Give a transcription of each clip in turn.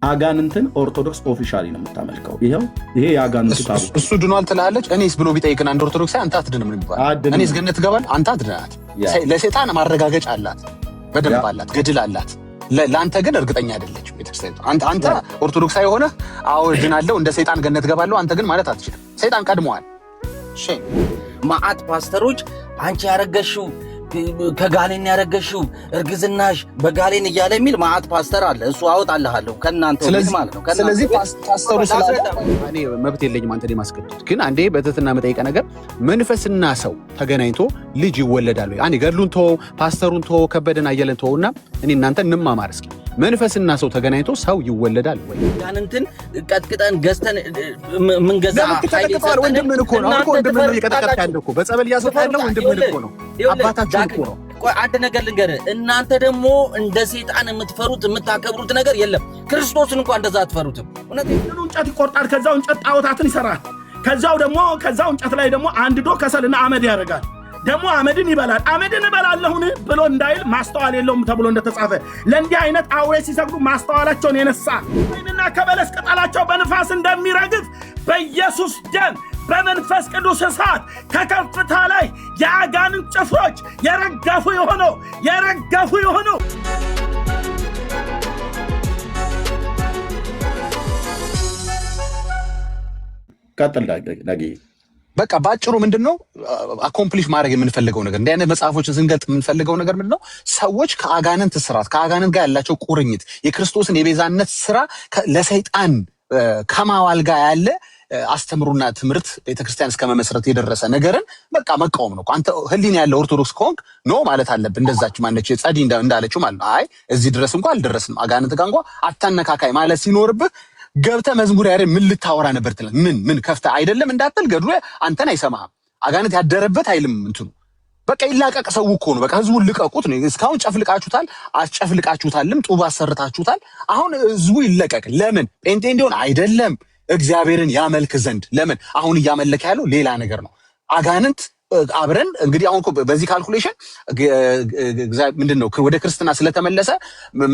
አጋንንትን ኦርቶዶክስ ኦፊሻሊ ነው የምታመልከው። ይሄ የአጋንንቱ ታቦት እሱ ድኗል ትላለች። እኔስ ብሎ ቢጠይቅን አንድ ኦርቶዶክስ አንተ አትድንም ይባል። እኔስ ገነት ገባል አንተ አትድናት። ለሰይጣን ማረጋገጫ አላት፣ በደንብ አላት፣ ገድል አላት። ለአንተ ግን እርግጠኛ አይደለች ቤተክርስቲያን። አንተ ኦርቶዶክሳዊ ሆነ አዎ ድናለሁ እንደ ሰይጣን ገነት ገባለሁ አንተ ግን ማለት አትችልም። ሰይጣን ቀድመዋል። ማአት ፓስተሮች አንቺ ያረገሽው ከጋሌን ያረገሽው እርግዝናሽ በጋሌን እያለ የሚል ማአት ፓስተር አለ። እሱ አወጣልሃለሁ ከናንተ ማለት ነው። ስለዚህ ፓስተሩ ስላለ እኔ መብት የለኝም አንተ ማስገደድ። ግን አንዴ በትህትና መጠይቀ ነገር መንፈስና ሰው ተገናኝቶ ልጅ ይወለዳል ወይ? አንዴ ገድሉን ተወው፣ ፓስተሩን ተወው፣ ከበደን አየለን ተወውና እኔ እናንተ እንማማር እስኪ። መንፈስና ሰው ተገናኝቶ ሰው ይወለዳል ወይ? ያንንትን ቀጥቅጠን ገዝተን ምን ገዛ ኃይል ወንድምን እኮ ነው እኮ ወንድምን ነው የቀጠቀጠ ያለው እኮ በጸበል ያሰፋ ያለው ወንድምን እኮ ነው። አባታችን እኮ ነው። ቆይ አንድ ነገር ልንገርህ፣ እናንተ ደግሞ እንደ ሰይጣን የምትፈሩት የምታከብሩት ነገር የለም። ክርስቶስን እንኳን እንደዛ አትፈሩትም። እውነቴን እንጨት ይቆርጣል፣ ከዛው እንጨት ጣዖታትን ይሰራል። ከዛው እንጨት ላይ ደግሞ አንድዶ ከሰልና አመድ ያደርጋል። ደግሞ አመድን ይበላል። አመድን እበላለሁን ብሎ እንዳይል ማስተዋል የለውም ተብሎ እንደተጻፈ ለእንዲህ አይነት አውሬ ሲሰግዱ ማስተዋላቸውን የነሳ ወይንና ከበለስ ቅጠላቸው በንፋስ እንደሚረግፍ በኢየሱስ ደም በመንፈስ ቅዱስ እሳት ከከፍታ ላይ የአጋንንት ጭፍሮች የረገፉ የሆኑ ቀጥል ዳጊ። በቃ ባጭሩ ምንድነው አኮምፕሊሽ ማድረግ የምንፈልገው ነገር እንደ አይነት መጽሐፎችን ስንገልጥ የምንፈልገው ነገር ምንድነው? ሰዎች ከአጋንንት ስራት ከአጋንንት ጋር ያላቸው ቁርኝት የክርስቶስን የቤዛነት ስራ ለሰይጣን ከማዋል ጋር ያለ አስተምሩና ትምህርት ቤተክርስቲያን እስከ መመስረት የደረሰ ነገርን በቃ መቃወም ነው። አንተ ህሊና ያለው ኦርቶዶክስ ከሆንክ ኖ ማለት አለብህ። እንደዛች ማነች ጸዲ እንዳለችው ማለት ነው። አይ እዚህ ድረስ እንኳን አልደረስንም አጋንንት ጋር እንኳን አታነካካይ ማለት ሲኖርብህ ገብተ መዝሙር ያሬድ ምን ልታወራ ነበር ትላለህ? ምን ከፍታ አይደለም እንዳትል ገድሎ አንተን አይሰማህም። አጋንንት ያደረበት አይልም እንትኑ በቃ ይላቀቅ ሰው እኮ ነው። በቃ ህዝቡን ልቀቁት ነው። እስካሁን ጨፍልቃችሁታል፣ አስጨፍልቃችሁታልም፣ ጡብ አሰርታችሁታል። አሁን ህዝቡ ይለቀቅ። ለምን ጴንጤ እንዲሆን አይደለም እግዚአብሔርን ያመልክ ዘንድ። ለምን አሁን እያመለከ ያለው ሌላ ነገር ነው። አጋንንት አብረን እንግዲህ አሁን በዚህ ካልኩሌሽን ምንድነው ወደ ክርስትና ስለተመለሰ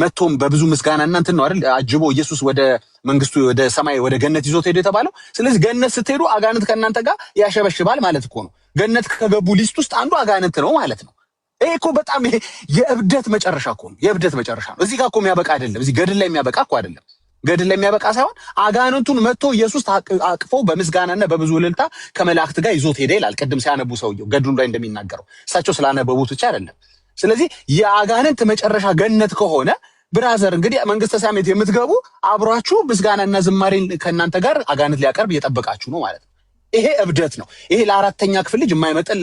መቶም በብዙ ምስጋና እናንተን ነው አይደል አጅቦ ኢየሱስ ወደ መንግስቱ ወደ ሰማይ ወደ ገነት ይዞት ሄዶ የተባለው። ስለዚህ ገነት ስትሄዱ አጋንንት ከእናንተ ጋር ያሸበሽባል ማለት እኮ ነው። ገነት ከገቡ ሊስት ውስጥ አንዱ አጋንንት ነው ማለት ነው። ይሄ እኮ በጣም ይሄ የእብደት መጨረሻ እኮ ነው። የእብደት መጨረሻ ነው። እዚህ ጋር እኮ የሚያበቃ አይደለም። እዚህ ገድል ላይ የሚያበቃ እኮ አይደለም። ገድል ላይ የሚያበቃ ሳይሆን አጋንንቱን መጥቶ ኢየሱስ አቅፎ በምስጋናና በብዙ እልልታ ከመላእክት ጋር ይዞት ሄደ ይላል። ቅድም ሲያነቡ ሰውየው ገድሉ ላይ እንደሚናገረው እሳቸው ስላነበቡት ብቻ አይደለም። ስለዚህ የአጋንንት መጨረሻ ገነት ከሆነ ብራዘር እንግዲህ መንግስተ ሰማያት የምትገቡ አብሯችሁ ምስጋናና ዝማሬን ከእናንተ ጋር አጋንንት ሊያቀርብ እየጠበቃችሁ ነው ማለት ነው። ይሄ እብደት ነው። ይሄ ለአራተኛ ክፍል ልጅ የማይመጠን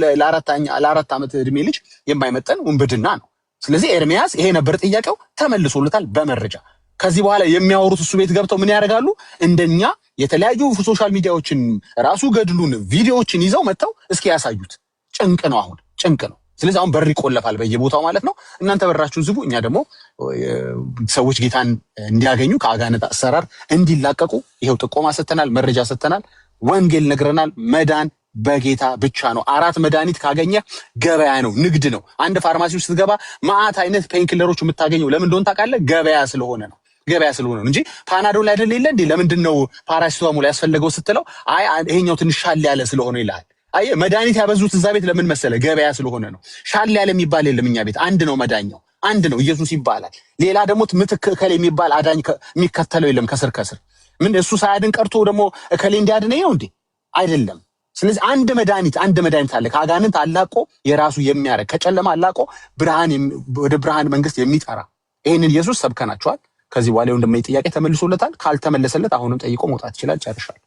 ለአራት ዓመት እድሜ ልጅ የማይመጠን ውንብድና ነው። ስለዚህ ኤርሚያስ ይሄ ነበር ጥያቄው፣ ተመልሶለታል በመረጃ። ከዚህ በኋላ የሚያወሩት እሱ ቤት ገብተው ምን ያደርጋሉ? እንደኛ የተለያዩ ሶሻል ሚዲያዎችን ራሱ ገድሉን ቪዲዮዎችን ይዘው መጥተው እስኪ ያሳዩት። ጭንቅ ነው፣ አሁን ጭንቅ ነው። ስለዚህ አሁን በር ይቆለፋል በየቦታው ማለት ነው። እናንተ በራችሁን ዝጉ፣ እኛ ደግሞ ሰዎች ጌታን እንዲያገኙ ከአጋንንት አሰራር እንዲላቀቁ ይሄው ጥቆማ ሰጥተናል፣ መረጃ ሰጥተናል፣ ወንጌል ነግረናል። መዳን በጌታ ብቻ ነው። አራት መድኃኒት ካገኘ ገበያ ነው፣ ንግድ ነው። አንድ ፋርማሲ ውስጥ ስትገባ ማአት አይነት ፔንኪለሮች የምታገኘው ለምን እንደሆነ ታውቃለህ? ገበያ ስለሆነ ነው። ገበያ ስለሆነ ነው እንጂ ፓናዶል አይደል የለ እንዴ? ለምንድነው ፓራሲታሞል ያስፈልገው ስትለው አይ ይሄኛው ትንሽ ሻል ያለ ስለሆነ ይላል። አይ መድኃኒት ያበዙት እዛ ቤት ለምን መሰለ? ገበያ ስለሆነ ነው። ሻል ያለ የሚባል የለም እኛ ቤት። አንድ ነው መዳኛው፣ አንድ ነው፣ ኢየሱስ ይባላል። ሌላ ደግሞ ምትክ እከሌ የሚባል አዳኝ የሚከተለው የለም ከስር ከስር። ምን እሱ ሳያድን ቀርቶ ደግሞ እከሌ እንዲያድን ነው እንዴ? አይደለም። ስለዚህ አንድ መድኃኒት አለ፣ ከአጋንንት አላቆ የራሱ የሚያረግ ከጨለማ አላቆ ብርሃን ወደ ብርሃን መንግስት የሚጠራ። ይሄንን ኢየሱስ ሰብከናቸዋል። ከዚህ በኋላ ወንድሜ ጥያቄ ተመልሶለታል። ካልተመለሰለት አሁንም ጠይቆ መውጣት ይችላል። ጨርሻለሁ።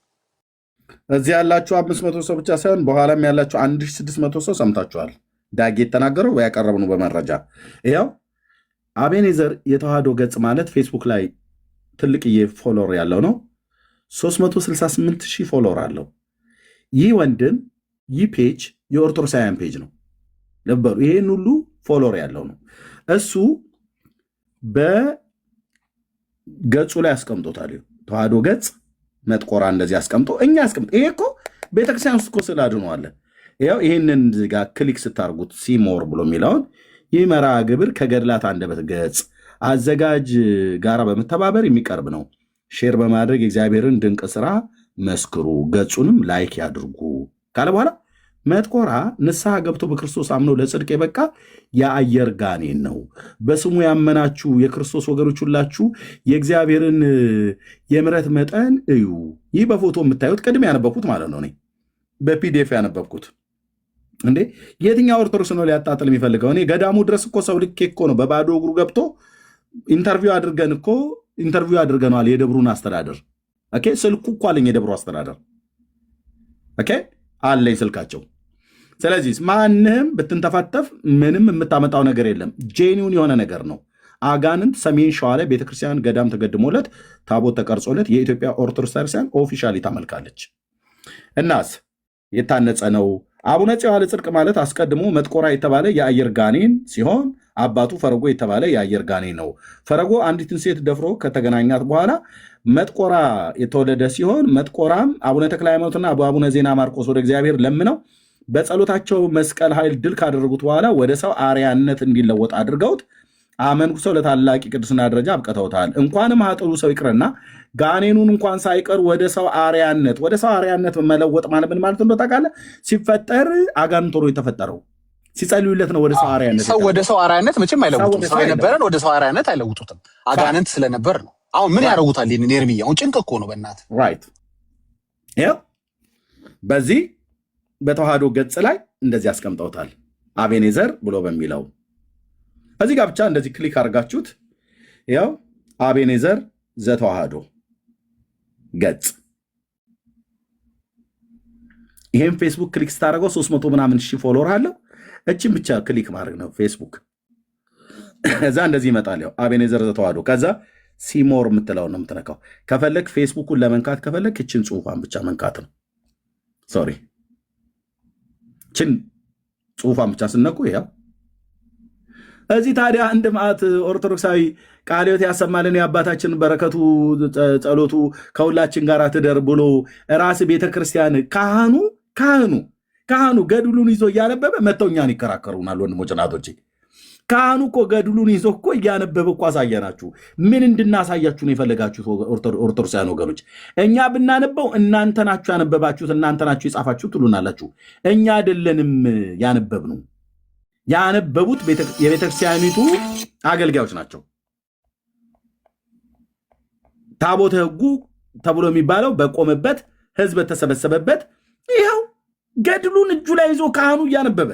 እዚህ ያላችሁ 500 ሰው ብቻ ሳይሆን በኋላም ያላችሁ 1600 ሰው ሰምታችኋል። ዳጌ የተናገረው ያቀረብነው በመረጃ ይኸው። አቤኔዘር የተዋህዶ ገጽ ማለት ፌስቡክ ላይ ትልቅዬ ፎሎወር ያለው ነው። 368,000 ፎሎወር አለው። ይህ ወንድም ይህ ፔጅ የኦርቶዶክሳውያን ፔጅ ነው ነበሩ። ይሄን ሁሉ ፎሎወር ያለው ነው። እሱ በገጹ ላይ አስቀምጦታል። ተዋህዶ ገጽ መጥቆራ እንደዚህ አስቀምጦ እኛ አስቀምጦ ይሄ እኮ ቤተክርስቲያን ውስጥ እኮ ስላድነዋለ። ይኸው ይህንን ጋር ክሊክ ስታርጉት ሲሞር ብሎ የሚለውን ይህ መርሃ ግብር ከገድላት አንደበት ገጽ አዘጋጅ ጋራ በመተባበር የሚቀርብ ነው። ሼር በማድረግ የእግዚአብሔርን ድንቅ ስራ መስክሩ፣ ገጹንም ላይክ ያድርጉ ካለ በኋላ መጥቆራ ንስሐ ገብቶ በክርስቶስ አምነው ለጽድቅ የበቃ የአየር ጋኔን ነው። በስሙ ያመናችሁ የክርስቶስ ወገኖች ሁላችሁ የእግዚአብሔርን የምሕረት መጠን እዩ። ይህ በፎቶ የምታዩት ቅድም ያነበብኩት ማለት ነው። እኔ በፒዲኤፍ ያነበብኩት። እንዴ የትኛው ኦርቶዶክስ ነው ሊያጣጥል የሚፈልገው? እኔ ገዳሙ ድረስ እኮ ሰው ልኬ እኮ ነው በባዶ እግሩ ገብቶ ኢንተርቪው አድርገነዋል። የደብሩን አስተዳደር ኦኬ፣ ስልኩ እኮ አለኝ። የደብሩ አስተዳደር ኦኬ አለኝ ስልካቸው። ስለዚህ ማንም ብትንተፋተፍ ምንም የምታመጣው ነገር የለም። ጄኒውን የሆነ ነገር ነው። አጋንንት ሰሜን ሸዋ ላይ ቤተክርስቲያን ገዳም ተገድሞለት ታቦት ተቀርጾለት የኢትዮጵያ ኦርቶዶክስ ቤተክርስቲያን ኦፊሻሊ ታመልካለች። እናስ የታነጸ ነው። አቡነ ጽዮን ለጽድቅ ማለት አስቀድሞ መጥቆራ የተባለ የአየር ጋኔን ሲሆን አባቱ ፈረጎ የተባለ የአየር ጋኔን ነው። ፈረጎ አንዲትን ሴት ደፍሮ ከተገናኛት በኋላ መጥቆራ የተወለደ ሲሆን መጥቆራም አቡነ ተክለ ሃይማኖትና አቡነ ዜና ማርቆስ ወደ እግዚአብሔር ለምነው በጸሎታቸው መስቀል ኃይል ድል ካደረጉት በኋላ ወደ ሰው አርያነት እንዲለወጥ አድርገውት አመንኩሰው ለታላቅ ቅድስና ደረጃ አብቅተውታል። እንኳንም ሀጥሩ ሰው ይቅርና ጋኔኑን እንኳን ሳይቀር ወደ ሰው አርያነት መለወጥ ማለት ምን ማለት እንደው ታውቃለህ? ሲፈጠር አጋንንት ሆኖ የተፈጠረው ሲጸልዩለት ነው። ወደ ሰው አርያነት ወደ ሰው አርያነት መቼም አይለውጡትም። ሰው የነበረን ወደ ሰው አርያነት አይለውጡትም። አጋንንት ስለነበር ነው። አሁን ምን ያደርጉታል? ይሄን ኤርሚያ አሁን ጭንቅ እኮ ነው በእናት ራይት። ይኸው በዚህ በተዋህዶ ገጽ ላይ እንደዚህ አስቀምጠውታል። አቤኔዘር ብሎ በሚለው እዚህ ጋር ብቻ እንደዚህ ክሊክ አድርጋችሁት ያው አቤኔዘር ዘተዋህዶ ገጽ ይሄን ፌስቡክ ክሊክ ስታደርገው 300 ምናምን ሺህ ፎሎወር አለው። እቺን ብቻ ክሊክ ማድረግ ነው ፌስቡክ። ከዛ እንደዚህ ይመጣል። ያው አቤኔዘር ዘተዋህዶ ከዛ ሲሞር የምትለው ነው የምትነካው። ከፈለክ ፌስቡኩን ለመንካት ከፈለክ እችን ጽሁፋን ብቻ መንካት ነው። ሶሪ እችን ጽሁፋን ብቻ ስነኩ ያው እዚህ ታዲያ እንደ ማዕት ኦርቶዶክሳዊ ቃለ ሕይወት ያሰማልን የአባታችን በረከቱ ጸሎቱ ከሁላችን ጋር ትደር ብሎ ራስ ቤተክርስቲያን ካህኑ ገድሉን ይዞ እያነበበ መተው እኛን ይከራከሩናል። ወንድሞች እናቶቼ ካህኑ እኮ ገድሉን ይዞ እኮ እያነበበ እኮ አሳየናችሁ። ምን እንድናሳያችሁ ነው የፈለጋችሁት ኦርቶዶክሳውያን ወገኖች? እኛ ብናነበው እናንተ ናችሁ ያነበባችሁት፣ እናንተ ናችሁ የጻፋችሁት ትሉናላችሁ። እኛ አይደለንም ያነበብነው። ያነበቡት የቤተክርስቲያኒቱ አገልጋዮች ናቸው። ታቦተ ሕጉ ተብሎ የሚባለው በቆመበት ህዝብ ተሰበሰበበት። ይኸው ገድሉን እጁ ላይ ይዞ ካህኑ እያነበበ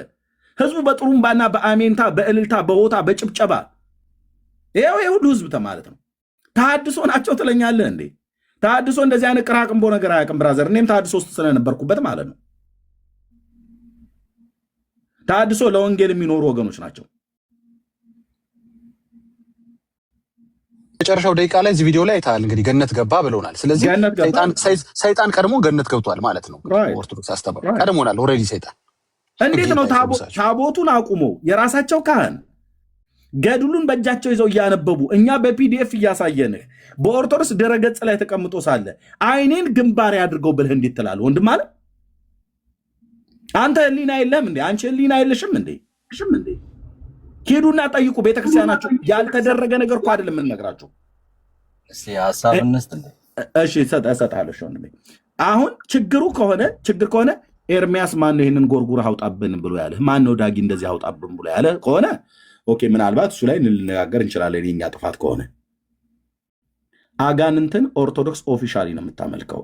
ህዝቡ በጥሩምባና በአሜንታ በእልልታ በሆታ በጭብጨባ ይኸው የሁሉ ህዝብ ማለት ነው። ተሐድሶ ናቸው ትለኛለህ እንዴ? ተሐድሶ እንደዚህ አይነት ቅራቅንቦ ነገር አያውቅም ብራዘር። እኔም ተሐድሶ ውስጥ ስለነበርኩበት ማለት ነው። ተሐድሶ ለወንጌል የሚኖሩ ወገኖች ናቸው። መጨረሻው ደቂቃ ላይ እዚህ ቪዲዮ ላይ አይተሃል እንግዲህ ገነት ገባ ብለውናል። ስለዚህ ሰይጣን ቀድሞ ገነት ገብቷል ማለት ነው። ኦርቶዶክስ አስተምሮ ቀድሞናል ኦልሬዲ ሰይጣን። እንዴት ነው ታቦቱን አቁሞ የራሳቸው ካህን ገድሉን በእጃቸው ይዘው እያነበቡ እኛ በፒዲኤፍ እያሳየንህ በኦርቶዶክስ ድረገጽ ላይ ተቀምጦ ሳለ አይኔን ግንባሬ አድርገው ብልህ እንዴት ትላለህ? ወንድም አለ አንተ ህሊና የለህም እንዴ? አንቺ ህሊና የለሽም እንዴ? ሄዱና ጠይቁ ቤተክርስቲያናቸው። ያልተደረገ ነገር እኮ አይደለም የምንነግራቸው። እስቲ ሐሳብ እንስጥ። እሺ እሰጥሃለሁ ወንድሜ። አሁን ችግር ከሆነ ኤርሚያስ ማነው ይህንን ጎርጉር አውጣብን ብሎ ያለ? ማነው ዳጊ እንደዚህ አውጣብን ብሎ ያለ ከሆነ ኦኬ፣ ምናልባት እሱ ላይ እንነጋገር እንችላለን። የኛ ጥፋት ከሆነ አጋንንትን ኦርቶዶክስ ኦፊሻሊ ነው የምታመልከው።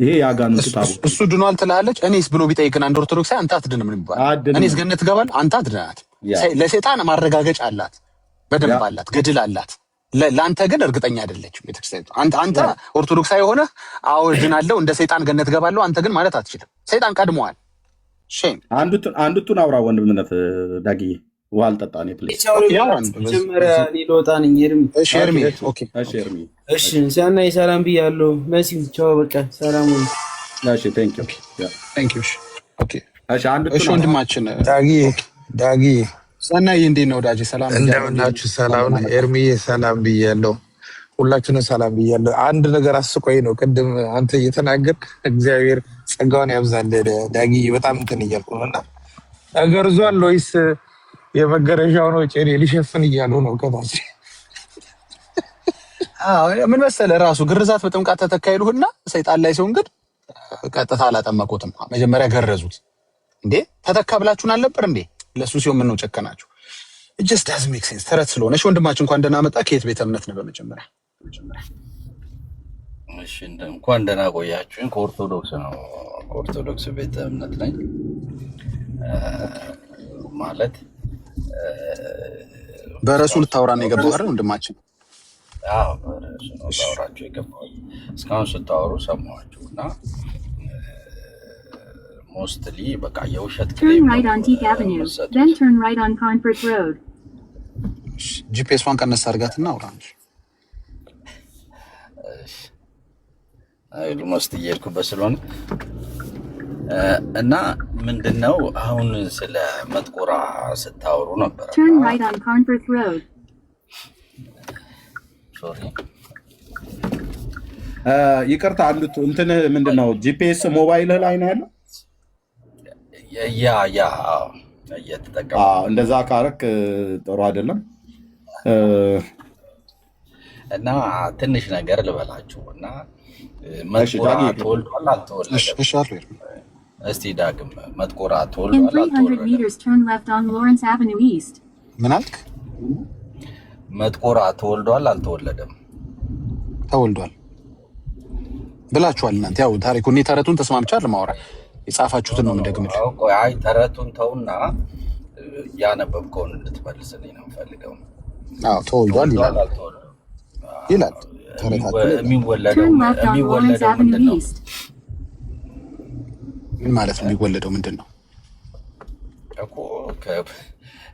ይሄ የአጋንንቱ ታቦት እሱ ድኗል ትላለች። እኔስ ብሎ ቢጠይቅን አንድ ኦርቶዶክስ አንተ አትድንም ይባል። እኔስ ገነት ገባል አንተ አትድናት። ለሰይጣን ማረጋገጫ አላት፣ በደንብ አላት፣ ገድል አላት። ለአንተ ግን እርግጠኛ አይደለችም ቤተክርስቲያን። አንተ ኦርቶዶክሳዊ ሆነ አዎ ድናለሁ እንደ ሰይጣን ገነት ገባለሁ፣ አንተ ግን ማለት አትችልም። ሰይጣን ቀድመዋል። ሼም አንዱቱን አውራ ወንድምነት ዳጊዬ ውሃ አልጠጣ እኔ ፕሌስ ሲያናይ ሰላም ብያለሁ። መሲም ቻው በቃ ሰላም ወይ። ወንድማችን ዳጊ ሰናይ እንዴት ነው ወዳጄ? ሰላም እንደምናችሁ? ሰላም ነው። ኤርሚዬ ሰላም ብያለሁ። ሁላችሁንም ሰላም ብያለሁ። አንድ ነገር አስቆይ ነው ቅድም አንተ እየተናገርክ እግዚአብሔር ጸጋውን ያብዛልህ ዳጊ። በጣም እንትን እያልኩ ነው እና ነገር ዟል ወይስ የመገረሻው ነው ጭኔ ሊሸፍን እያሉ ነው ከታች ምን መሰለህ ራሱ ግርዛት በጥምቀት ተተካይሉና ሰይጣን ላይ ሲሆን ግን ቀጥታ አላጠመቁትም። መጀመሪያ ገረዙት። እንዴ ተተካ ብላችሁን አልነበር እንዴ? ለሱ ሲሆን ምን ነው ጨከናችሁ? just doesn't make sense። ተረት ስለሆነ እሺ፣ ወንድማችን እንኳን ደህና መጣ። ከየት ቤተ እምነት ነው በመጀመሪያ? እሺ እንኳን ደህና ቆያችሁኝ። ከኦርቶዶክስ ነው። ከኦርቶዶክስ ቤተ እምነት ነኝ። ማለት በረሱ ልታወራ ነው የገባው አይደል ወንድማችን? አዎ በረሱ ነው ታወራችሁ የገባው። እስካሁን ስታወሩ ሰማኋችሁና ሞስትሊ በቃ የውሸት ክሌም ነው። Turn right on Teak Avenue, then turn right on Concord Road. ጂፒኤስዋን ቀነስ አድርጋትና አውራ። ኦልሞስት እየሄድኩበት ስለሆነ እና ምንድነው አሁን ስለ መጥቆራ ስታወሩ ነበር። Turn right on Concord Road. ሶሪ ይቅርታ፣ አንዱ እንትን ምንድነው ጂፒኤስ ሞባይልህ ላይ ነው ያለው? ያ እየተጠቀሙ እንደዛ ካረክ ጥሩ አይደለም። እና ትንሽ ነገር ልበላችሁ እና መጥቆራ ተወልዷል አልተወለደም? እስቲ ዳግም መጥቆራ In ተወልዷል 300 አልተወለደም? meters, turn left on Lawrence Avenue East. ምን አልክ? መጥቆራ ተወልዷል አልተወለደም? ተወልዷል ብላችኋል እናንተ። ያው ታሪኩ እኔ ተረቱን ተስማምቻለሁ ማውራ የጻፋችሁትን ነው የምደግምልህ። አይ ተረቱን ተውና ያነበብከውን እንድትመልስልኝ ነው የምፈልገው። አዎ ተወልዷል ይላል ተረታችሁ። የሚወለደው Turn left on Lawrence Avenue ምንድን ነው? East. ምን ማለት ነው የሚወለደው ምንድን ነው እኮ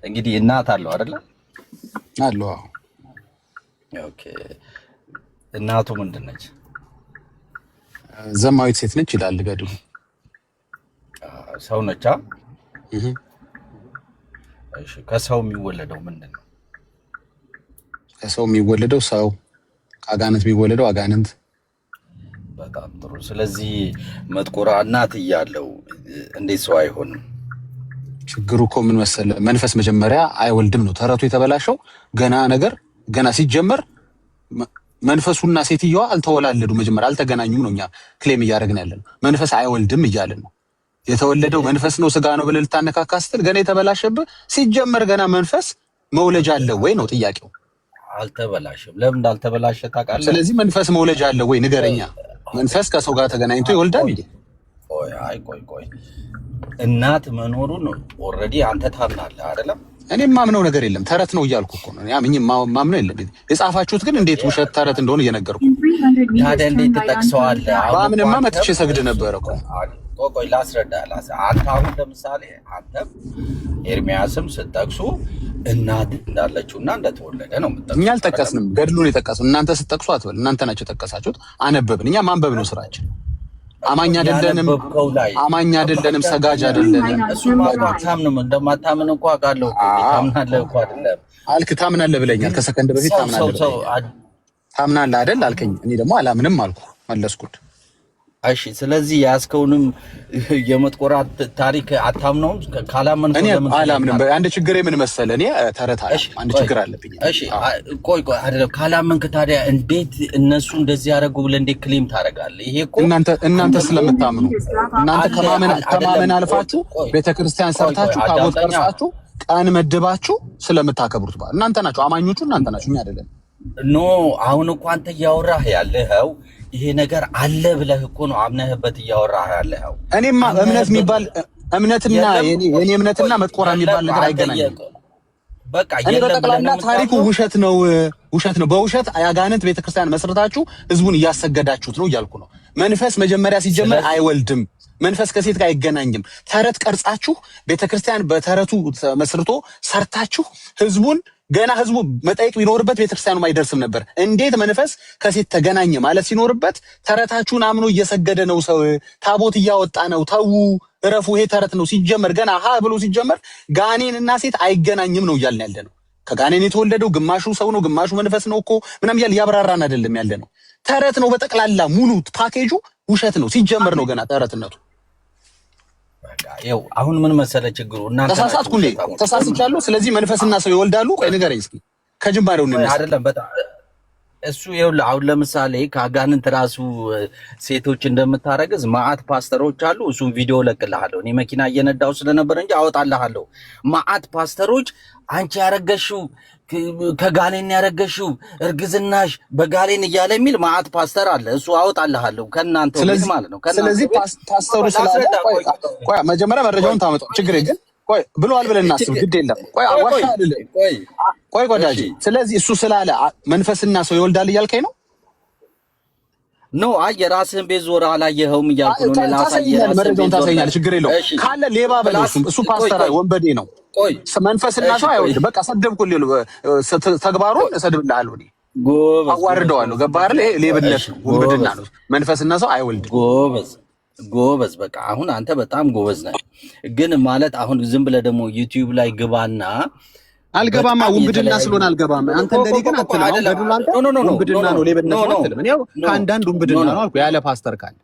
እንግዲህ እናት አለው አይደለ? አለው። አዎ ኦኬ። እናቱ ምንድን ነች? ዘማዊት ሴት ነች ይላል ገድሉ። ሰው ነቻ? እሺ ከሰው የሚወለደው ምንድን ነው? ከሰው የሚወለደው ሰው፣ ከአጋንንት የሚወለደው አጋንንት። በጣም ጥሩ። ስለዚህ መጥቆራ እናት እያለው እንዴት ሰው አይሆንም? ችግሩ እኮ ምን መሰለህ፣ መንፈስ መጀመሪያ አይወልድም ነው ተረቱ የተበላሸው። ገና ሲጀመር መንፈሱና ሴትዮዋ አልተወላለዱ፣ መጀመሪያ አልተገናኙም ነው እኛ ክሌም እያደረግን ያለነው። መንፈስ አይወልድም እያልን ነው። የተወለደው መንፈስ ነው ስጋ ነው ብለህ ልታነካካ ስትል ገና የተበላሸብህ። ሲጀመር ገና መንፈስ መውለጃ አለው ወይ ነው ጥያቄው። አልተበላሸም። ለምን እንዳልተበላሸ ታውቃለህ? ስለዚህ መንፈስ መውለጃ አለው ወይ ንገረኛ። መንፈስ ከሰው ጋር ተገናኝቶ ይወልዳል እንዴ? ቆይ እናት መኖሩን ኦልሬዲ አንተ ታምናለህ አይደለም? እኔ ማምነው ነገር የለም፣ ተረት ነው እያልኩ እኮ ነው። ያምኝ ማምነው የለም። የጻፋችሁት ግን እንዴት ውሸት ተረት እንደሆነ እየነገርኩ። In 300 meters, ታዲያ turn እንዴት right on ትጠቅሰዋለህ? Concord Road. በአምንማ መጥቼ ሰግድ ነበር እኮ። ቆይ ላስረዳ። አንተ አሁን ለምሳሌ አንተም ኤርሚያስም ስትጠቅሱ እናት እንዳለችውና እንደተወለደ ነው የምትጠቅሱት። እኛ አልጠቀስንም፣ ገድሉን የጠቀስነው እናንተ ስትጠቅሱ አትበል። እናንተ ናቸው የጠቀሳችሁት። አነበብን። እኛ ማንበብ ነው ስራችን። አማኝ አይደለንም፣ ሰጋጅ አይደለንም። እሱማ አታምንም። እንደማታምን እኮ አውቃለሁ። ታምናለህ እኮ አይደለም አልክ። ታምናለህ ብለኛል ከሰከንድ በፊት። ታምናለህ አይደል አልከኝ። እኔ ደግሞ አላምንም አልኩ፣ መለስኩት። እሺ ስለዚህ ያስከውንም የመጥቆራ ታሪክ አታምነውም? ካላመንኩ ለምን አላምንም? አንድ ችግር ምን መሰለህ፣ እኔ ተረት አንድ ችግር አለብኝ። እሺ ቆይ አይደለም፣ ካላመንክ ታዲያ እንዴት እነሱ እንደዚህ ያደረጉ ብለህ እንዴት ክሌም ታደርጋለህ? ይሄ እኮ እናንተ ስለምታምኑ፣ እናንተ ከማመን አልፋችሁ ቤተክርስቲያን ሰርታችሁ ታቦት ቀርጻችሁ ቀን መድባችሁ ስለምታከብሩት በዓል እናንተ ናችሁ አማኞቹ፣ እናንተ ናችሁ፣ እኛ አይደለም። ኖ አሁን እኮ አንተ እያወራህ ያለኸው ይሄ ነገር አለ ብለህ እኮ ነው አምነህበት እያወራህ ያለኸው። እኔማ እምነት የሚባል እምነትና የኔ እምነትና መጥቆራ የሚባል ነገር አይገናኝም። በቃ በጠቅላላ ታሪኩ ውሸት ነው። በውሸት አጋንንት ቤተክርስቲያን መስርታችሁ ህዝቡን እያሰገዳችሁት ነው እያልኩ ነው። መንፈስ መጀመሪያ ሲጀመር አይወልድም። መንፈስ ከሴት ጋር አይገናኝም። ተረት ቀርጻችሁ ቤተክርስቲያን በተረቱ መስርቶ ሰርታችሁ ህዝቡን ገና ህዝቡ መጠየቅ ቢኖርበት ቤተክርስቲያኑ አይደርስም ነበር። እንዴት መንፈስ ከሴት ተገናኘ ማለት ሲኖርበት ተረታችሁን አምኖ እየሰገደ ነው ሰው፣ ታቦት እያወጣ ነው። ተዉ እረፉ፣ ይሄ ተረት ነው። ሲጀመር ገና ብሎ ሲጀመር ጋኔንና ሴት አይገናኝም ነው እያልን ያለ ነው። ከጋኔን የተወለደው ግማሹ ሰው ነው ግማሹ መንፈስ ነው እኮ ምናምን እያልን ያብራራን አይደለም ያለ ነው። ተረት ነው በጠቅላላ ሙሉ ፓኬጁ ውሸት ነው። ሲጀመር ነው ገና ተረትነቱ። ያው አሁን ምን መሰለ ችግሩ፣ እናንተ ተሳሳትኩ እንዴ? ተሳስቻለሁ። ስለዚህ መንፈስና ሰው ይወልዳሉ? ቆይ ንገረኝ እስኪ ከጅማሬው ነው አይደለም። በጣም እሱ ይኸውልህ አሁን ለምሳሌ ከአጋንንት ራሱ ሴቶች እንደምታረግዝ ማአት ፓስተሮች አሉ። እሱን ቪዲዮ ለቅልሃለሁ። እኔ መኪና እየነዳው ስለነበር እንጂ አወጣልሃለሁ። ማአት ፓስተሮች አንቺ ያረገሽው ከጋኔን ያረገሽው እርግዝናሽ በጋኔን እያለ የሚል ማአት ፓስተር አለ። እሱ አወጣልሃለሁ ከእናንተ ማለት ነው። ስለዚህ ፓስተሩ ስላለ ቆይ መጀመሪያ መረጃውን ታመጣው ችግር ግን ቆይ ብለዋል ብለን እናስብ። ግድ የለም ቆይ አዋሻ አይደለም ቆይ ወዳጅ። ስለዚህ እሱ ስላለ መንፈስና ሰው ይወልዳል እያልከኝ ነው? ኖ አይ የራስህን ቤት ዞር አላየኸውም እያልኩ ነው። ታሳይኛለህ፣ መረጃውን ታሳይኛለህ። ችግር የለውም ካለ ሌባ በለው። እሱ ፓስተር ወንበዴ ነው። መንፈስና ሰው አይወልድም። በቃ ሰደብኩልህ፣ ተግባሩን እሰድብልሃለሁ፣ አዋርደዋለሁ። ገባህ አይደል? ይሄ ሌብነት ነው፣ ወንበድና ነው። መንፈስና ሰው አይወልድም። ጎበዝ በቃ አሁን አንተ በጣም ጎበዝ ነህ። ግን ማለት አሁን ዝም ብለህ ደግሞ ዩቲዩብ ላይ ግባና አልገባማ ውንብድና ስለሆነ አልገባም። አንተ እንደኔ ግን አትልም። አሁን ገድሉ አንተ ውንብድና ነው ሌብነት ነው አትልም። እኔው ከአንዳንድ ውንብድና ነው አልኩ ያለ ፓስተር ካለ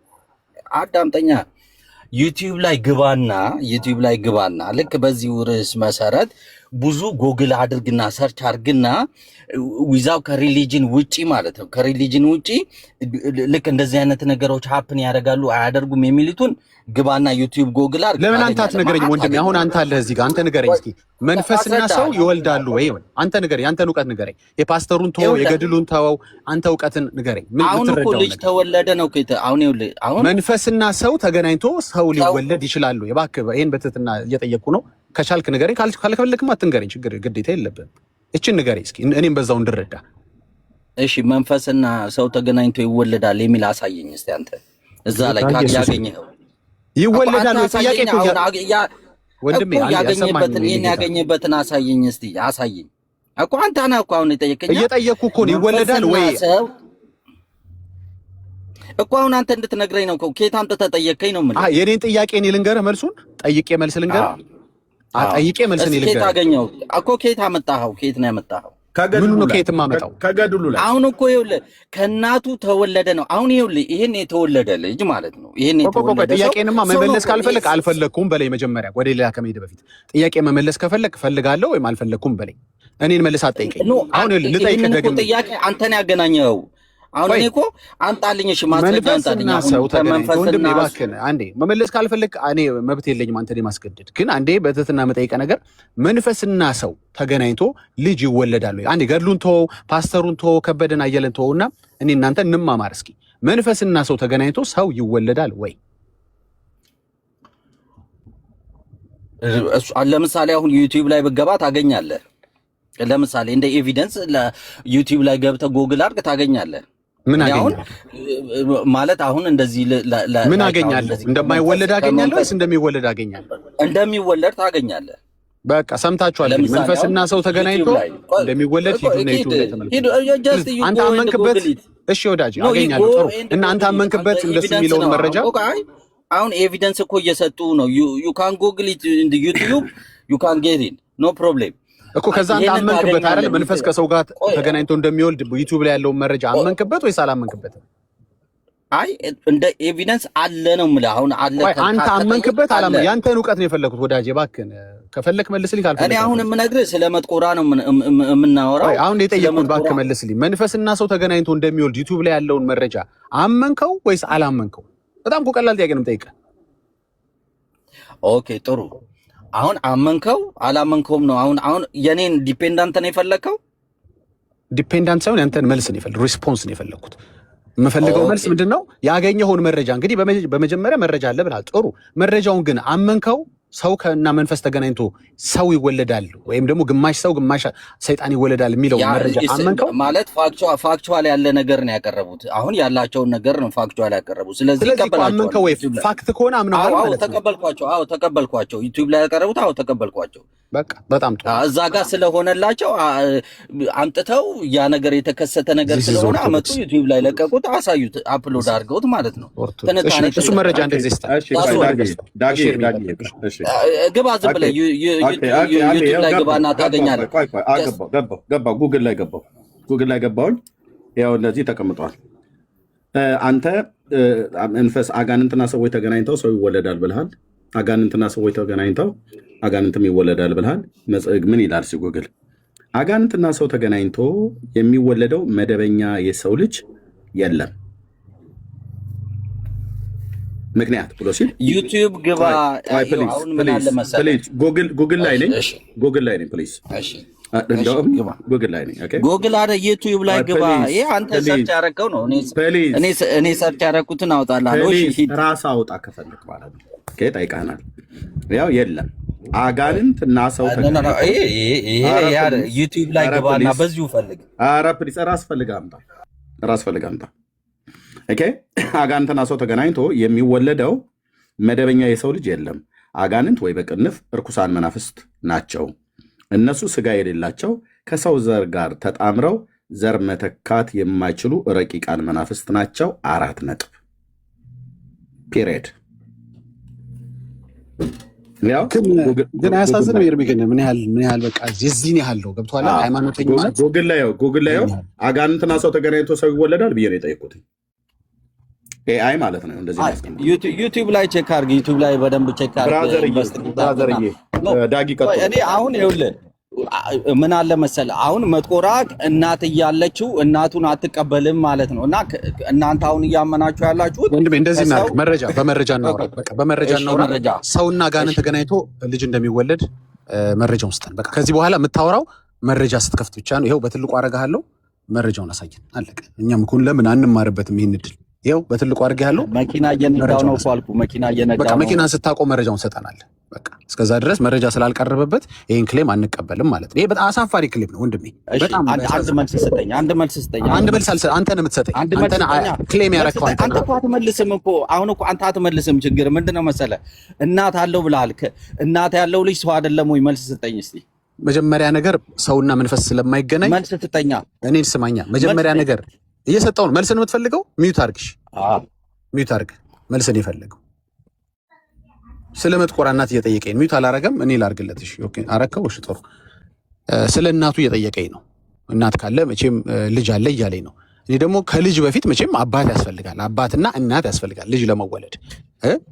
አዳምጠኛ። ዩቲዩብ ላይ ግባና ልክ በዚህ ርዕስ መሰረት ብዙ ጎግል አድርግና ሰርች አድርግና ዊዛው ከሪሊጅን ውጪ ማለት ነው ከሪሊጅን ውጪ ልክ እንደዚህ አይነት ነገሮች ሀፕን ያደርጋሉ አያደርጉም የሚሉትን ግባና ዩቲዩብ ጎግል አድርግ። ለምን አንተ አትነግረኝ ወንድሜ? አሁን አንተ አለህ እዚህ ጋር አንተ ንገረኝ እስኪ መንፈስና ሰው ይወልዳሉ ወይ? አንተ ንገረኝ፣ አንተን እውቀት ንገረኝ። የፓስተሩን ተወው፣ የገድሉን ተወው፣ አንተ እውቀትን ንገረኝ። ምን አሁን እኮ ልጅ ተወለደ ነው ከተ አሁን ይኸውልህ አሁን መንፈስና ሰው ተገናኝቶ ሰው ሊወለድ ይችላሉ? እባክህ ይሄን በትህትና እየጠየቅኩ ነው። ከቻልክ ንገረኝ፣ ካልከፈለክም አትንገረኝ። ችግር ግዴታ የለብህም። እቺን ንገረኝ እስኪ እኔም በዛው እንድረዳ። እሺ መንፈስና ሰው ተገናኝቶ ይወለዳል የሚል አሳየኝ እስቲ አንተ እዛ ላይ ያገኘኸው። ይወለዳል ወይ ጥያቄ እኮ ወንድሜ ያገኘበትን አሳየኝ እስቲ አሳየኝ እኮ አንተ ነህ እኮ አሁን የጠየቀኝ። እየጠየቅኩ እኮ ነው። ይወለዳል ወይ እኮ አሁን አንተ እንድትነግረኝ ነው እኮ። ከየት አምጥተህ ጠየቀኝ ነው የምልህ። የኔን ጥያቄ እኔ ልንገርህ መልሱን። ጠይቄ መልስ ልንገርህ። ጠይቄ መልስ እኔ ልንገርህ። ከየት አገኘኸው እኮ? ከየት አመጣኸው? ከየት ነው ያመጣኸው? ከገድሉ ነው ከየት ማመጣው? ከገድሉ ላይ አሁን እኮ ይኸውልህ ከእናቱ ተወለደ ነው። አሁን ይኸውልህ ይሄን የተወለደ ልጅ ማለት ነው። ይሄን የተወለደ ጥያቄንማ መመለስ ካልፈለክ አልፈለኩም በላይ። መጀመሪያ ወደ ሌላ ከመሄድ በፊት ጥያቄ መመለስ ከፈለክ ፈልጋለሁ ወይም አልፈለኩም በላይ። እኔን መልስ አትጠይቀኝ። አሁን ይኸውልህ ልጠይቅህ ደግሞ ጥያቄ አንተን ያገናኘኸው አሁን እኔ እኮ አንጣልኝ። እሺ ማስረጃ አንጣልኝ። ሰው ተገናኝቶ ወንድሜ እባክህን አንዴ መመለስ ካልፈለክ እኔ መብት የለኝም አንተን ማስገደድ። ግን አንዴ በትህትና መጠይቀህ ነገር መንፈስና ሰው ተገናኝቶ ልጅ ይወለዳል ወይ? አንዴ ገድሉን ተወው፣ ፓስተሩን ተወው፣ ከበደን አየለን ተወውና እኔ እናንተ እንማማር እስኪ። መንፈስና ሰው ተገናኝቶ ሰው ይወለዳል ወይ? ለምሳሌ አሁን ዩቲዩብ ላይ ብትገባ ታገኛለህ። ለምሳሌ እንደ ኤቪደንስ ለዩቲዩብ ላይ ገብተህ ጎግል አድርግ ታገኛለህ። ምን አገኛለሁ ማለት አሁን እንደዚህ ምን አገኛለሁ? እንደማይወለድ አገኛለሁ ወይስ እንደሚወለድ አገኛለሁ? እንደሚወለድ ታገኛለህ። በቃ ሰምታችኋል። መንፈስና ሰው ተገናኝቶ እንደሚወለድ ሂዱና ዩቲዩብ ላይ ተመልከቱ። አንተ አመንክበት? እሺ ወዳጅ አገኛለሁ። ጥሩ እና አንተ አመንክበት እንደሱ የሚለውን መረጃ አሁን ኤቪደንስ እኮ እየሰጡ ነው። ዩ ካን ጎግል ኢት ኢን ዩቲዩብ ዩ ካን ጌት ኢት ኖ ፕሮብሌም እኮ ከዛ አንተ አመንክበት አይደል? መንፈስ ከሰው ጋር ተገናኝቶ እንደሚወልድ ዩቲዩብ ላይ ያለውን መረጃ አመንክበት ወይስ አላመንክበትም? አይ እንደ ኤቪደንስ አለ ነው የምልህ። አሁን አለ አንተ አመንክበት አላመንክበት? ያንተን እውቀት ነው የፈለኩት ወዳጄ፣ እባክህን ከፈለክ መልስልኝ፣ ካልፈለክ እኔ አሁን የምነግርህ ስለ መጥቆራ ነው የምናወራው። አሁን የጠየቁን እባክህ መልስልኝ። መንፈስና ሰው ተገናኝቶ እንደሚወልድ ዩቲዩብ ላይ ያለውን መረጃ አመንከው ወይስ አላመንከው? በጣም እኮ ቀላል ጥያቄ ነው የምጠይቅህ። ኦኬ ጥሩ። አሁን አመንከው አላመንከውም ነው። አሁን የኔን ዲፔንዳንት ነው የፈለከው? ዲፔንዳንት ሳይሆን ያንተን መልስ ነው የፈለኩት፣ ሪስፖንስ ነው የፈለኩት። የምፈልገው መልስ ምንድነው? ያገኘኸውን መረጃ እንግዲህ በመጀመሪያ መረጃ አለ ብለሃል። ጥሩ። መረጃውን ግን አመንከው? ሰው እና መንፈስ ተገናኝቶ ሰው ይወለዳል ወይም ደግሞ ግማሽ ሰው ግማሽ ሰይጣን ይወለዳል የሚለው መረጃ አመንከው? ማለት ፋክቹዋል ያለ ነገር ነው ያቀረቡት። አሁን ያላቸውን ነገር ነው ፋክቹዋል ያቀረቡት። ስለዚህ አመንከው ወይ? ፋክት ከሆነ አምነሃል ማለት ነው። ተቀበልኳቸው። አዎ ተቀበልኳቸው። ዩቲዩብ ላይ ያቀረቡት አዎ ተቀበልኳቸው። በቃ በጣም ጥሩ። እዛ ጋር ስለሆነላቸው አምጥተው ያ ነገር የተከሰተ ነገር ስለሆነ አመጡ፣ ዩቲዩብ ላይ ለቀቁት፣ አሳዩት፣ አፕሎድ አድርገውት ማለት ነው። እሱ መረጃ እንደዚህ ግባ፣ ዝም ብለህ ዩቲዩብ ላይ ግባና ታገኛለህ። ገባሁ፣ ጉግል ላይ ገባሁኝ። ያው እንደዚህ ተቀምጧል። አንተ መንፈስ አጋንንትና ሰዎች ተገናኝተው ሰው ይወለዳል ብልሃል። አጋንንትና ሰዎች ተገናኝተው አጋንንትም ይወለዳል ብልሃል። ምን ይላል ጉግል? አጋንንትና ሰው ተገናኝቶ የሚወለደው መደበኛ የሰው ልጅ የለም። ምክንያት ብሎ ሲል ዩቲዩብ ግባ። አሁን ምን አለ መሰለህ ጉግል ላይ ነኝ ፕሊዝ። እንደውም ጉግል ላይ ነኝ። ኦኬ ጉግል አረ ዩቲዩብ ላይ ግባ። ይሄ አንተ ሰርች ያደረከው ነው። እኔ ሰርች ያደረኩትን አውጣልሃለሁ። እሺ ራስ አውጣ ከፈለክ ማለት ነው። ኦኬ ጠይቃናል። ያው የለም አጋንንት እና ሰው ዩቲዩብ ላይ ግባና በዚሁ ፈልግ። ኧረ ፕሊዝ ራስ ፈልግ አምጣ። ኦኬ አጋንንትና ሰው ተገናኝቶ የሚወለደው መደበኛ የሰው ልጅ የለም። አጋንንት ወይ በቅንፍ እርኩሳን መናፍስት ናቸው። እነሱ ስጋ የሌላቸው ከሰው ዘር ጋር ተጣምረው ዘር መተካት የማይችሉ ረቂቃን መናፍስት ናቸው። 4 ነጥብ ፒሪየድ። ግን አያሳዝንም? ኤርሚ ግን ምን ያህል በቃ የዚህን ያህል ነው ገብቶሃል? ሃይማኖተኛ ማለት ጉግል ላይ አጋንንትና ሰው ተገናኝቶ ሰው ይወለዳል ብዬ ነው የጠየኩት። ኤአይ ማለት ነው እንደዚህ ያስቀምጥ። ዩቲዩብ ላይ ቼክ አድርግ። ዩቲዩብ ላይ በደንብ ቼክ አድርግ። ብራዘርዬ ዳጊ ቀጥሎ። እኔ አሁን ይኸውልህ ምን አለ መሰለህ፣ አሁን መጥቆራቅ እናት እያለችው እናቱን አትቀበልም ማለት ነው። እና እናንተ አሁን እያመናችሁ ያላችሁት ወንድሜ እንደዚህ እናድርግ። በመረጃ እናውራ። በቃ በመረጃ እናውራ። ሰውና ጋንን ተገናኝቶ ልጅ እንደሚወለድ መረጃውን ስጠን። በቃ ከዚህ በኋላ የምታወራው መረጃ ስትከፍት ብቻ ነው። ይኸው በትልቁ አደርግሃለሁ። መረጃውን አሳየን። አለቀ። እኛም እኮ ለምን አንማርበትም ይሄን እድል? ይኸው በትልቁ አድርጌሃለሁ። መኪና እየነዳሁ ነው እኮ አልኩህ። መኪና እየነዳሁ ነው። በቃ መኪናን ስታቆም መረጃውን ሰጠናል። በቃ እስከዛ ድረስ መረጃ ስላልቀረበበት ይሄን ክሌም አንቀበልም ማለት ነው። ይሄ በጣም አሳፋሪ ክሌም ነው ወንድሜ። በጣም አንድ መልስ ስጠኝ። አንተ ነው የምትሰጠኝ። አንተ ክሌም ያረከው አንተ እኮ አትመልስም እኮ። አሁን እኮ አንተ አትመልስም። ችግር ምንድነው መሰለህ? እናት አለው ብለሃል። እናት ያለው ልጅ ሰው አይደለም ወይ? መልስ ስጠኝ እስቲ። መጀመሪያ ነገር ሰውና መንፈስ ስለማይገናኝ መልስ ስጠኛ። እኔን ስማኛ። መጀመሪያ ነገር እየሰጠው ነው። መልስን የምትፈልገው ሚዩት አድርግሽ። ሚዩት አድርግ። መልስን የፈለገው ስለ መጥቆራ እናት እየጠየቀኝ ሚዩት አላረገም። እኔ ላርግለትሽ። ኦኬ አረከው። እሺ ጥሩ። ስለ እናቱ እየጠየቀኝ ነው። እናት ካለ መቼም ልጅ አለ እያለኝ ነው። እኔ ደግሞ ከልጅ በፊት መቼም አባት ያስፈልጋል። አባትና እናት ያስፈልጋል ልጅ ለመወለድ።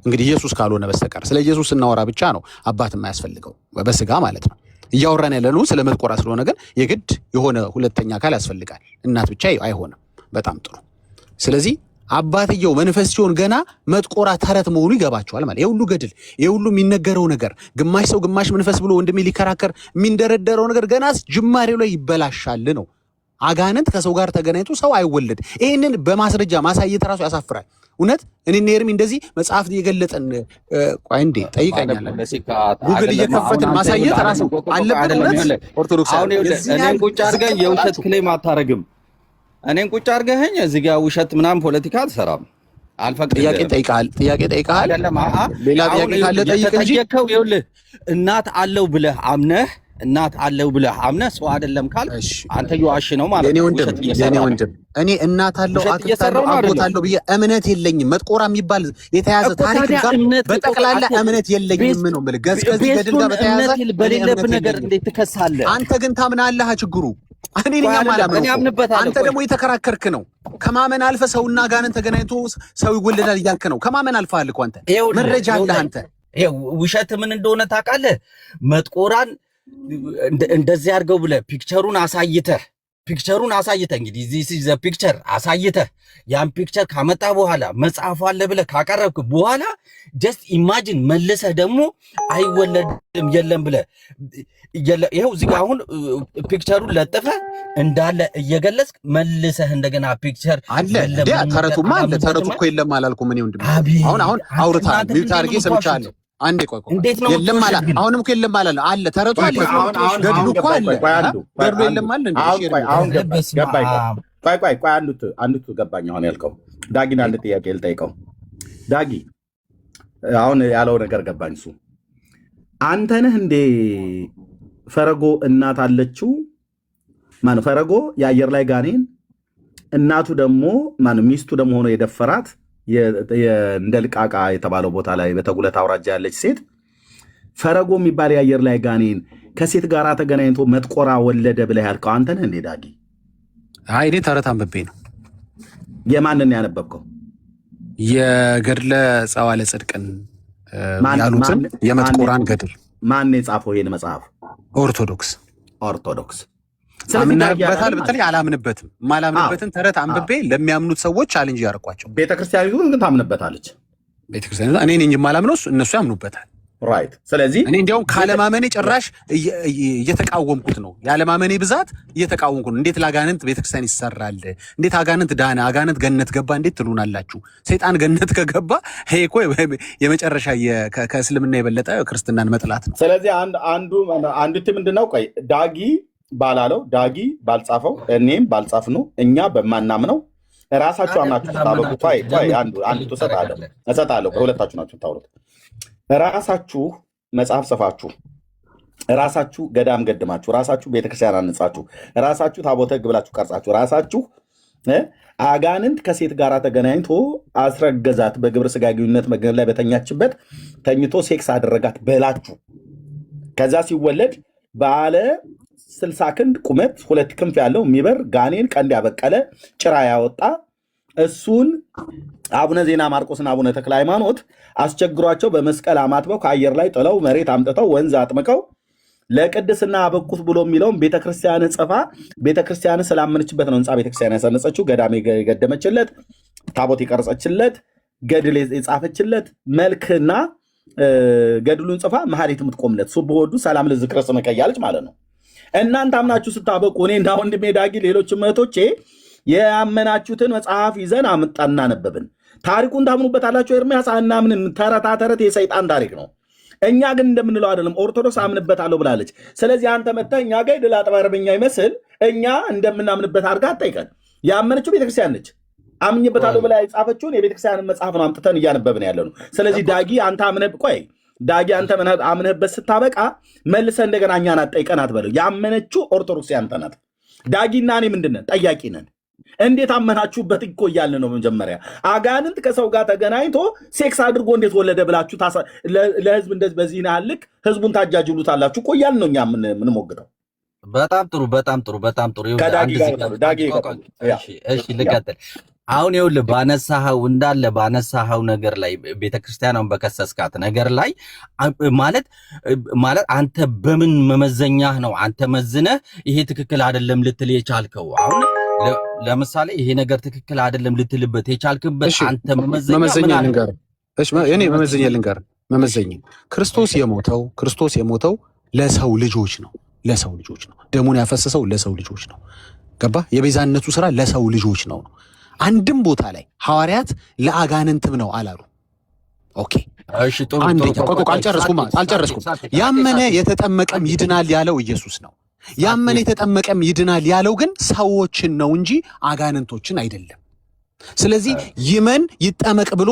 እንግዲህ ኢየሱስ ካልሆነ በስተቀር ስለ ኢየሱስ ስናወራ ብቻ ነው አባት የማያስፈልገው በስጋ ማለት ነው። እያወራን ያለነው ስለ መጥቆራ ስለሆነ ግን የግድ የሆነ ሁለተኛ አካል ያስፈልጋል። እናት ብቻ አይሆንም። በጣም ጥሩ። ስለዚህ አባትየው መንፈስ ሲሆን ገና መጥቆራ ተረት መሆኑ ይገባቸዋል ማለት የሁሉ ገድል የሁሉ የሚነገረው ነገር ግማሽ ሰው ግማሽ መንፈስ ብሎ ወንድሜ ሊከራከር የሚንደረደረው ነገር ገና ጅማሬው ላይ ይበላሻል ነው። አጋንንት ከሰው ጋር ተገናኝቶ ሰው አይወለድ። ይሄንን በማስረጃ ማሳየት ራሱ ያሳፍራል። እውነት እኔና ኤርሚ እንደዚህ መጽሐፍት እየገለጠን ቆይ እንዴ ጠይቀኛል። ጉግል እየከፈትን ማሳየት ራሱ አለበት። እውነት ኦርቶዶክስ አሁን እኔን ቁጭ አድርገህ የውሸት ክሌም አታረግም። እኔን ቁጭ አድርገኸኝ እዚህ ጋር ውሸት ምናምን ፖለቲካ አልሰራም። አልፈቅድም። ጥያቄ ጠይቀሃል። አይደለም ሌላ ጥያቄ ካለ ጠይቅ እንጂ ይኸውልህ እናት አለው ብለህ አምነህ ሰው አይደለም ካል አንተ የዋሽ ነው ማለት ነው። የኔ ወንድም እኔ እናት አለው አጎት አለው ብዬ እምነት የለኝም። መጥቆራ የሚባል የተያዘ ታሪክ ጋር በጠቅላላ እምነት የለኝም ነው የምልህ። ከዚህ ገድል ጋር በተያያዘ በሌለብህ ነገር እንዴት ትከሳለህ? አንተ ግን ታምናለህ ችግሩ እኔ ነኝ የማላምነው። አንተ ደግሞ የተከራከርክ ነው። ከማመን አልፈ ሰውና ጋንን ተገናኝቶ ሰው ይወለዳል እያልክ ነው። ከማመን አልፈሃል እኮ አንተ። መረጃ አለህ አንተ። ውሸት ምን እንደሆነ ታውቃለህ? መጥቆራን እንደዚህ አድርገው ብለህ ፒክቸሩን አሳይተህ እንግዲህ ዚስ ኢዝ ዘ ፒክቸር አሳይተህ ያን ፒክቸር ካመጣ በኋላ መጽሐፉ አለ ብለህ ካቀረብክ በኋላ ጀስት ኢማጂን መልሰህ ደግሞ አይወለድም የለም ብለህ ይኸው እዚህ ጋር አሁን ፒክቸሩን ለጥፈህ እንዳለ እየገለጽክ መልሰህ እንደገና ፒክቸር አለ። ተረቱማ አለ። ተረቱ እኮ የለም አላልኩም እኔ ወንድም። አሁን አውርተሃል። ሚውት አድርጌ ሰምቻለሁ። አንዴ ቆይ የለም አላ አሁንም እኮ የለም አላለ አለ። ተረቱ አለ። ገድሉ እኮ አለ። ገድሉ የለም አለ። አሁን ገባኝ። ቆይ አንዱት ገባኝ። አሁን ያልከው ዳጊን አንድ ጥያቄ ልጠይቀው። ዳጊ አሁን ያለው ነገር ገባኝ። እሱ አንተ ነህ እንዴ ፈረጎ እናት አለችው? ማን ፈረጎ የአየር ላይ ጋኔን እናቱ ደግሞ ማን ሚስቱ ደግሞ ሆኖ የደፈራት እንደ ልቃቃ የተባለው ቦታ ላይ በተጉለት አውራጃ ያለች ሴት ፈረጎ የሚባል የአየር ላይ ጋኔን ከሴት ጋር ተገናኝቶ መጥቆራ ወለደ ብለህ ያልከው አንተ ነህ እንዴ ዳጊ? አይ እኔ ተረት አንብቤ ነው። የማንን ያነበብከው? የገድለ ጸዋለ ጽድቅን ያሉትን የመጥቆራን ገድል። ማን የጻፈው ይሄን መጽሐፍ? ኦርቶዶክስ። አምናበታል ብትል አላምንበትም። ማላምንበትን ተረት አንብቤ ለሚያምኑት ሰዎች ቻሌንጅ ያርቋቸው። ቤተክርስቲያኒቱ ግን ታምንበታለች። ቤተክርስቲያኒቱ እኔ ነኝ የማላምነው፣ እነሱ ያምኑበታል። ራይት። ስለዚህ እኔ እንዲያውም ካለማመኔ ጭራሽ እየተቃወምኩት ነው። ያለማመኔ ብዛት እየተቃወምኩት ነው። እንዴት ለአጋንንት ቤተክርስቲያን ይሰራል? እንዴት አጋንንት ዳነ? አጋንንት ገነት ገባ እንዴት ትሉናላችሁ? ሰይጣን ገነት ከገባ ይሄ እኮ የመጨረሻ ከእስልምና የበለጠ ክርስትናን መጥላት ነው። ስለዚህ አንዱ ምንድነው? ቆይ ዳጊ ባላለው ዳጊ ባልጻፈው እኔም ባልጻፍ ነው እኛ በማናምነው ራሳችሁ አምናችሁ ተጣበቁ። ቆይ አንዱ እሰጣለሁ። ከሁለታችሁ ናችሁ ታውሩት። ራሳችሁ መጽሐፍ ጽፋችሁ፣ ራሳችሁ ገዳም ገድማችሁ፣ ራሳችሁ ቤተክርስቲያን አንጻችሁ፣ ራሳችሁ ታቦተ ሕግ ብላችሁ ቀርጻችሁ፣ ራሳችሁ አጋንንት ከሴት ጋር ተገናኝቶ አስረገዛት፣ በግብረ ሥጋ ግንኙነት መገብ ላይ በተኛችበት ተኝቶ ሴክስ አደረጋት በላችሁ። ከዛ ሲወለድ ባለ 60 ክንድ ቁመት 2 ክንፍ ያለው የሚበር ጋኔን ቀንድ ያበቀለ ጭራ ያወጣ እሱን አቡነ ዜና ማርቆስና አቡነ ተክለ ሃይማኖት አስቸግሯቸው በመስቀል አማትበው ከአየር ላይ ጥለው መሬት አምጥተው ወንዝ አጥምቀው ለቅድስና አበቁት ብሎ የሚለውም ቤተክርስቲያን ጽፋ ቤተክርስቲያን ስላመነችበት ነው። ህንፃ ቤተክርስቲያን ያሳነጸችው፣ ገዳም የገደመችለት፣ ታቦት የቀረጸችለት፣ ገድል የጻፈችለት፣ መልክና ገድሉን ጽፋ መሐሌት የምትቆምለት ሱብሆዱ ሰላም ለዝክረ ስምከ እያለች ማለት ነው። እናንተ አምናችሁ ስታበቁ እኔና ወንድሜ ዳጊ ሌሎችም እህቶቼ ያመናችሁትን መጽሐፍ ይዘን አምጣና ነበብን። ታሪኩን ታምኑበታላችሁ። ኤርምያስ አናምንም፣ ተረታ ተረት የሰይጣን ታሪክ ነው። እኛ ግን እንደምንለው አይደለም። ኦርቶዶክስ አምንበታለሁ ብላለች። ስለዚህ አንተ መጥተህ እኛ ጋር ድል አጥባርበኛ ይመስል እኛ እንደምናምንበት አድርጋ አትጠይቀን። ያመነችው ቤተክርስቲያን ነች። አምኝበታለሁ ብላ የጻፈችውን የቤተክርስቲያንን መጽሐፍ ነው አምጥተን እያነበብን ያለ ነው። ስለዚህ ዳጊ አንተ አምነህበት ስታበቃ መልሰህ እንደገና እኛን አትጠይቀን አትበለው። ያመነችው ኦርቶዶክስ ያንተ ናት። ዳጊና እኔ ምንድን ነን? ጠያቂ ነን። እንዴት አመናችሁበት እኮ እያልን ነው። መጀመሪያ አጋንንት ከሰው ጋር ተገናኝቶ ሴክስ አድርጎ እንዴት ወለደ ብላችሁ ለህዝብ እንደዚህ በዚህ ልክ ህዝቡን ታጃጅሉታላችሁ እኮ እያልን ነው እኛ የምንሞግተው። በጣም ጥሩ። እሺ ልቀጥል። አሁን ይኸውልህ ባነሳኸው ነገር ላይ ቤተክርስቲያኗን በከሰስካት ነገር ላይ ማለት አንተ በምን መመዘኛህ ነው አንተ መዝነህ ይሄ ትክክል አይደለም ልትል የቻልከው? አሁን ለምሳሌ ይሄ ነገር ትክክል አይደለም ልትልበት የቻልክበት አንተ መመዘኛ ልንገር። እሺ እኔ መመዘኛ ልንገር። መመዘኛ ክርስቶስ የሞተው ለሰው ልጆች ነው። ደሙን ያፈሰሰው ለሰው ልጆች ነው። ገባ? የቤዛነቱ ስራ ለሰው ልጆች ነው። አንድም ቦታ ላይ ሐዋርያት ለአጋንንትም ነው አላሉ። ኦኬ እሺ ጥሩ። አልጨረስኩም። ያመነ የተጠመቀም ይድናል ያለው ኢየሱስ ነው። ያመነ የተጠመቀም ይድናል ያለው ግን ሰዎችን ነው እንጂ አጋንንቶችን አይደለም። ስለዚህ ይመን ይጠመቅ ብሎ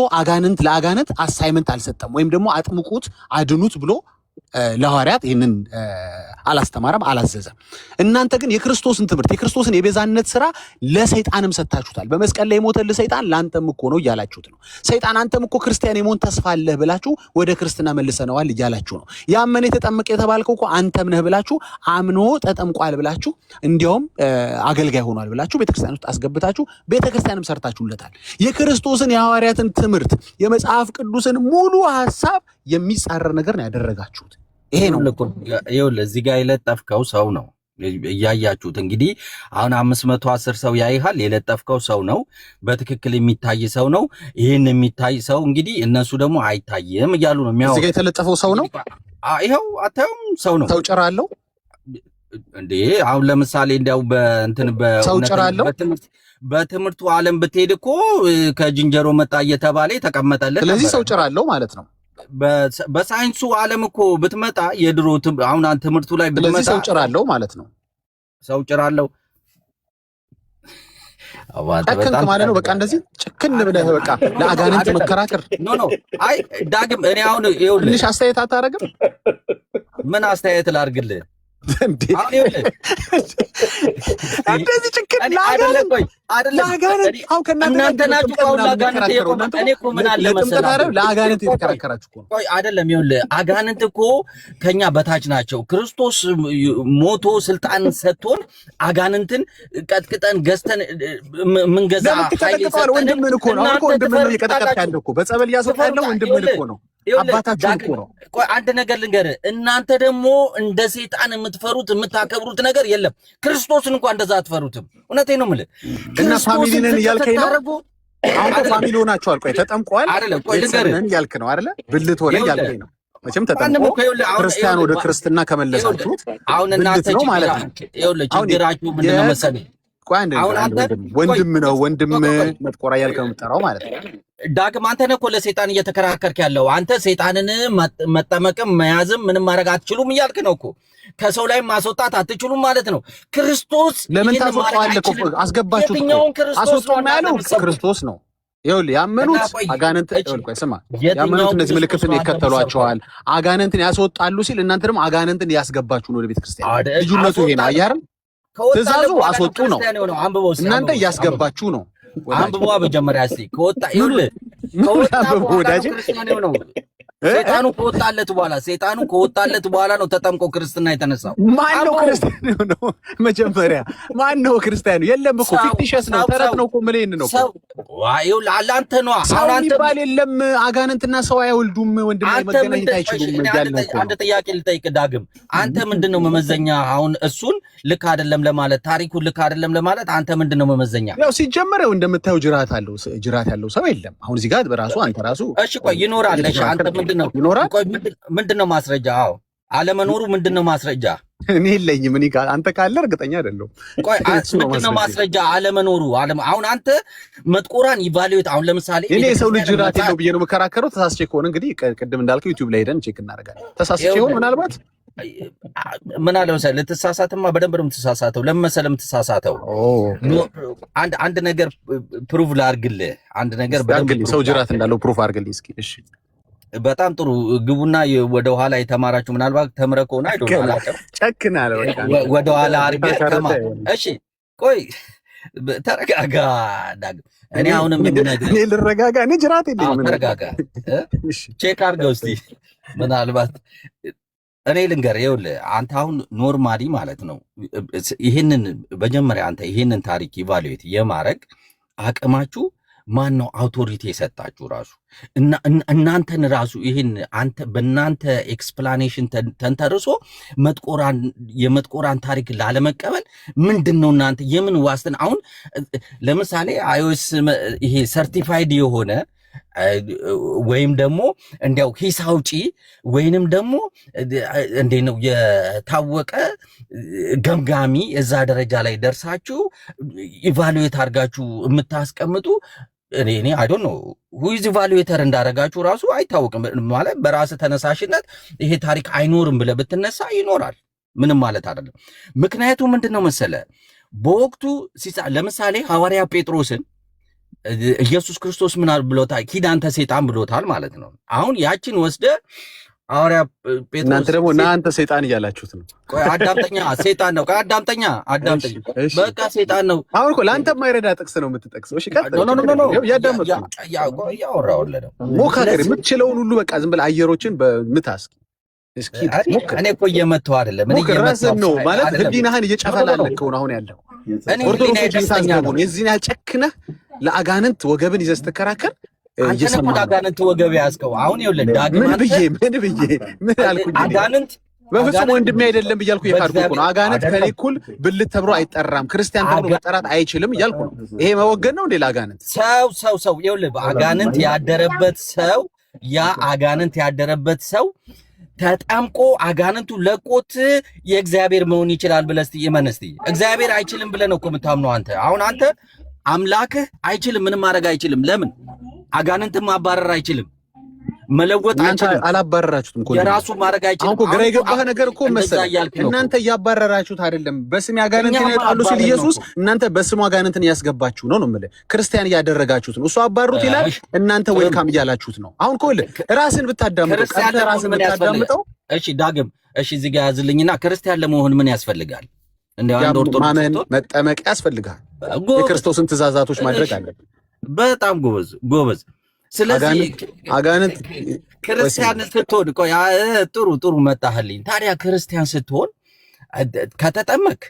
ለአጋንንት አሳይመንት አልሰጠም፣ ወይም ደግሞ አጥምቁት አድኑት ብሎ ለሐዋርያት ይህንን አላስተማረም፣ አላዘዘም። እናንተ ግን የክርስቶስን ትምህርት የክርስቶስን የቤዛነት ስራ ለሰይጣንም ሰጥታችሁታል። በመስቀል ላይ የሞተልህ ሰይጣን ለአንተም እኮ ነው እያላችሁት ነው። ሰይጣን አንተም እኮ ክርስቲያን የመሆን ተስፋ አለህ ብላችሁ ወደ ክርስትና መልሰነዋል እያላችሁ ነው። ያመነ የተጠመቀ የተባልከው እኮ አንተም ነህ ብላችሁ አምኖ ተጠምቋል ብላችሁ እንዲያውም አገልጋይ ሆኗል ብላችሁ ቤተክርስቲያን ውስጥ አስገብታችሁ ቤተክርስቲያንም ሰርታችሁለታል። የክርስቶስን የሐዋርያትን ትምህርት የመጽሐፍ ቅዱስን ሙሉ ሐሳብ የሚጻረር ነገር ነው ያደረጋችሁት። ይሄ ነው ይኸውልህ እዚህ ጋር የለጠፍከው ሰው ነው እያያችሁት። እንግዲህ አሁን 510 ሰው ያይሃል። የለጠፍከው ሰው ነው፣ በትክክል የሚታይ ሰው ነው። ይህን የሚታይ ሰው እንግዲህ እነሱ ደግሞ አይታይም እያሉ ነው የሚያወሩት። እዚህ ጋር የተለጠፈው ሰው ነው። ይኸው አታዩም? ሰው ነው። ሰው ጭራ አለው እንዴ? አሁን ለምሳሌ እንዲያው ሰው ጭራ አለው። በትምህርቱ ዓለም ብትሄድ እኮ ከጅንጀሮ መጣ እየተባለ የተቀመጠለት። ስለዚህ ሰው ጭራ አለው ማለት ነው። በሳይንሱ ዓለም እኮ ብትመጣ የድሮ አሁን ትምህርቱ ላይ ብትመጣ ሰው ጭራ አለው ማለት ነው። ሰው ጭራ አለው ጨክንክ ማለት ነው። በቃ እንደዚህ ጭክን ብለህ በቃ ለአጋንንት መከራከር ኖ አይ ዳግም እኔ አሁን ይኸውልህ ትንሽ አስተያየት አታረግም? ምን አስተያየት ላድርግልህ? እንደዚህ ጭክን አይደለም። ቆይ ለአጋንንት አሁን ከእናንተ ለአጋንንት የተከራከራችሁ እኮ ነው። ቆይ አይደለም። ይኸውልህ አጋንንት እኮ ከኛ በታች ናቸው። ክርስቶስ ሞቶ ስልጣን ሰጥቶን አጋንንትን ቀጥቅጠን ገዝተን ምንገዛ ኃይል ሰጠን። ወንድምህን እኮ ነው። አሁን ወንድምህን ነው እየቀጠቀጥክ ያለው እኮ በጸበል እያስወጣ ያለው ወንድምህን እኮ ነው። አባታችሁ እኮ ነው። ቆይ አንድ ነገር ልንገርህ፣ እናንተ ደግሞ እንደ ሰይጣን የምትፈሩት የምታከብሩት ነገር የለም። ክርስቶስን እንኳን እንደዛ አትፈሩትም። እውነቴን ነው የምልህ። እና ፋሚሊ ነን እያልከኝ ነው? አሁን ፋሚሊ ሆናችኋል። ቆይ ተጠምቋል ነን እያልክ ነው አይደለ? ብልት ሆነ እያልከኝ ነው። መቼም ተጠምቆ ክርስቲያን ወደ ክርስትና ከመለሳችሁት አሁን እናንተ ነው ማለት ነው። ይኸውልህ ችግራችሁ ምንድን ነው መሰለኝ? ወንድም ነው ወንድም መጥቆራ እያልክ ነው የምጠራው ማለት ነው። ዳግም አንተ ነህ እኮ ለሰይጣን እየተከራከርክ ያለው። አንተ ሰይጣንን መጠመቅም መያዝም ምንም ማድረግ አትችሉም እያልክ ነው እኮ። ከሰው ላይ ማስወጣት አትችሉም ማለት ነው። ክርስቶስ ለምን ታስወጣዋለህ? አስገባችሁት። አስወጣው ያለው ክርስቶስ ነው። ይኸውልህ ያመኑት አጋንንት ቆይ ስማ፣ ያመኑት እነዚህ ምልክትን ይከተሏቸዋል፣ አጋንንትን ያስወጣሉ ሲል እናንተ ደግሞ አጋንንትን ያስገባችሁ ነው ወደ ቤተ ክርስቲያን። ልዩነቱ ይሄ ነው። አያርም ትእዛዙ አስወጡ ነው፣ እናንተ እያስገባችሁ ነው። አንብቧ መጀመሪያ እስቲ ከወጣ ይኸውልህ ከወጣ ወዳጅ ነው ሰይጣኑ ከወጣለት በኋላ ነው ተጠምቆ ክርስትና የተነሳው። ማን ነው ክርስቲያን ነው? መጀመሪያ ማን ነው ክርስቲያን? የለም እኮ ፊክቲሽስ ነው፣ ተረት ነው እኮ። ምን ነው ሰው ዋይው ለአንተ ነው። አሁን አንተ ባል የለም አጋንንትና ሰው አይወልዱም፣ ወንድም መገናኘት አይችሉም እያልን እኮ። አንድ ጥያቄ ልጠይቅ ዳግም፣ አንተ ምንድነው መመዘኛ? አሁን እሱን ልክ አይደለም ለማለት ታሪኩን ልክ አይደለም ለማለት አንተ ምንድነው መመዘኛ? ያው ሲጀመረው እንደምታየው ጅራት ያለው ሰው የለም። አሁን እዚህ ጋር በራሱ አንተ ራሱ እሺ ቆይ ይኖራል። እሺ አንተ ምንድነው ማስረጃ? አዎ አለመኖሩ ምንድነው ማስረጃ? እኔ የለኝም። እኔ አንተ ካለ እርግጠኛ አይደለሁም። ቆይ ምንድነው ማስረጃ? አለመኖሩ አሁን አንተ መጥቆራን ኢቫሉዌት አሁን ለምሳሌ እኔ የሰው ልጅ ጅራት የለው ብዬ ነው የምከራከረው። ተሳስቼ ከሆነ እንግዲህ ቅድም እንዳልከው ዩቲዩብ ላይ ሄደን ቼክ እናደርጋለን። ተሳስቼ ይሆን ምናልባት ምን አለ መሰለህ፣ ልትሳሳትማ በደንብ ነው የምትሳሳተው። ለምን መሰለህ የምትሳሳተው? አንድ ነገር ፕሩቭ ላድርግልህ። አንድ ነገር በደንብ ሰው ጅራት እንዳለው ፕሩቭ አድርግልኝ እስኪ። እሺ በጣም ጥሩ። ግቡና ወደ ኋላ የተማራችሁ ምናልባት ተምረህ ከሆነ ጨክናለ ወደ ኋላ አድርገህ ተማር። እሺ ቆይ ተረጋጋ ዳግም። እኔ አሁንም እኔ ልረጋጋ? እኔ ጅራት የለኝም። ተረጋጋ፣ ቼክ አድርገው እስቲ ምናልባት እኔ ልንገርህ። ይኸውልህ አንተ አሁን ኖርማሊ ማለት ነው ይሄንን መጀመሪያ አንተ ይሄንን ታሪክ ኢቫሉዌት የማድረግ አቅማችሁ ማን ነው አውቶሪቲ የሰጣችሁ? ራሱ እናንተን ራሱ ይሄን አንተ በእናንተ ኤክስፕላኔሽን ተንተርሶ የመጥቆራን ታሪክ ላለመቀበል ምንድን ነው እናንተ የምን ዋስትና? አሁን ለምሳሌ አይኦኤስ ይሄ ሰርቲፋይድ የሆነ ወይም ደግሞ እንዲያው ሂስ አውጪ ወይንም ደግሞ እንዴት ነው የታወቀ ገምጋሚ እዛ ደረጃ ላይ ደርሳችሁ ኢቫሉዌት አድርጋችሁ የምታስቀምጡ እኔ አይ ዶንት ኖ ሁይዝ ኢቫሉዌተር እንዳደረጋችሁ ራሱ አይታወቅም። ማለት በራስ ተነሳሽነት ይሄ ታሪክ አይኖርም ብለህ ብትነሳ ይኖራል፣ ምንም ማለት አይደለም። ምክንያቱም ምንድነው መሰለ በወቅቱ ለምሳሌ ሐዋርያ ጴጥሮስን ኢየሱስ ክርስቶስ ምን ብሎታል? ሂድ አንተ ሰይጣን ብሎታል ማለት ነው። አሁን ያችን ወስደ ሐዋርያ ጴጥሮስ እናንተ ደግሞ እናንተ ሰይጣን እያላችሁት ነው። ቆይ አዳምጠኛ፣ ሰይጣን ነው። ቆይ አዳምጠኛ፣ በቃ ሰይጣን ነው። አሁን እኮ ለአንተ የማይረዳ ጥቅስ ነው የምትጠቅሰው። እሺ ቀጥል። ኖ ያዳምጡ ያወራውልህ ነው። ሞካከር የምትችለውን ሁሉ በቃ ዝም ብለህ አየሮችን በምታስኪ እስኪ ሞክር። እኔ እኮ እየመተው አይደለም እኔ እየመተው ነው ማለት ህሊናህን እየጨፈላለከው ነው አሁን ያለው። ኦርቶዶክስ ታዝገቡን የዚህን ያህል ጨክነህ ለአጋንንት ወገብን ይዘህ ስትከራከር እየሰማህ ነው። አጋንንት ወገብ ያዝከው አሁን ይኸውልህ ዳግም ምን ብዬ ምን አልኩኝ? አጋንንት በፍጹም ወንድሜ አይደለም እያልኩ የካድኩ እኮ ነው። አጋንንት ከኔ እኩል ብልት ተብሎ አይጠራም፣ ክርስቲያን ተብሎ መጠራት አይችልም እያልኩ ነው። ይሄ መወገን ነው እንዴ? ለአጋንንት ሰው ይኸውልህ አጋንንት ያደረበት ሰው ያ አጋንንት ያደረበት ሰው ተጠምቆ አጋንንቱ ለቆት የእግዚአብሔር መሆን ይችላል ብለህ እስቲ እመን። እስቲ እግዚአብሔር አይችልም ብለህ ነው እኮ የምታምነው አንተ። አሁን አንተ አምላክህ አይችልም፣ ምንም ማድረግ አይችልም። ለምን? አጋንንትን ማባረር አይችልም፣ መለወጥ አይችልም። አላባረራችሁትም እኮ የራሱ ማድረግ አይችልም። አሁን ግራ የገባህ ነገር እኮ መሰለህ እናንተ እያባረራችሁት አይደለም። በስም አጋንንትን ያወጣሉ ሲል ኢየሱስ እናንተ በስሙ አጋንንትን እያስገባችሁ ነው የምልህ። ክርስቲያን እያደረጋችሁት ነው። እሱ አባሩት ይላል፣ እናንተ ዌልካም እያላችሁት ነው። አሁን እኮ ራስን ብታዳምጠው ራስን ብታዳምጠው። እሺ ዳግም፣ እሺ እዚህ ጋር ያዝልኝና ክርስቲያን ለመሆን ምን ያስፈልጋል? እንደው አንድ ኦርቶዶክስ ማመን መጠመቅ ያስፈልጋል። የክርስቶስን ትእዛዛቶች ማድረግ አለብን። በጣም ጎበዝ። ስለዚህ አጋንንት ክርስቲያን ስትሆን ቆይ ጥሩ መጣህልኝ። ታዲያ ክርስቲያን ስትሆን ከተጠመቅ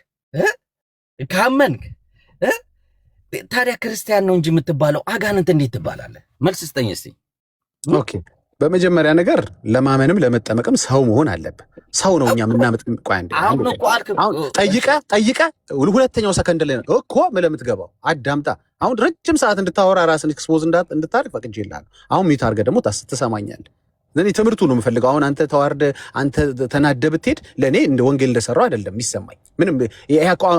ካመንክ ታዲያ ክርስቲያን ነው እንጂ የምትባለው አጋንንት እንዴት ትባላለህ? መልስ ስጠኝ እስቲ። ኦኬ በመጀመሪያ ነገር ለማመንም ለመጠመቅም ሰው መሆን አለብህ። ሰው ነው እኛ ምናመጥ ቆይ አንዴ አሁን ጠይቀ ሁለተኛው ሰከንድ ላይ እኮ ለምትገባው አዳምጣ። አሁን ረጅም ሰዓት እንድታወራ ራስን ኤክስፖዝ እንድታርግ ፈቅጄልሃለሁ። አሁን ሚዩት አድርገህ ደግሞ ትሰማኛለህ። ለኔ ትምህርቱ ነው የምፈልገው። አሁን አንተ ተዋርደ አንተ ተናደ ብትሄድ ለኔ እንደ ወንጌል እንደሰራው አይደለም የሚሰማኝ። ምንም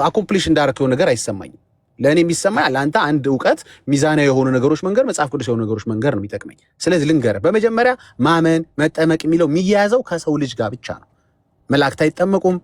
አኮምፕሊሽ እንዳረከው ነገር አይሰማኝም። ለኔ የሚሰማኝ ለአንተ አንድ ዕውቀት ሚዛናዊ የሆኑ ነገሮች መንገር፣ መጽሐፍ ቅዱስ የሆኑ ነገሮች መንገር ነው የሚጠቅመኝ። ስለዚህ ልንገርህ፣ በመጀመሪያ ማመን መጠመቅ የሚለው የሚያያዘው ከሰው ልጅ ጋር ብቻ ነው። መላእክት አይጠመቁም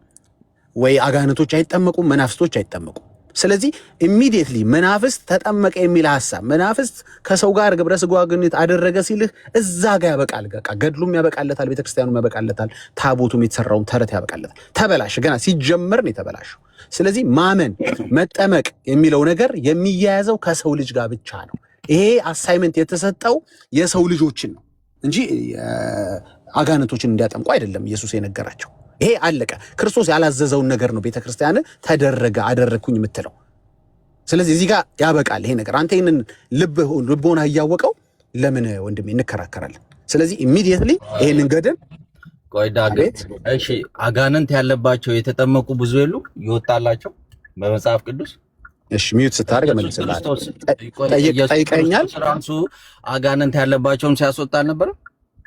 ወይ አጋንንቶች አይጠመቁም፣ መናፍስቶች አይጠመቁም። ስለዚህ ኢሚዲየትሊ መናፍስት ተጠመቀ የሚል ሐሳብ መናፍስት ከሰው ጋር ግብረ ሥጋ ግንኙነት አደረገ ሲልህ እዛ ጋር ያበቃል። በቃ ገድሉም ያበቃለታል፣ ቤተክርስቲያኑም ያበቃለታል፣ ታቦቱም የተሰራውን ተረት ያበቃለታል። ተበላሽ፣ ገና ሲጀመር ነው የተበላሸው። ስለዚህ ማመን መጠመቅ የሚለው ነገር የሚያያዘው ከሰው ልጅ ጋር ብቻ ነው። ይሄ አሳይመንት የተሰጠው የሰው ልጆችን ነው እንጂ አጋንንቶችን እንዲያጠምቁ አይደለም ኢየሱስ የነገራቸው። ይሄ አለቀ። ክርስቶስ ያላዘዘውን ነገር ነው ቤተክርስቲያን ተደረገ አደረግኩኝ የምትለው። ስለዚህ እዚህ ጋር ያበቃል ይሄ ነገር። አንተ ይሄንን ልቦና እያወቀው ለምን ወንድሜ እንከራከራለን? ስለዚህ ኢሚዲየትሊ ይሄንን ገደል ቆይ ዳግም፣ እሺ አጋንንት ያለባቸው የተጠመቁ ብዙ የሉ ይወጣላቸው በመጽሐፍ ቅዱስ? እሺ ሚዩት ስታደርግ መልስልሃለሁ። ጠይቀኛል። ራሱ አጋንንት ያለባቸውን ሲያስወጣ ነበር።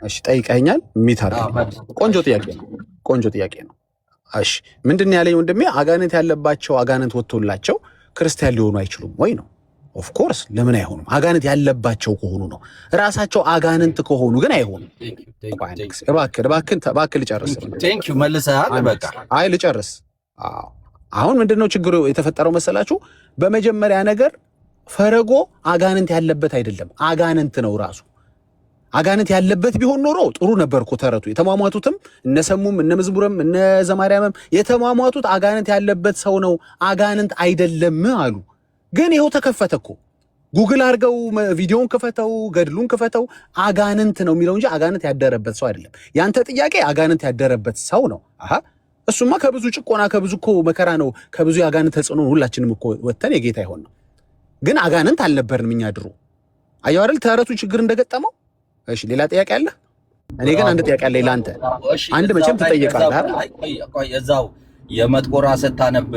እሺ ጠይቀኛል። ሚዩት አድርግ። ቆንጆ ጥያቄ ነው። ቆንጆ ጥያቄ ነው። እሺ ምንድን ነው ያለኝ ወንድሜ? አጋንንት ያለባቸው አጋንንት ወጥቶላቸው ክርስቲያን ሊሆኑ አይችሉም ወይ ነው። ኦፍ ኮርስ ለምን አይሆኑም? አጋንንት ያለባቸው ከሆኑ ነው። ራሳቸው አጋንንት ከሆኑ ግን አይሆኑም። እባክህ ልጨርስ። ቴንክ ዩ መልሰሃል። በቃ አይ ልጨርስ። አሁን ምንድነው ችግሩ የተፈጠረው መሰላችሁ? በመጀመሪያ ነገር ፈረጎ አጋንንት ያለበት አይደለም፣ አጋንንት ነው ራሱ። አጋንንት ያለበት ቢሆን ኖሮ ጥሩ ነበር እኮ ተረቱ። የተሟሟቱትም እነሰሙም እነመዝሙርም እነዘማርያምም የተሟሟቱት አጋንንት ያለበት ሰው ነው፣ አጋንንት አይደለም አሉ። ግን ይኸው ተከፈተ እኮ። ጉግል አድርገው ቪዲዮን ክፈተው፣ ገድሉን ክፈተው፣ አጋንንት ነው የሚለው እንጂ አጋንንት ያደረበት ሰው አይደለም። ያንተ ጥያቄ አጋንንት ያደረበት ሰው ነው። እሱማ ከብዙ ጭቆና ከብዙ እኮ መከራ ነው፣ ከብዙ የአጋንንት ተጽዕኖ ሁላችንም እኮ ወተን የጌታ ይሆን ነው። ግን አጋንንት አልነበርንም እኛ ድሮ። አየው አይደል ተረቱ ችግር እንደገጠመው። እሺ ሌላ ጥያቄ አለ? እኔ ግን አንድ ጥያቄ አለ ለአንተ። አንድ መቼም ትጠይቃለህ አይደል? እዛው የመጥቆራ ስታነብ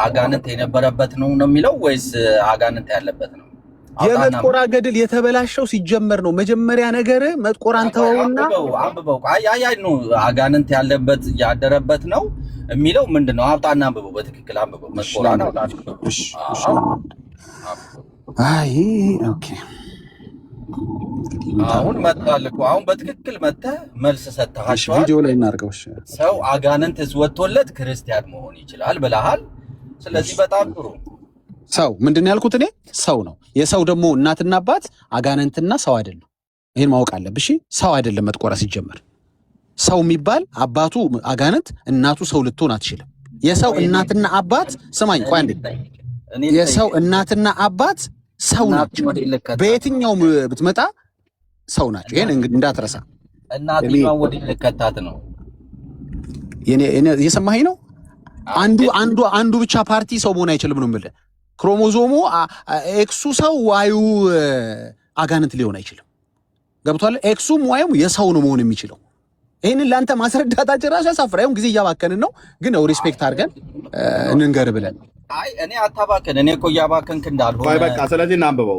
አጋንንት የነበረበት ነው የሚለው ወይስ አጋንንት ያለበት ነው? የመጥቆራ ገድል የተበላሸው ሲጀመር ነው። መጀመሪያ ነገር መጥቆራን ተወውና አንብበው። አይ ነው አጋንንት ያለበት ያደረበት ነው የሚለው ምንድነው? አውጣና አንብበው፣ በትክክል አንብበው። መጥቆራ ነው። አይ ኦኬ። አሁን መጣል እኮ አሁን በትክክል መተህ መልስ ሰጥተሃቸዋል። ቪዲዮ ላይ እናድርገው። ሰው አጋንንት ወጥቶለት ክርስቲያን መሆን ይችላል ብለሃል። ስለዚህ በጣም ጥሩ። ሰው ምንድነው ያልኩት እኔ? ሰው ነው። የሰው ደግሞ እናትና አባት አጋንንትና ሰው አይደለም። ይሄን ማወቅ አለብሽ። ሰው አይደለም መጥቆራ ሲጀመር። ሰው የሚባል አባቱ አጋንንት እናቱ ሰው ልትሆን አትችልም። የሰው እናትና አባት ስማኝ፣ ቆይ አንዴ። የሰው እናትና አባት ሰው ናቸው። በየትኛውም ብትመጣ ሰው ናቸው። ይሄን እንዳትረሳ። እናትየዋ ወዲህ ልከታት ነው። እየሰማኸኝ ነው? አንዱ ብቻ ፓርቲ ሰው መሆን አይችልም ነው የምልህ። ክሮሞዞሙ ኤክሱ ሰው ዋዩ አጋንንት ሊሆን አይችልም። ገብቷል? ኤክሱም ዋዩም የሰው ነው መሆን የሚችለው። ይህንን ለአንተ ማስረዳታችን ራሱ ያሳፍራ። ጊዜ እያባከንን ነው፣ ግን ሪስፔክት አድርገን እንንገር ብለን። አይ እኔ አታባከን፣ እኔ እኮ እያባከንክ እንዳልሆነ። ቆይ በቃ ስለዚህ እናንብበው፣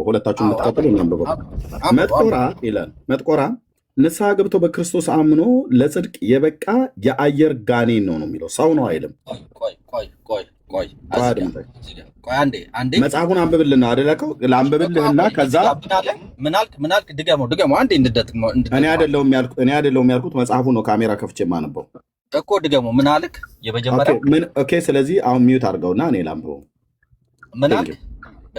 ሁለታችሁም የምትቀጥሉ እናንብበው። መጥቆራ ይላል። መጥቆራ ንስሐ ገብቶ በክርስቶስ አምኖ ለጽድቅ የበቃ የአየር ጋኔን ነው የሚለው። ሰው ነው አይልም። ቆይ አንዴ መጽሐፉን አንብብልና አደለከው ለአንብብልህና ከዛ ምን አልክ? ድገመው አንዴ እንድደጥሞ። እኔ አይደለሁም ያልኩት መጽሐፉን ነው ካሜራ ከፍቼ የማነበው እኮ። ድገመው። ምን አልክ? የመጀመሪያው ኦኬ። ስለዚህ አሁን ሚዩት አድርገውና እኔ ላንብበው። ምን አልክ?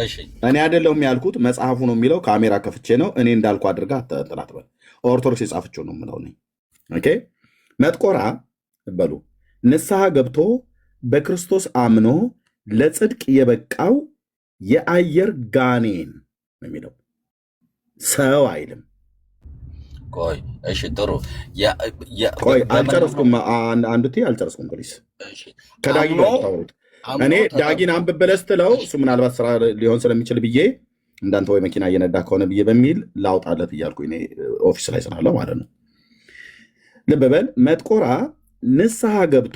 እሺ እኔ አይደለሁም ያልኩት መጽሐፉ ነው የሚለው። ካሜራ ከፍቼ ነው እኔ እንዳልኩ አድርጋ አትጥላት በል። ኦርቶዶክስ የጻፈችው ነው የምለው እኔ። ኦኬ። መጥቆራ በሉ ንስሐ ገብቶ በክርስቶስ አምኖ ለጽድቅ የበቃው የአየር ጋኔን ነው የሚለው። ሰው አይልም። ቆይ እሺ ጥሩ። ቆይ አልጨረስኩም። አልጨረስኩም። ፕሊስ ከዳጊ ጋር ታወሩት። እኔ ዳጊን አንብብ ብለህ ስትለው እሱ ምናልባት ስራ ሊሆን ስለሚችል ብዬ እንዳንተ ወይ መኪና እየነዳ ከሆነ ብዬ በሚል ላውጣለት እያልኩ እኔ ኦፊስ ላይ ስራለሁ ማለት ነው። ልብ በል መጥቆራ ንስሐ ገብቶ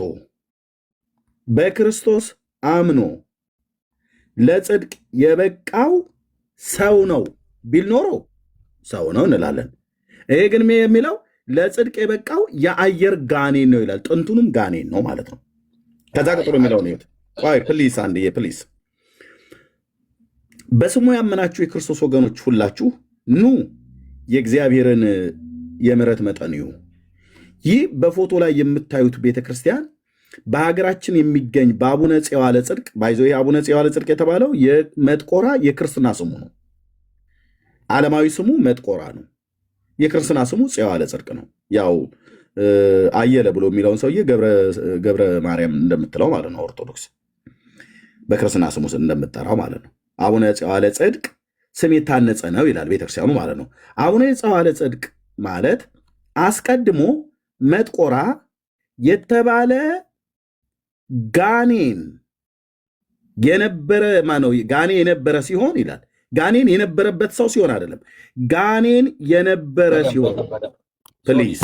በክርስቶስ አምኖ ለጽድቅ የበቃው ሰው ነው ቢል ኖሮ ሰው ነው እንላለን። ይሄ ግን የሚለው ለጽድቅ የበቃው የአየር ጋኔን ነው ይላል። ጥንቱንም ጋኔን ነው ማለት ነው። ከዛ ቀጥሎ የሚለው ነው። ቆይ ፕሊስ አንድዬ ፕሊስ። በስሙ ያመናችሁ የክርስቶስ ወገኖች ሁላችሁ ኑ የእግዚአብሔርን የምሕረት መጠን እዩ። ይህ በፎቶ ላይ የምታዩት ቤተክርስቲያን በሀገራችን የሚገኝ በአቡነ ፄዋ ለጽድቅ ባይዞ አቡነ ፄዋ ለጽድቅ የተባለው የመጥቆራ የክርስትና ስሙ ነው። ዓለማዊ ስሙ መጥቆራ ነው። የክርስትና ስሙ ፄዋ ለጽድቅ ነው። ያው አየለ ብሎ የሚለውን ሰውዬ ገብረ ማርያም እንደምትለው ማለት ነው። ኦርቶዶክስ በክርስትና ስሙ እንደምትጠራው ማለት ነው። አቡነ ፄዋ ለጽድቅ ስም የታነጸ ነው ይላል ቤተክርስቲያኑ ማለት ነው። አቡነ ፄዋ ለጽድቅ ማለት አስቀድሞ መጥቆራ የተባለ ጋኔን የነበረ ማነው? ጋኔን የነበረ ሲሆን ይላል። ጋኔን የነበረበት ሰው ሲሆን አይደለም፣ ጋኔን የነበረ ሲሆን ፕሊዝ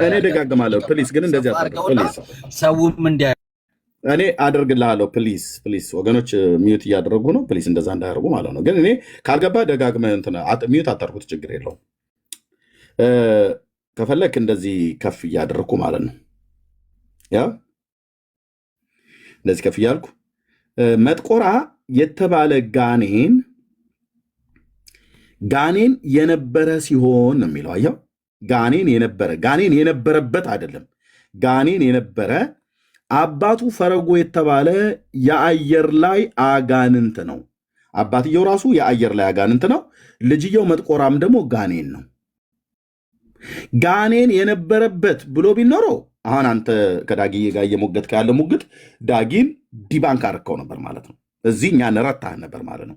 እኔ ደጋግማለሁ። ፕሊዝ ግን እንደዚህ ፕሊዝ ሰውም እንዲያ እኔ አደርግልሃለሁ። ፕሊዝ ፕሊዝ ወገኖች ሚዩት እያደረጉ ነው። ፕሊዝ እንደዛ እንዳያደርጉ ማለት ነው። ግን እኔ ካልገባ ደጋግመህ ሚዩት አታርጉት፣ ችግር የለውም። ከፈለክ እንደዚህ ከፍ እያደረግኩ ማለት ነው። ያ እንደዚህ ከፍ እያልኩ መጥቆራ የተባለ ጋኔን የነበረ ሲሆን ነው የሚለው። አየው፣ ጋኔን የነበረበት አይደለም። ጋኔን የነበረ አባቱ ፈረጎ የተባለ የአየር ላይ አጋንንት ነው። አባትየው ራሱ የአየር ላይ አጋንንት ነው። ልጅየው መጥቆራም ደግሞ ጋኔን ነው። ጋኔን የነበረበት ብሎ ቢኖረው አሁን አንተ ከዳጊ ጋር እየሞገት ያለ ሙግት ዳጊን ዲባንክ አረከው ነበር ማለት ነው። እዚህ እኛ ነረታህ ነበር ማለት ነው።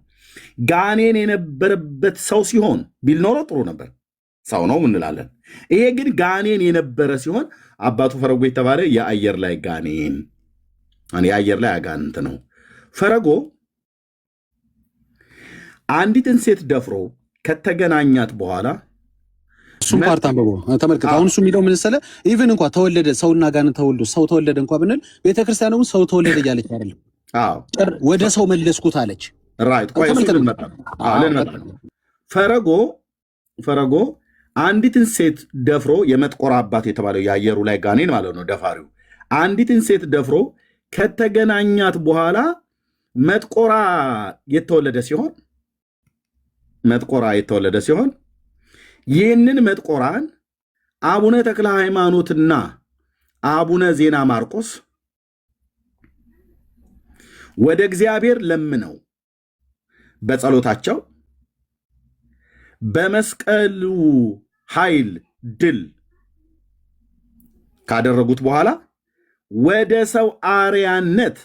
ጋኔን የነበረበት ሰው ሲሆን ቢል ኖሮ ጥሩ ነበር፣ ሰው ነው እንላለን። ይሄ ግን ጋኔን የነበረ ሲሆን አባቱ ፈረጎ የተባለ የአየር ላይ ጋኔን የአየር ላይ አጋንንት ነው። ፈረጎ አንዲትን ሴት ደፍሮ ከተገናኛት በኋላ እሱም ፓርት አንብቦ ተመልከት። አሁን እሱ የሚለው ምን መሰለህ? ኢቭን እንኳን ተወለደ ሰውና ጋኔን ተወልዶ ሰው ተወለደ እንኳን ብንል ቤተክርስቲያኑ ሰው ተወለደ እያለች አይደለም፣ ወደ ሰው መለስኩት አለች። ራይት ቆይ ፈረጎ አንዲትን ሴት ደፍሮ የመጥቆራ አባት የተባለው የአየሩ ላይ ጋኔን ማለት ነው ደፋሪው አንዲትን ሴት ደፍሮ ከተገናኛት በኋላ መጥቆራ የተወለደ ሲሆን ይህንን መጥቆራን አቡነ ተክለ ሃይማኖትና አቡነ ዜና ማርቆስ ወደ እግዚአብሔር ለምነው በጸሎታቸው በመስቀሉ ኃይል ድል ካደረጉት በኋላ ወደ ሰው አርያነት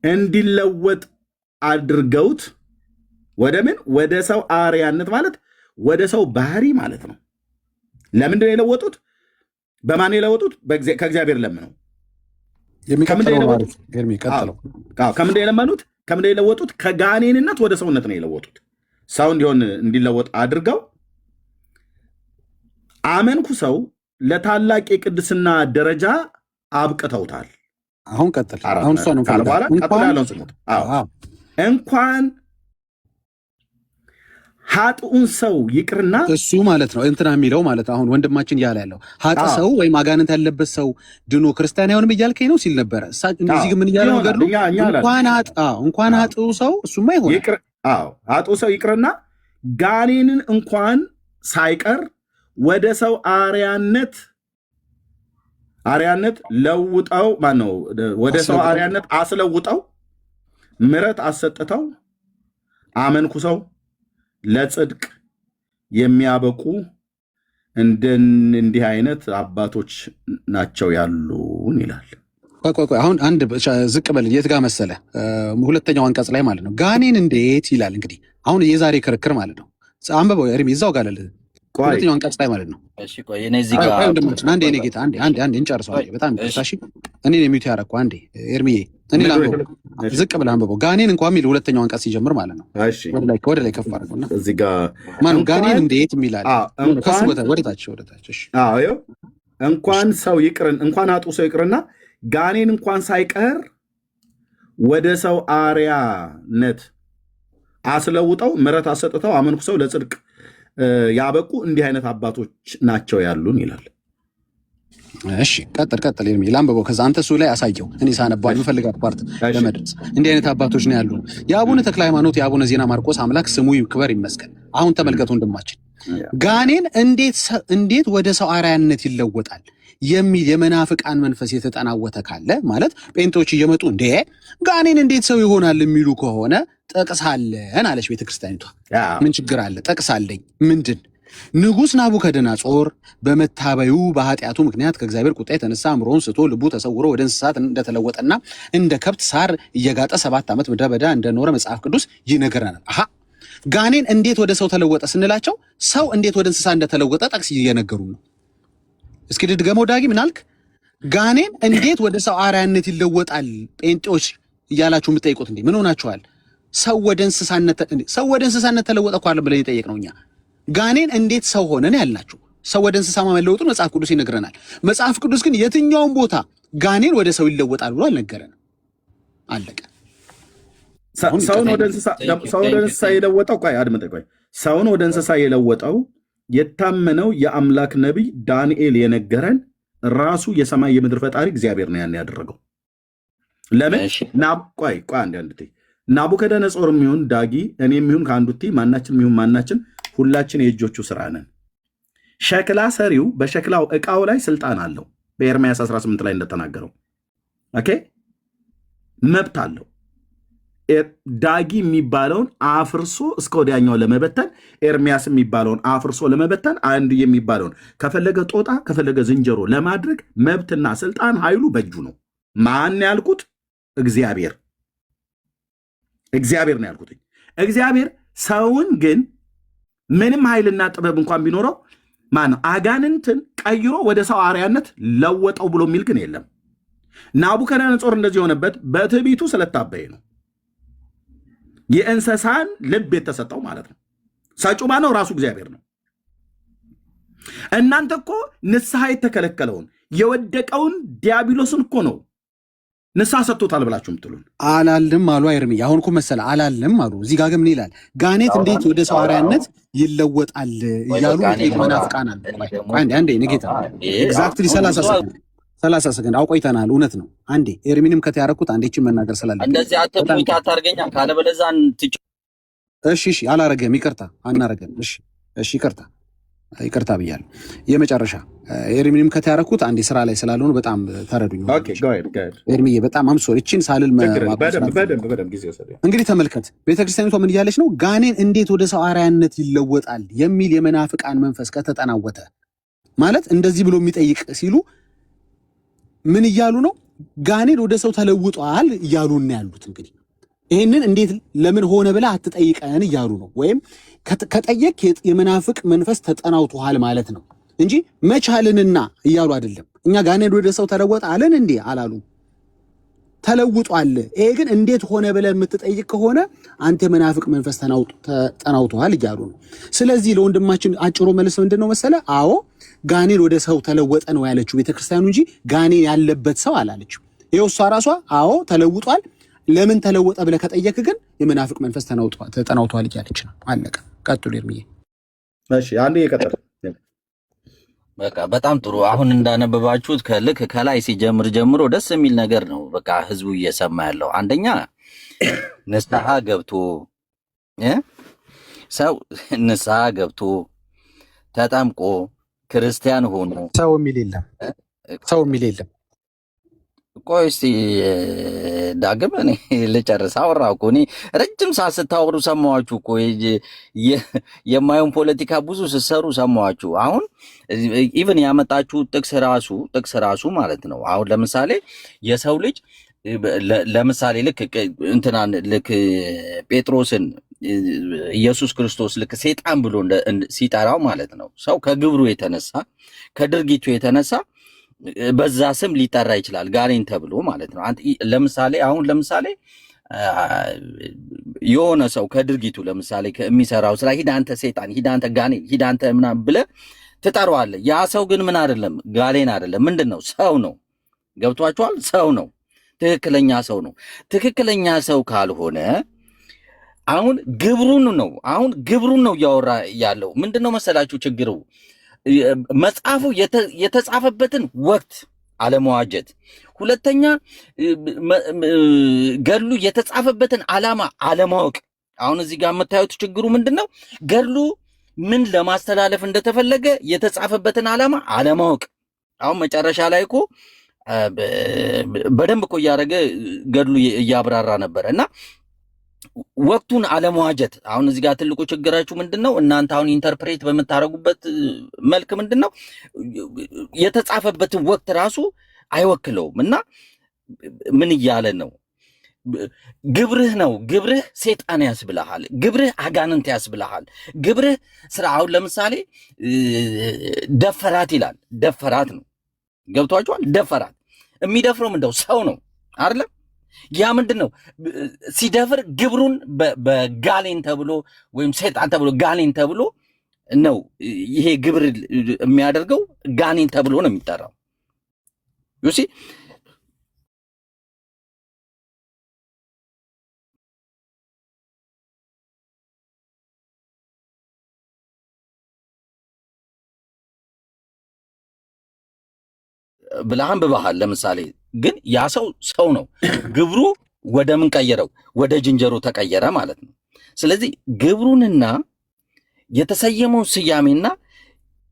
እንዲለወጥ አድርገውት ወደ ሰው አርያነት ማለት ወደ ሰው ባህሪ ማለት ነው። ለምንድን ነው የለወጡት? በማን የለወጡት? ከእግዚአብሔር ለምነው። ከምንድን የለመኑት? ከምንድን የለወጡት? ከጋኔንነት ወደ ሰውነት ነው የለወጡት። ሰው እንዲለወጥ አድርገው አመንኩ ሰው ለታላቅ የቅድስና ደረጃ አብቅተውታል። አሁን ቀጥል። አሁን እሷ ነው እንኳን ኃጥኡን ሰው ይቅርና እሱ ማለት ነው እንትና የሚለው ማለት አሁን ወንድማችን እያለ ያለው ኃጥ ሰው ወይም አጋንንት ያለበት ሰው ድኖ ክርስቲያን አይሆንም እያልከኝ ነው ሲል ነበረ። እዚህ ምን እያለ ነገር ነው? እንኳን ኃጥኡ ሰው እሱማ ይሆን ኃጥኡ ሰው ይቅርና ጋኔንን እንኳን ሳይቀር ወደ ሰው አርያነት ለውጠው ማነው ወደ ሰው አርያነት አስለውጠው ምሕረት አሰጥተው አመንኩ ሰው ለጽድቅ የሚያበቁ እንዲህ አይነት አባቶች ናቸው ያሉን ይላል። አሁን አንድ ዝቅ በል የት ጋር መሰለ? ሁለተኛው አንቀጽ ላይ ማለት ነው። ጋኔን እንዴት ይላል እንግዲህ አሁን የዛሬ ክርክር ማለት ነው። አንበበው ኤርሚ እዛው ጋር ለለ ሁለተኛው አንቀጽ ላይ ማለት ነው። እሺ ቆይ እኔ እዚህ ጋር አንዴ እኔ ጌታ አንዴ እንጨርሰው። በጣም ታሺ እኔ ነው ሚውት ያደረኩ። አንዴ ኤርሚዬ እኔ ላንብበው ዝቅ ብለህ አንብበው። ጋኔን እንኳን የሚል ሁለተኛው አንቀጽ ሲጀምር ማለት ነው። እሺ ወደ ላይ ከፍ አድርገውና እዚህ ጋር ማነው ጋኔን እንዴት የሚላል ከሱ ወደ ታች እሺ አዎ እንኳን ሰው ይቅርን እንኳን አጡ ሰው ይቅርና ጋኔን እንኳን ሳይቀር ወደ ሰው አርያነት አስለውጠው ምሕረት አሰጥተው አመንኩሰው ለጽድቅ ያበቁ እንዲህ አይነት አባቶች ናቸው ያሉን ይላል። እሺ ቀጥል የሚል አንብበው። ከዛ አንተ እሱ ላይ አሳየው። እኔ ሳነባው የምፈልጋት ፓርት ለመድረስ እንዲህ አይነት አባቶች ነው ያሉን። የአቡነ ተክለ ሃይማኖት የአቡነ ዜና ማርቆስ አምላክ ስሙ ይክበር ይመስገን። አሁን ተመልከቱ ወንድማችን፣ ጋኔን እንዴት ወደ ሰው አርአያነት ይለወጣል የሚል የመናፍቃን መንፈስ የተጠናወተ ካለ ማለት ጴንጤዎች እየመጡ እንዴ ጋኔን እንዴት ሰው ይሆናል የሚሉ ከሆነ ጠቅሳለን አለች ቤተክርስቲያኒቷ። ምን ችግር አለ? ጠቅሳለኝ ምንድን ንጉሥ ናቡከደነጾር በመታበዩ በኃጢአቱ ምክንያት ከእግዚአብሔር ቁጣ የተነሳ አእምሮውን ስቶ ልቡ ተሰውሮ ወደ እንስሳት እንደተለወጠና እንደ ከብት ሳር እየጋጠ 7 ዓመት ምድረ በዳ እንደኖረ መጽሐፍ ቅዱስ ይነግረናል። አሃ ጋኔን እንዴት ወደ ሰው ተለወጠ ስንላቸው ሰው እንዴት ወደ እንስሳ እንደተለወጠ ጠቅስ እየነገሩ ነው። እስኪ ድገመው ዳጊ፣ ምን አልክ? ጋኔን እንዴት ወደ ሰው አርአያነት ይለወጣል ጴንጤዎች እያላችሁ የምትጠይቁት እንዴ ምን ሆናችኋል? ሰው ወደ እንስሳነት ተለወጠ እኮ አለ ብለን የጠየቅነው እኛ። ጋኔን እንዴት ሰው ሆነን ያልናችሁ? ሰው ወደ እንስሳ መለወጡን መጽሐፍ ቅዱስ ይነግረናል። መጽሐፍ ቅዱስ ግን የትኛውን ቦታ ጋኔን ወደ ሰው ይለወጣል ብሎ አልነገረንም። አለቀ። ሰውን ወደ እንስሳ የለወጠው ሰውን ወደ እንስሳ የለወጠው የታመነው የአምላክ ነቢይ ዳንኤል የነገረን ራሱ የሰማይ የምድር ፈጣሪ እግዚአብሔር ነው ያን ያደረገው። ለምን አንድ ናቡከደነጾር የሚሆን ዳጊ እኔ የሚሆን ከአንዱቲ ማናችን የሚሆን ማናችን ሁላችን የእጆቹ ስራ ነን። ሸክላ ሰሪው በሸክላው ዕቃው ላይ ስልጣን አለው። በኤርምያስ 18 ላይ እንደተናገረው ኦኬ መብት አለው። ዳጊ የሚባለውን አፍርሶ እስከ ወዲያኛው ለመበተን፣ ኤርሚያስ የሚባለውን አፍርሶ ለመበተን፣ አንዱ የሚባለውን ከፈለገ ጦጣ ከፈለገ ዝንጀሮ ለማድረግ መብትና ስልጣን ኃይሉ በእጁ ነው። ማን ያልኩት? እግዚአብሔር ነው ያልኩት። እግዚአብሔር ሰውን ግን ምንም ኃይልና ጥበብ እንኳን ቢኖረው ማነው አጋንንትን ቀይሮ ወደ ሰው አርአያነት ለወጠው ብሎ የሚል ግን የለም። ናቡከደነጾር እንደዚህ የሆነበት በትዕቢቱ ስለታበየ ነው። የእንስሳን ልብ የተሰጠው ማለት ነው። ሰጪው ማነው? ራሱ እግዚአብሔር ነው። እናንተ እኮ ንስሐ የተከለከለውን የወደቀውን ዲያብሎስን እኮ ነው ንስሐ ሰጥቶታል ብላችሁ ምትሉን። አላልም አሉ አይርሚ። አሁን እኮ መሰለህ አላልም አሉ። እዚህ ጋር ግን ምን ይላል? ጋኔት እንዴት ወደ ሰው አርአያነት ይለወጣል እያሉ መናፍቃን አለ። አንዴ ንጌታ ኤግዛክትሊ 30 ሰከንድ አውቆይተናል። እውነት ነው። አንዴ ኤርሚንም ከተያረኩት አንዴችን መናገር ስላለብኝ እንደዚህ አትጥሙት አታርገኛ ካለ በለዛን ትጭ እሺ አላረገም። ይቅርታ አናረገም። እሺ ይቅርታ ብያለሁ። የመጨረሻ ኤርሚንም ከተያረኩት አንዴ ስራ ላይ ስላልሆነ በጣም ተረዱኝ። ኤርሚዬ በጣም አምሶር እቺን ሳልል እንግዲህ ተመልከት። ቤተክርስቲያኒቷ ምን እያለች ነው? ጋኔን እንዴት ወደ ሰው አርአያነት ይለወጣል የሚል የመናፍቃን መንፈስ ከተጠናወተ ማለት እንደዚህ ብሎ የሚጠይቅ ሲሉ ምን እያሉ ነው? ጋኔን ወደ ሰው ተለውጧል እያሉና ያሉት እንግዲህ ይህንን እንዴት ለምን ሆነ ብላ አትጠይቀን እያሉ ነው። ወይም ከጠየቅ የመናፍቅ መንፈስ ተጠናውቷል ማለት ነው እንጂ መቻልንና እያሉ አይደለም። እኛ ጋኔን ወደ ሰው ተለወጠ አለን እንዴ አላሉ። ተለውጧል። ይሄ ግን እንዴት ሆነ ብለን የምትጠይቅ ከሆነ አንተ የመናፍቅ መንፈስ ተጠናውቷል እያሉ ነው። ስለዚህ ለወንድማችን አጭሩ መልስ ምንድን ነው መሰለ? አዎ ጋኔን ወደ ሰው ተለወጠ ነው ያለችው ቤተክርስቲያኑ እንጂ ጋኔን ያለበት ሰው አላለችው። ይኸው እሷ ራሷ አዎ ተለውጧል። ለምን ተለወጠ ብለህ ከጠየቅ ግን የመናፍቅ መንፈስ ተጠናውቷል እያለች ነው። አለቀ። ቀጥሉ ኤርሚዬ። እሺ አንዴ ይቀጥል። በቃ በጣም ጥሩ። አሁን እንዳነበባችሁት ከልክ ከላይ ሲጀምር ጀምሮ ደስ የሚል ነገር ነው። በቃ ህዝቡ እየሰማ ያለው አንደኛ ንስሐ ገብቶ ሰው ንስሐ ገብቶ ተጠምቆ ክርስቲያን ሆኖ ሰው የሚል የለም። ቆይ እስቲ ዳግም እኔ ልጨርስ። አወራሁ እኮ እኔ ረጅም ሰዓት ስታወሩ ሰማኋችሁ እኮ የማየውን ፖለቲካ ብዙ ስትሰሩ ሰማኋችሁ። አሁን ኢቭን ያመጣችሁ ጥቅስ ራሱ ማለት ነው። አሁን ለምሳሌ የሰው ልጅ ለምሳሌ ልክ ጴጥሮስን ኢየሱስ ክርስቶስ ልክ ሴጣን ብሎ ሲጠራው ማለት ነው። ሰው ከግብሩ የተነሳ ከድርጊቱ የተነሳ በዛ ስም ሊጠራ ይችላል ጋኔን ተብሎ ማለት ነው። ለምሳሌ የሆነ ሰው ከድርጊቱ ለምሳሌ ከሚሰራው ስራ ሂድ አንተ ሰይጣን፣ ሂድ አንተ ጋኔን፣ ሂድ አንተ ምናምን ብለህ ትጠራዋለህ። ያ ሰው ግን ምን አይደለም፣ ጋኔን አይደለም። ምንድነው? ሰው ነው። ገብቷችኋል? ሰው ነው። ትክክለኛ ሰው ነው። ትክክለኛ ሰው ካልሆነ አሁን ግብሩን ነው እያወራ ያለው። ምንድነው መሰላችሁ ችግሩ? መጽሐፉ የተጻፈበትን ወቅት አለመዋጀት፣ ሁለተኛ ገድሉ የተጻፈበትን ዓላማ አለማወቅ። አሁን እዚህ ጋር የምታዩት ችግሩ ምንድነው? ገድሉ ምን ለማስተላለፍ እንደተፈለገ የተጻፈበትን ዓላማ አለማወቅ። አሁን መጨረሻ ላይ እኮ በደንብ እኮ እያደረገ ገድሉ እያብራራ ነበረ እና ወቅቱን አለመዋጀት። አሁን እዚህ ጋር ትልቁ ችግራችሁ ምንድነው? እናንተ አሁን ኢንተርፕሬት በምታደርጉበት መልክ ምንድነው የተጻፈበትን ወቅት ራሱ አይወክለውም። እና ምን እያለ ነው? ግብርህ ሴጣን ያስብልሃል፣ ግብርህ አጋንንት ያስብልሃል፣ ግብርህ ስራ። አሁን ለምሳሌ ደፈራት ይላል። ደፈራት ነው። ገብቷችኋል? ደፈራት የሚደፍረው ምንድነው? ሰው ነው አይደለም? ያ ምንድነው? ሲደፍር ግብሩን በጋኔን ተብሎ ወይም ሴጣን ተብሎ ጋኔን ተብሎ ነው። ይሄ ግብር የሚያደርገው ጋኔን ተብሎ ነው የሚጠራው። ዩሲ ብልሃን በባህል ለምሳሌ ግን ያ ሰው ነው። ግብሩ ወደ ምን ቀየረው? ወደ ዝንጀሮ ተቀየረ ማለት ነው። ስለዚህ ግብሩንና የተሰየመውን ስያሜና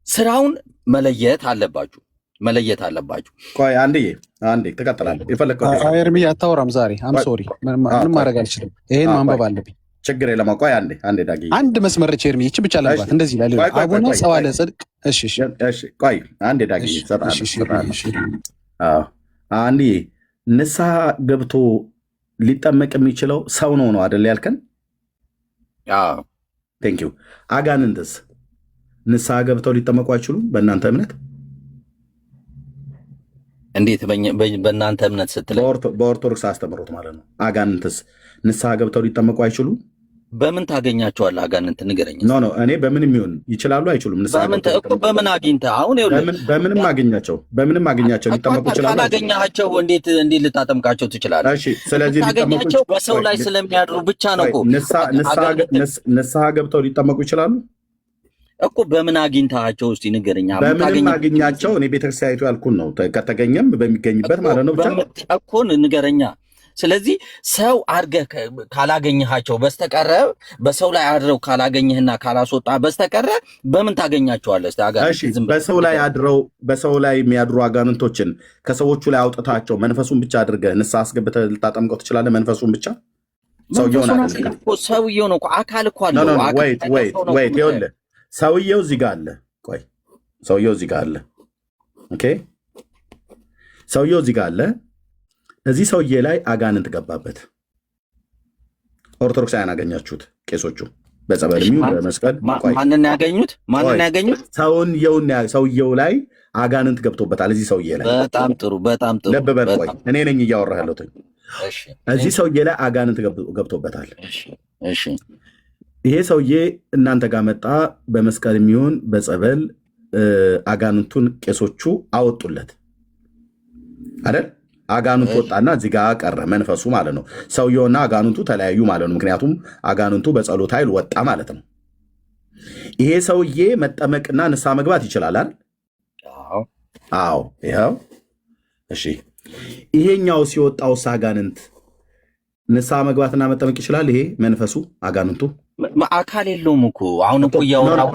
ስራውን መለየት አለባችሁ። ቆይ አንዴ ትቀጥላለህ። የፈለከው ኤርሚ አታወራም ዛሬ። አም ሶሪ ምንም ማድረግ አልችልም። ይሄን ማንበብ አለብኝ። ችግር የለም። ቆይ አንዴ ዳጊ አንድ መስመር ኤርሚ ይህች ብቻ ላልባት እንደዚህ ላይ አቡነ ጸዋለ ጽድቅ። እሺ ቆይ አንዴ ዳጊ አንዴ ንስሐ ገብቶ ሊጠመቅ የሚችለው ሰው ነው አይደል ያልከን? ቴንክ ዩ። አጋንንትስ ንስሐ ገብተው ሊጠመቁ አይችሉም በእናንተ እምነት? እንዴት በእናንተ እምነት ስትለኝ? በኦርቶዶክስ አስተምሮት ማለት ነው። አጋንንትስ ንስሐ ገብተው ሊጠመቁ አይችሉም? በምን ታገኛቸዋለህ? አጋንንት ንገረኝ። ኖ እኔ በምንም ይሁን ይችላሉ አይችሉም? ንስሐ በምን አግኝተህ? አሁን በምንም አገኛቸው ሊጠመቁ ይችላሉ? ካላገኛቸው እንዴት ልታጠምቃቸው ትችላለህ? እሺ፣ ስለዚህ ታገኛቸው በሰው ላይ ስለሚያድሩ ብቻ ነው እኮ። ንስሐ ገብተው ሊጠመቁ ይችላሉ እኮ። በምን አግኝታቸው እስቲ ንገረኝ። በምንም አገኛቸው። እኔ ቤተክርስቲያኒቱ ያልኩን ነው። ከተገኘም በሚገኝበት ማለት ነው ብቻ እኮ ንገረኛ። ስለዚህ ሰው አድርገህ ካላገኘሃቸው በስተቀረ በሰው ላይ አድረው ካላገኘህና ካላስወጣ በስተቀረ በምን ታገኛቸዋለህ? በሰው ላይ የሚያድሩ አጋንንቶችን ከሰዎቹ ላይ አውጥታቸው መንፈሱን ብቻ አድርገህ ንስሐ አስገብተህ ልታጠምቀው ትችላለህ? መንፈሱን ብቻ ሰውየው ነው። አካል እኮ አለው። ይኸውልህ ሰውየው እዚህ ጋር አለ። ቆይ ሰውየው እዚህ ጋር አለ። ኦኬ ሰውየው እዚህ ጋር አለ። እዚህ ሰውዬ ላይ አጋንንት ገባበት። ኦርቶዶክሳውያን ያገኛችሁት ቄሶቹ በጸበል በመስቀል ማንን ያገኙት? ሰውየው ላይ አጋንንት ገብቶበታል። እዚህ ሰውዬ ላይ በጣም ጥሩ ልብ በል። ቆይ እኔ ነኝ እያወራህ ያለሁት። እዚህ ሰውዬ ላይ አጋንንት ገብቶበታል። እሺ ይሄ ሰውዬ እናንተ ጋር መጣ። በመስቀል የሚሆን በጸበል አጋንንቱን ቄሶቹ አወጡለት አይደል? አጋንንቱ ወጣና እዚህ ጋር ቀረ፣ መንፈሱ ማለት ነው። ሰውየውና አጋንንቱ ተለያዩ ማለት ነው። ምክንያቱም አጋንንቱ በጸሎት ኃይል ወጣ ማለት ነው። ይሄ ሰውዬ መጠመቅና ንስሐ መግባት ይችላል አይደል? አዎ። ይኸው እሺ። ይሄኛው ሲወጣውስ አጋንንት ንስሐ መግባትና መጠመቅ ይችላል? ይሄ መንፈሱ አጋንንቱ አካል የለውም እኮ። አሁን እኮ እያወራሁ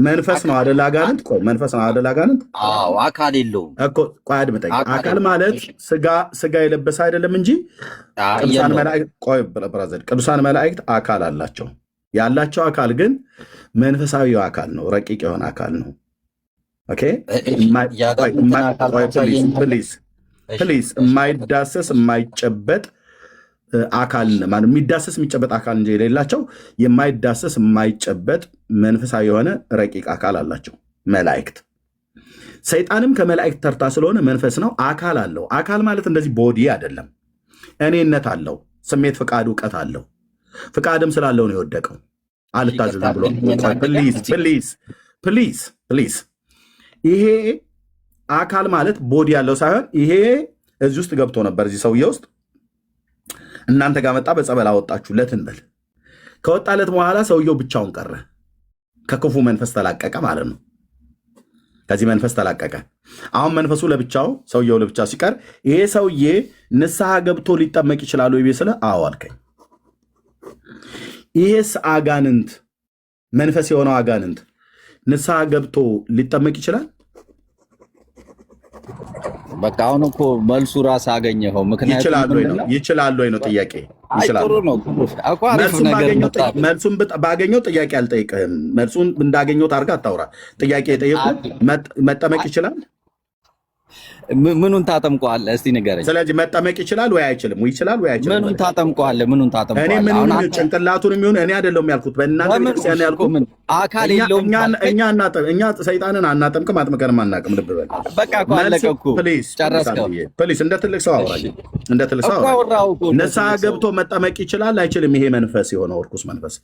መንፈስ ነው አይደል? አጋንንት መንፈስ ነው አይደል? አጋንንት አካል የለውም እኮ። ቆይ አድምጠኝ። አካል ማለት ስጋ የለበሰ አይደለም እንጂ ቅዱሳን መላእክት አካል አላቸው። ያላቸው አካል ግን መንፈሳዊ አካል ነው፣ ረቂቅ የሆነ አካል ነው። ኦኬ ፕሊዝ የማይዳሰስ የማይጨበጥ አካል ማለት የሚዳሰስ የሚጨበጥ አካል እንጂ የሌላቸው የማይዳሰስ የማይጨበጥ መንፈሳዊ የሆነ ረቂቅ አካል አላቸው መላእክት። ሰይጣንም ከመላእክት ተርታ ስለሆነ መንፈስ ነው፣ አካል አለው። አካል ማለት እንደዚህ ቦዲ አይደለም። እኔነት አለው፣ ስሜት፣ ፍቃድ፣ እውቀት አለው። ፍቃድም ስላለው ነው የወደቀው። አልታዘዝም ብሎ ፕሊዝ። ይሄ አካል ማለት ቦዲ ያለው ሳይሆን ይሄ እዚህ ውስጥ ገብቶ ነበር፣ እዚህ ሰውዬ ውስጥ እናንተ ጋር መጣ፣ በጸበል አወጣችሁለት እንበል። ከወጣለት በኋላ ሰውየው ብቻውን ቀረ። ከክፉ መንፈስ ተላቀቀ ማለት ነው። ከዚህ መንፈስ ተላቀቀ። አሁን መንፈሱ ለብቻው፣ ሰውየው ለብቻው ሲቀር ይሄ ሰውዬ ንስሐ ገብቶ ሊጠመቅ ይችላል ወይ ስለ አዎ አልከኝ። ይሄስ አጋንንት መንፈስ የሆነው አጋንንት ንስሐ ገብቶ ሊጠመቅ ይችላል? በቃ አሁን እኮ መልሱ ራስ አገኘኸው። ምክንያቱም ይችላል ወይ ነው ጥያቄ። ይችላል ነው እኮ አሪፍ ነገር ነው። መልሱን ባገኘው ጥያቄ አልጠይቅህም። መልሱን እንዳገኘው ታርጋ አታውራ። ጥያቄ የጠየቁ መጠመቅ ይችላል? ምኑን ታጠምቀዋለህ? እስቲ ንገረኝ። ስለዚህ መጠመቅ ይችላል ወይ አይችልም? ይችላል ወይ አይችልም? ምኑን ታጠምቀዋለህ? ምኑን ታጠምቀዋለህ? እኔ ምኑን ጭንቅላቱን የሚሆን እኔ አይደለም ያልኩት፣ በእናንተ ክርስቲያን ያልኩት። አካል የለውም። እኛ ሰይጣንን አናጠምቅም፣ አጥምቀንም አናውቅም። ልብ በል በቃ እኮ አለቀ እኮ ጨረስከው። ፕሊስ እንደ ትልቅ ሰው አውራኝ፣ እንደ ትልቅ ሰው አውራኝ። ንስሐ ገብቶ መጠመቅ ይችላል አይችልም? ይሄ መንፈስ የሆነው እርኩስ መንፈስ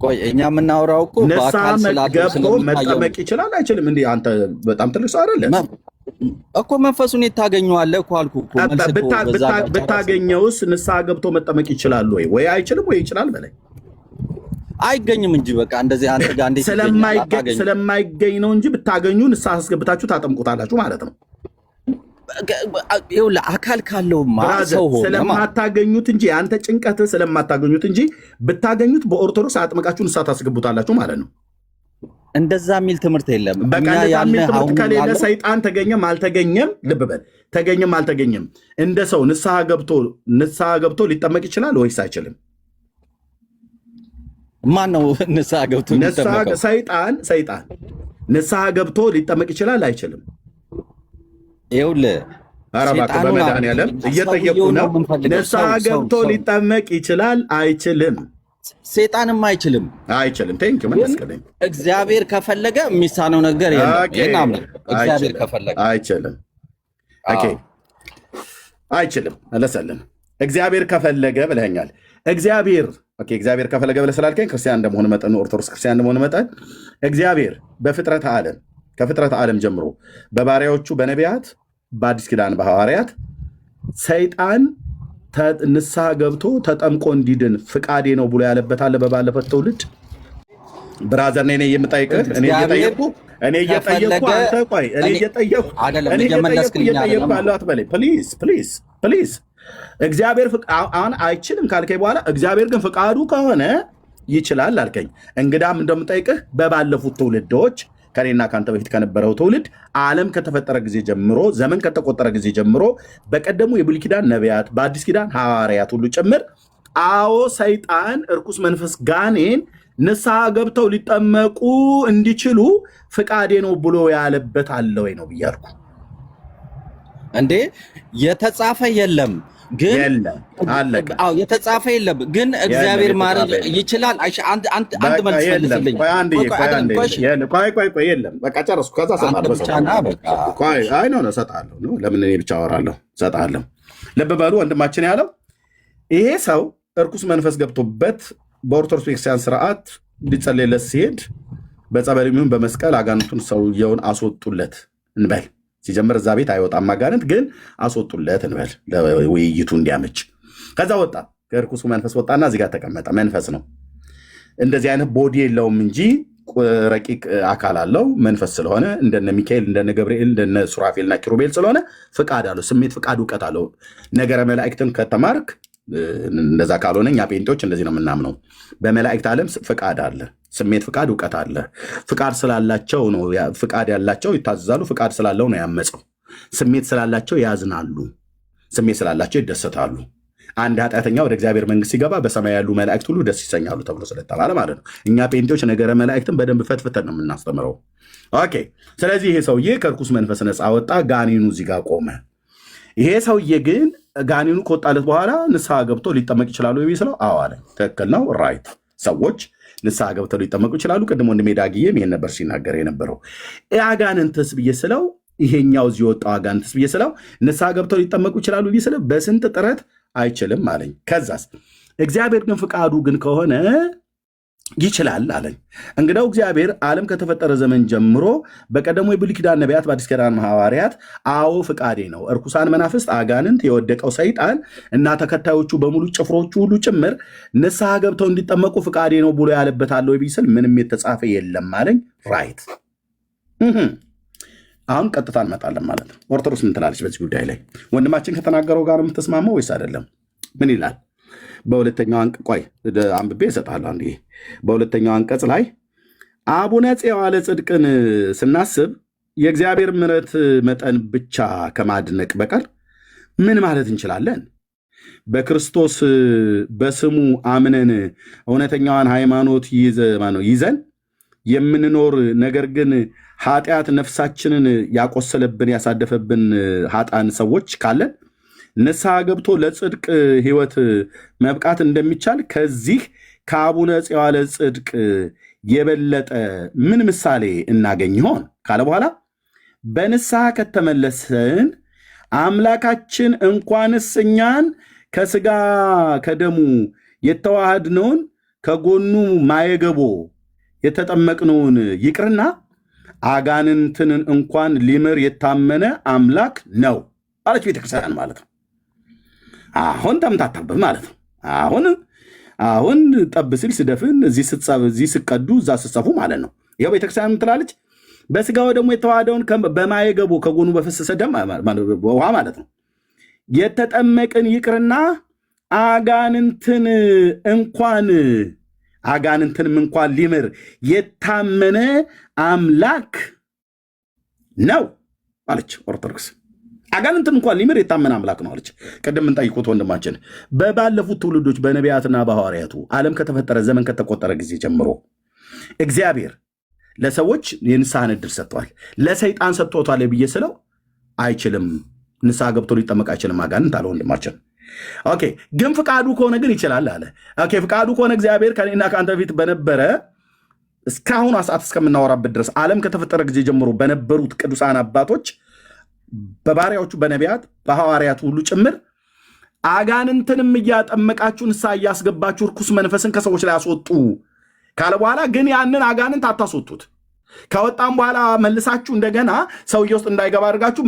ቆይ እኛ የምናወራው እኮ በአካል ገብቶ መጠመቅ ይችላል አይችልም? እንዴ አንተ በጣም ትልቅ ሰው አይደለም እኮ። መንፈሱን የታገኘዋለህ እኮ አልኩህ እኮ። ብታገኘውስ ንስሐ ገብቶ መጠመቅ ይችላል ወይ አይችልም? ወይ ይችላል በላይ አይገኝም እንጂ በቃ እንደዚህ አንተ ጋር እንዴት ስለማይገኝ ነው እንጂ ብታገኙ ንስሐ አስገብታችሁ ታጠምቁታላችሁ ማለት ነው። አካል ካለው ሰው ሆነ ስለማታገኙት እንጂ አንተ ጭንቀት ስለማታገኙት እንጂ ብታገኙት በኦርቶዶክስ አጥምቃችሁ ንስሐ ታስገቡታላችሁ ማለት ነው። እንደዛ የሚል ትምህርት የለም። በቃ የሚል ትምህርት ከሌለ ሰይጣን ተገኘም አልተገኘም፣ ልብ በል ተገኘም አልተገኘም፣ እንደ ሰው ንስሐ ገብቶ ሊጠመቅ ይችላል ወይስ አይችልም? ማን ነው ንስሐ ገብቶ ሊጠመቀው? ሰይጣን ንስሐ ገብቶ ሊጠመቅ ይችላል አይችልም? ይኸውልህ ኧረ እባክህ በመድኃኒዓለም እየጠየቁ ነው። ንስሐ ገብቶ ሊጠመቅ ይችላል አይችልም? ሰይጣንም አይችልም። ቴንክ ዩ መለስከኝ። እግዚአብሔር ከፈለገ የሚሳነው ነገር የለም። እግዚአብሔር ከፈለገ አይችልም። ኦኬ አይችልም መለሰልን። እግዚአብሔር ከፈለገ ብለኸኛል። እግዚአብሔር ከፈለገ ብለህ ስላልከኝ ክርስቲያን እንደመሆን መጠን ኦርቶዶክስ ክርስቲያን እንደመሆን መጠን እግዚአብሔር ከፍጥረት ዓለም ጀምሮ በባሪያዎቹ በነቢያት በአዲስ ኪዳን በሐዋርያት ሰይጣን ንስሐ ገብቶ ተጠምቆ እንዲድን ፍቃዴ ነው ብሎ ያለበት አለ። በባለፈት ትውልድ ብራዘር እኔ የምጠይቅህ እኔ እየጠየቅኩ አንተ ቆይ እኔ እየጠየቅኩ ባለው አትበለኝ ፕሊዝ። እግዚአብሔር አሁን አይችልም ካልከኝ በኋላ እግዚአብሔር ግን ፍቃዱ ከሆነ ይችላል አልከኝ። እንግዳም እንደምጠይቅህ በባለፉት ትውልዶች ከኔና ከአንተ በፊት ከነበረው ትውልድ ዓለም ከተፈጠረ ጊዜ ጀምሮ ዘመን ከተቆጠረ ጊዜ ጀምሮ በቀደሙ የብሉይ ኪዳን ነቢያት በአዲስ ኪዳን ሐዋርያት ሁሉ ጭምር አዎ ሰይጣን እርኩስ መንፈስ ጋኔን ንስሐ ገብተው ሊጠመቁ እንዲችሉ ፍቃዴ ነው ብሎ ያለበት አለ ወይ ነው ብያልኩ። እንዴ የተጻፈ የለም ግን አለቀ። የተጻፈ የለም ግን እግዚአብሔር ማድረግ ይችላል። አንድ መልስ መልስልኝ። ቆይ የለም በቃ ጨረስኩ። ከዛ እሰጥሃለሁ። ለምን እኔ ብቻ አወራለሁ? እሰጥሃለሁ። ልብ በሉ ወንድማችን ያለው ይሄ ሰው እርኩስ መንፈስ ገብቶበት በኦርቶዶክስ ቤተክርስቲያን ስርዓት ሊጸለይለት ሲሄድ በጸበል የሚሆን በመስቀል አጋንንቱን ሰውየውን አስወጡለት እንበል። ሲጀምር እዛ ቤት አይወጣም አጋንንት፣ ግን አስወጡለት እንበል ለውይይቱ እንዲያመች። ከዛ ወጣ፣ ከእርኩሱ መንፈስ ወጣና እዚህ ጋር ተቀመጠ። መንፈስ ነው፣ እንደዚህ አይነት ቦዲ የለውም እንጂ ረቂቅ አካል አለው። መንፈስ ስለሆነ እንደነ ሚካኤል እንደነ ገብርኤል እንደነ ሱራፌልና ኪሩቤል ስለሆነ ፍቃድ አለው፣ ስሜት፣ ፍቃድ፣ እውቀት አለው። ነገረ መላእክትን ከተማርክ እንደዛ ካልሆነ እኛ ጴንጤዎች እንደዚህ ነው የምናምነው። በመላእክት ዓለም ፍቃድ አለ፣ ስሜት፣ ፍቃድ፣ እውቀት አለ። ፍቃድ ስላላቸው ነው ፍቃድ ያላቸው ይታዘዛሉ። ፍቃድ ስላለው ነው ያመፀው። ስሜት ስላላቸው ያዝናሉ፣ ስሜት ስላላቸው ይደሰታሉ። አንድ ኃጢአተኛ ወደ እግዚአብሔር መንግስት ሲገባ በሰማይ ያሉ መላእክት ሁሉ ደስ ይሰኛሉ ተብሎ ስለተባለ ማለት ነው። እኛ ጴንጤዎች ነገረ መላእክትን በደንብ ፈትፍተን ነው የምናስተምረው። ኦኬ። ስለዚህ ይሄ ሰውዬ ከርኩስ መንፈስ ነፃ ወጣ። ጋኔኑ እዚህ ጋር ቆመ። ይሄ ሰውዬ ግን ጋኔኑ ከወጣለት በኋላ ንስሐ ገብቶ ሊጠመቅ ይችላሉ የሚስለው አዎ አለ። ትክክል ነው። ራይት። ሰዎች ንስሐ ገብተው ሊጠመቁ ይችላሉ። ቅድም ወንድሜ ዳግዬም ይሄን ነበር ሲናገር የነበረው። አጋንንትስ ብዬ ስለው ይሄኛው እዚህ የወጣው አጋንንትስ ብዬ ስለው ንስሐ ገብተው ሊጠመቁ ይችላሉ ብዬ ስለው በስንት ጥረት አይችልም አለኝ። ከዛስ እግዚአብሔር ግን ፍቃዱ ግን ከሆነ ይችላል አለኝ። እንግዲያው እግዚአብሔር ዓለም ከተፈጠረ ዘመን ጀምሮ በቀደሙ የብሉይ ኪዳን ነቢያት፣ በአዲስ ኪዳን ሐዋርያት አዎ ፍቃዴ ነው፣ እርኩሳን መናፍስት፣ አጋንንት፣ የወደቀው ሰይጣን እና ተከታዮቹ በሙሉ ጭፍሮቹ ሁሉ ጭምር ንስሐ ገብተው እንዲጠመቁ ፍቃዴ ነው ብሎ ያለበት አለ ወይ ቢስል ምንም የተጻፈ የለም አለኝ። ራይት። አሁን ቀጥታ እንመጣለን ማለት ነው። ኦርቶዶክስ ምን ትላለች በዚህ ጉዳይ ላይ? ወንድማችን ከተናገረው ጋር የምትስማማው ወይስ አይደለም? ምን ይላል? በሁለተኛው አንቀጽ ቆይ አንብቤ እሰጥሃለሁ። አንዴ በሁለተኛው አንቀጽ ላይ አቡነ ፄዋለ ጽድቅን ስናስብ የእግዚአብሔር ምሕረት መጠን ብቻ ከማድነቅ በቀር ምን ማለት እንችላለን? በክርስቶስ በስሙ አምነን እውነተኛዋን ሃይማኖት ይዘን የምንኖር ነገር ግን ኃጢአት ነፍሳችንን ያቆሰለብን ያሳደፈብን ኃጥአን ሰዎች ካለን ንስሐ ገብቶ ለጽድቅ ሕይወት መብቃት እንደሚቻል ከዚህ ከአቡነ ፄዋለ ጽድቅ የበለጠ ምን ምሳሌ እናገኝ ይሆን ካለ በኋላ በንስሐ ከተመለስን አምላካችን እንኳንስ እኛን ከሥጋ ከደሙ የተዋሃድነውን ከጎኑ ማየገቦ የተጠመቅነውን ይቅርና አጋንንትን እንኳን ሊምር የታመነ አምላክ ነው አለች ቤተክርስቲያን ማለት ነው። አሁን ተምታታብህ ማለት ነው። አሁን ጠብ ሲል ስደፍን እዚህ ስቀዱ እዛ ስጸፉ ማለት ነው። ይኸው ቤተክርስቲያን ትላለች በስጋው ደግሞ የተዋሃደውን በማየገቦ ከጎኑ በፈሰሰ ደም ውሃ ማለት ነው የተጠመቅን ይቅርና አጋንንትንም እንኳን ሊምር የታመነ አምላክ ነው አለች ኦርቶዶክስ። አጋንንትን እንኳን ሊምር የታመነ አምላክ ነው አለች። ቅድም እንጠይቁት ወንድማችን በባለፉት ትውልዶች በነቢያትና በሐዋርያቱ ዓለም ከተፈጠረ ዘመን ከተቆጠረ ጊዜ ጀምሮ እግዚአብሔር ለሰዎች የንስሐን ዕድል ሰጥተዋል። ለሰይጣን ሰጥቶታል ብዬ ስለው አይችልም፣ ንስሐ ገብቶ ሊጠመቅ አይችልም አጋንንት አለ ወንድማችን። ኦኬ ግን ፍቃዱ ከሆነ ግን ይችላል አለ። ኦኬ ፍቃዱ ከሆነ እግዚአብሔር ከኔና ከአንተ በፊት በነበረ እስካሁን ሰዓት እስከምናወራበት ድረስ ዓለም ከተፈጠረ ጊዜ ጀምሮ በነበሩት ቅዱሳን አባቶች በባሪያዎቹ በነቢያት በሐዋርያቱ ሁሉ ጭምር አጋንንትንም እያጠመቃችሁ ንስሐ እያስገባችሁ ርኩስ መንፈስን ከሰዎች ላይ አስወጡ ካለ በኋላ ግን ያንን አጋንንት አታስወጡት። ከወጣም በኋላ መልሳችሁ እንደገና ሰውዬ ውስጥ እንዳይገባ አድርጋችሁ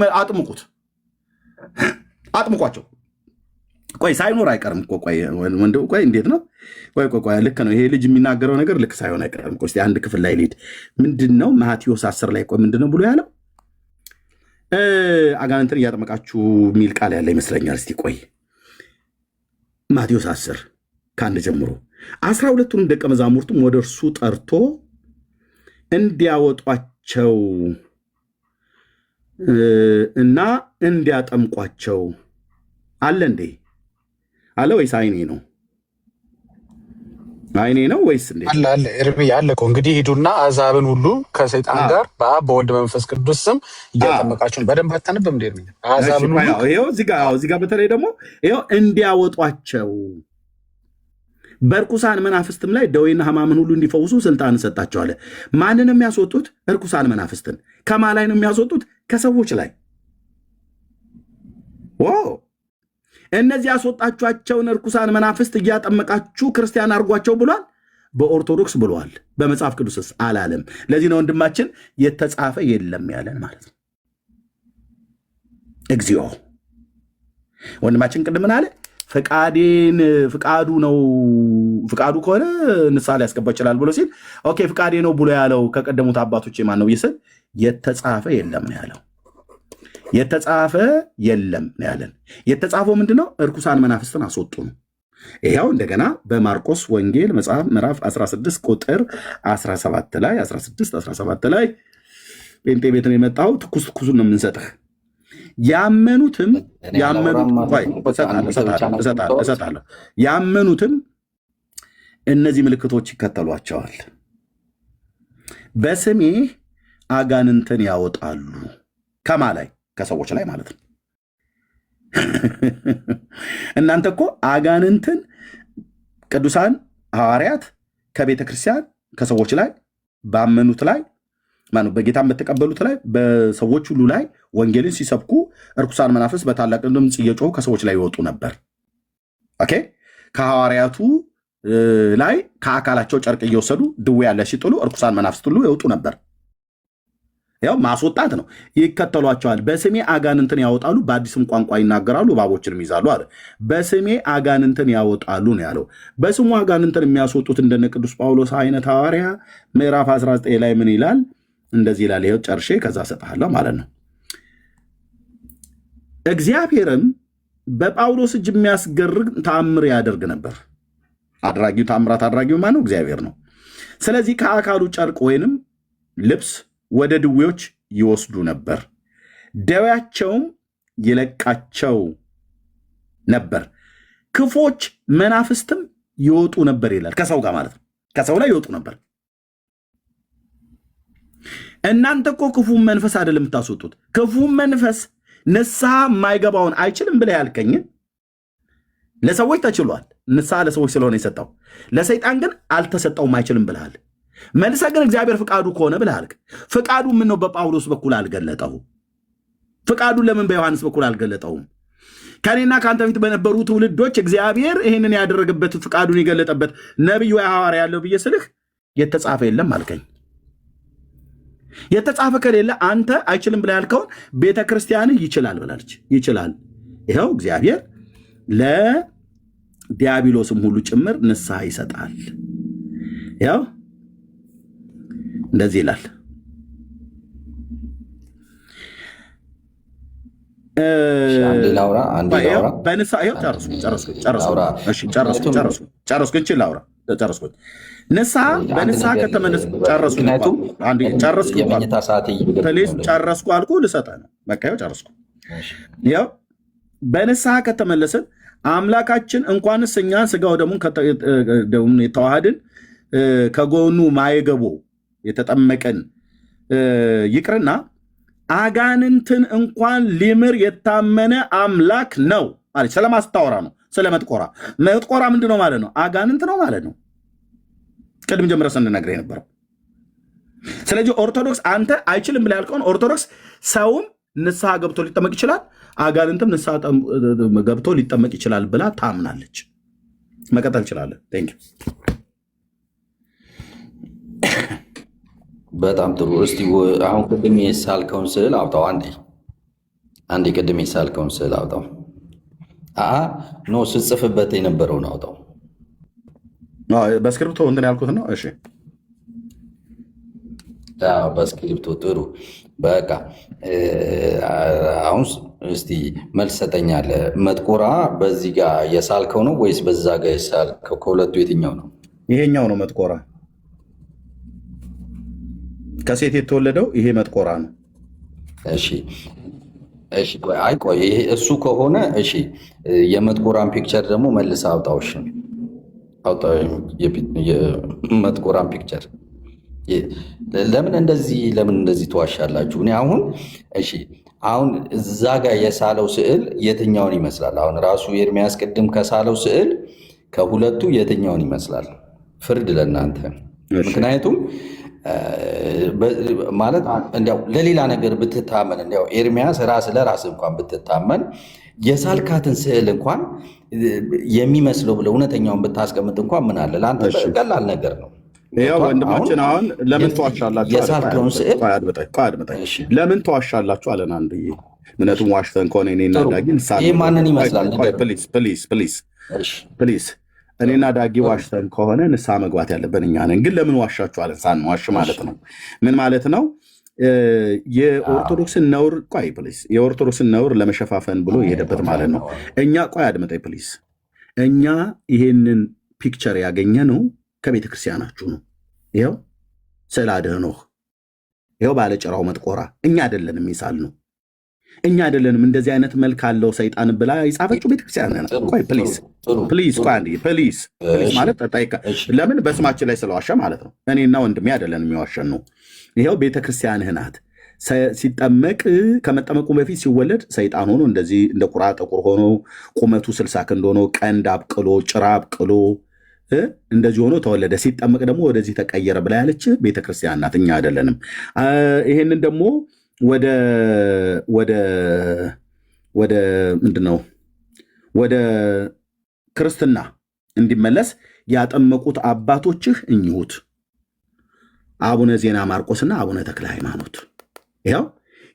አጥምቋቸው። ቆይ ሳይኖር አይቀርም እኮ ቆይ እንዴት ነው? ቆይ ልክ ነው። ይሄ ልጅ የሚናገረው ነገር ልክ ሳይሆን አይቀርም። ቆይ አንድ ክፍል ላይ ልሂድ። ምንድነው ማቴዎስ 10 ላይ ቆይ ምንድነው ብሎ ያለው? አጋንንትን እያጠመቃችሁ የሚል ቃል ያለ ይመስለኛል። እስቲ ቆይ ማቴዎስ 10 ከአንድ ጀምሮ 12ቱንም ደቀ መዛሙርቱም ወደ እርሱ ጠርቶ እንዲያወጧቸው እና እንዲያጠምቋቸው አለ እንዴ አለ ወይስ አይኔ ነው ወይስ እንዴ? አለ ኤርሚ አለ እኮ እንግዲህ ሂዱና አሕዛብን ሁሉ ከሰይጣን ጋር በአብ በወልድ መንፈስ ቅዱስ ስም እያጠመቃችሁን በደንብ አታነብም እንዴ? አሕዛብን ሁሉ ይኸው እዚህ ጋር በተለይ ደግሞ ይኸው እንዲያወጧቸው በርኩሳን መናፍስትም ላይ ደዌና ሕማምን ሁሉ እንዲፈውሱ ስልጣን ሰጣቸዋል። ማንን ነው የሚያስወጡት? እርኩሳን መናፍስትን። ከማ ላይ ነው የሚያስወጡት? ከሰዎች ላይ። እነዚህ ያስወጣችኋቸውን እርኩሳን መናፍስት እያጠመቃችሁ ክርስቲያን አድርጓቸው ብሏል። በኦርቶዶክስ ብሏል። በመጽሐፍ ቅዱስስ አላለም። ለዚህ ነው ወንድማችን የተጻፈ የለም ያለን ማለት ነው። እግዚኦ ወንድማችን ቅድም ምን አለ? ፍቃዱ ነው። ፍቃዱ ከሆነ ንስሐ ሊያስገባ ይችላል ብሎ ሲል ኦኬ ፍቃዴ ነው ብሎ ያለው ከቀደሙት አባቶች ማን ነው ይስል? የተጻፈ የለም ነው ያለው። የተጻፈ የለም ነው ያለን። የተጻፈው ምንድነው? እርኩሳን መናፍስትን አስወጡ ነው። ይሄው እንደገና በማርቆስ ወንጌል መጽሐፍ ምዕራፍ 16 ቁጥር 17 ላይ 16-17 ላይ ጴንጤ ቤት ነው የመጣው። ትኩሱን ነው የምንሰጥህ። ያመኑትም እነዚህ ምልክቶች ይከተሏቸዋል። በስሜ አጋንንትን ያወጣሉ። ከማ ላይ? ከሰዎች ላይ ማለት ነው። እናንተ እኮ አጋንንትን ቅዱሳን ሐዋርያት ከቤተ ክርስቲያን ከሰዎች ላይ ባመኑት ላይ በጌታን በተቀበሉት ላይ በሰዎች ሁሉ ላይ ወንጌልን ሲሰብኩ እርኩሳን መናፍስት በታላቅ ድምፅ እየጮሁ ከሰዎች ላይ ይወጡ ነበር። ኦኬ ከሐዋርያቱ ላይ ከአካላቸው ጨርቅ እየወሰዱ ድዌ ያለ ሲጥሉ እርኩሳን መናፍስት ሁሉ ይወጡ ነበር። ያው ማስወጣት ነው። ይከተሏቸዋል። በስሜ አጋንንትን ያወጣሉ፣ በአዲስም ቋንቋ ይናገራሉ፣ እባቦችንም ይዛሉ አለ። በስሜ አጋንንትን ያወጣሉ ነው ያለው። በስሙ አጋንንትን የሚያስወጡት እንደነ ቅዱስ ጳውሎስ አይነት ሐዋርያ ምዕራፍ 19 ላይ ምን ይላል? እንደዚህ ይላል። ይኸው ጨርሼ ከዛ ሰጥሃለሁ ማለት ነው። እግዚአብሔርም በጳውሎስ እጅ የሚያስገርም ተአምር ያደርግ ነበር። አድራጊው ተአምራት አድራጊው ማነው? እግዚአብሔር ነው። ስለዚህ ከአካሉ ጨርቅ ወይንም ልብስ ወደ ድዌዎች ይወስዱ ነበር፣ ደዌያቸውም ይለቃቸው ነበር፣ ክፎች መናፍስትም ይወጡ ነበር ይላል። ከሰው ጋር ማለት ነው። ከሰው ላይ ይወጡ ነበር። እናንተ እኮ ክፉን መንፈስ አይደለም የምታስወጡት። ክፉን መንፈስ ንስሐ የማይገባውን አይችልም ብለህ ያልከኝን ለሰዎች ተችሏል። ንስሐ ለሰዎች ስለሆነ የሰጠው ለሰይጣን ግን አልተሰጠውም አይችልም ብለሃል። መልሰ ግን እግዚአብሔር ፍቃዱ ከሆነ ብለሃል። ፍቃዱ ምን ነው? በጳውሎስ በኩል አልገለጠው። ፍቃዱን ለምን በዮሐንስ በኩል አልገለጠውም? ከኔና ከአንተ ፊት በነበሩ ትውልዶች እግዚአብሔር ይህንን ያደረገበት ፍቃዱን የገለጠበት ነቢዩ ሐዋርያ ያለው ብዬ ስልህ የተጻፈ የለም አልከኝ። የተጻፈ ከሌለ አንተ አይችልም ብለህ ያልከውን ቤተ ክርስቲያንህ ይችላል ብላለች። ይችላል። ይኸው እግዚአብሔር ለዲያብሎስም ሁሉ ጭምር ንስሐ ይሰጣል። ያው እንደዚህ ይላል። ንስሐ በንስሐ ከተመለስ ጨረስኩ አልኩ ልሰጠህ ነው። በቃ ይኸው ጨረስኩ። ያው በንስሐ ከተመለስን አምላካችን እንኳንስ እኛ ስጋው ደሙን የተዋሃድን ከጎኑ ማየገቦ የተጠመቀን ይቅርና አጋንንትን እንኳን ሊምር የታመነ አምላክ ነው አለች። ስለማስታወራ ነው። ስለ መጥቆራ ምንድን ነው ማለት ነው? አጋንንት ነው ማለት ነው። ቅድም ጀምረ ስንነግር የነበረው። ስለዚህ ኦርቶዶክስ አንተ አይችልም ብላ ያልከውን ኦርቶዶክስ ሰውም ንስሐ ገብቶ ሊጠመቅ ይችላል፣ አጋንንትም ንስሐ ገብቶ ሊጠመቅ ይችላል ብላ ታምናለች። መቀጠል እንችላለን። በጣም ጥሩ። እስቲ አሁን ቅድም የሳልከውን ስዕል አውጣው። አንዴ ቅድም የሳልከውን ስዕል አውጣው። ኖ ስጽፍበት የነበረውን አውጣው። በስክሪፕቶ እንትን ያልኩት ነው። እሺ በስክሪፕቶ ጥሩ። በቃ አሁን እስቲ መልስ ሰጠኛለህ። መጥቆራ በዚህ ጋር የሳልከው ነው ወይስ በዛ ጋር የሳልከው? ከሁለቱ የትኛው ነው? ይሄኛው ነው መጥቆራ። ከሴት የተወለደው ይሄ መጥቆራ ነው። እሺ አይ ቆይ፣ እሱ ከሆነ እሺ፣ የመጥቆራን ፒክቸር ደግሞ መልስ አውጣው። እሺ አውጣው የመጥቆራን ፒክቸር። ለምን እንደዚህ ትዋሻላችሁ? እኔ አሁን እሺ፣ አሁን እዛ ጋር የሳለው ስዕል የትኛውን ይመስላል? አሁን ራሱ ኤርሚያስ ቅድም ከሳለው ስዕል ከሁለቱ የትኛውን ይመስላል? ፍርድ ለእናንተ። ምክንያቱም ማለት እንዲያው ለሌላ ነገር ብትታመን እንዲያው ኤርሚያስ ራስ ለራስ እንኳን ብትታመን የሳልካትን ስዕል እንኳን የሚመስለው ብለህ እውነተኛውን ብታስቀምጥ እንኳን ምን አለ ለአንተ ቀላል ነገር ነው። ያው ወንድማችን አሁን ለምን ተዋሻላችሁ? የሳልከውን ስዕል ለምን ተዋሻላችሁ አለን። አንድ ምክንያቱም ዋሽተን ከሆነ እኔና ዳጊ ይህ ማንን ይመስላል? ፕሊዝ እኔና ዳጊ ዋሽተን ከሆነ ንስሐ መግባት ያለብን እኛ ነን። ግን ለምን ዋሻችሁ አለን? ሳንዋሽ ማለት ነው። ምን ማለት ነው? የኦርቶዶክስን ነውር የኦርቶዶክስን ነውር ለመሸፋፈን ብሎ የሄደበት ማለት ነው። እኛ አድመጠኝ ፕሊዝ። እኛ ይሄንን ፒክቸር ያገኘ ነው ከቤተ ክርስቲያናችሁ ነው። ይኸው ስዕለ አድኅኖህ፣ ይኸው ባለጭራው መጥቆራ እኛ አይደለንም የሳል ነው። እኛ አይደለንም እንደዚህ አይነት መልክ አለው ሰይጣን ብላ የጻፈችው ቤተክርስቲያን ናት። ፕሊዝ ማለት ጠይቀ ለምን በስማችን ላይ ስለዋሸ ማለት ነው። እኔና ወንድሜ አይደለንም የሚዋሸን ነው። ይኸው ቤተክርስቲያንህ ናት። ሲጠመቅ ከመጠመቁ በፊት ሲወለድ ሰይጣን ሆኖ እንደዚህ እንደ ቁራ ጥቁር ሆኖ ቁመቱ 60 ክንድ ሆኖ ቀንድ አብቅሎ ጭራ አብቅሎ እንደዚህ ሆኖ ተወለደ፣ ሲጠመቅ ደግሞ ወደዚህ ተቀየረ ብላ ያለች ቤተክርስቲያን ናት፣ እኛ አይደለንም። ይሄንን ደግሞ ወደ ምንድነው ወደ ክርስትና እንዲመለስ ያጠመቁት አባቶችህ እኚሁት አቡነ ዜና ማርቆስና አቡነ ተክለ ሃይማኖት። ይኸው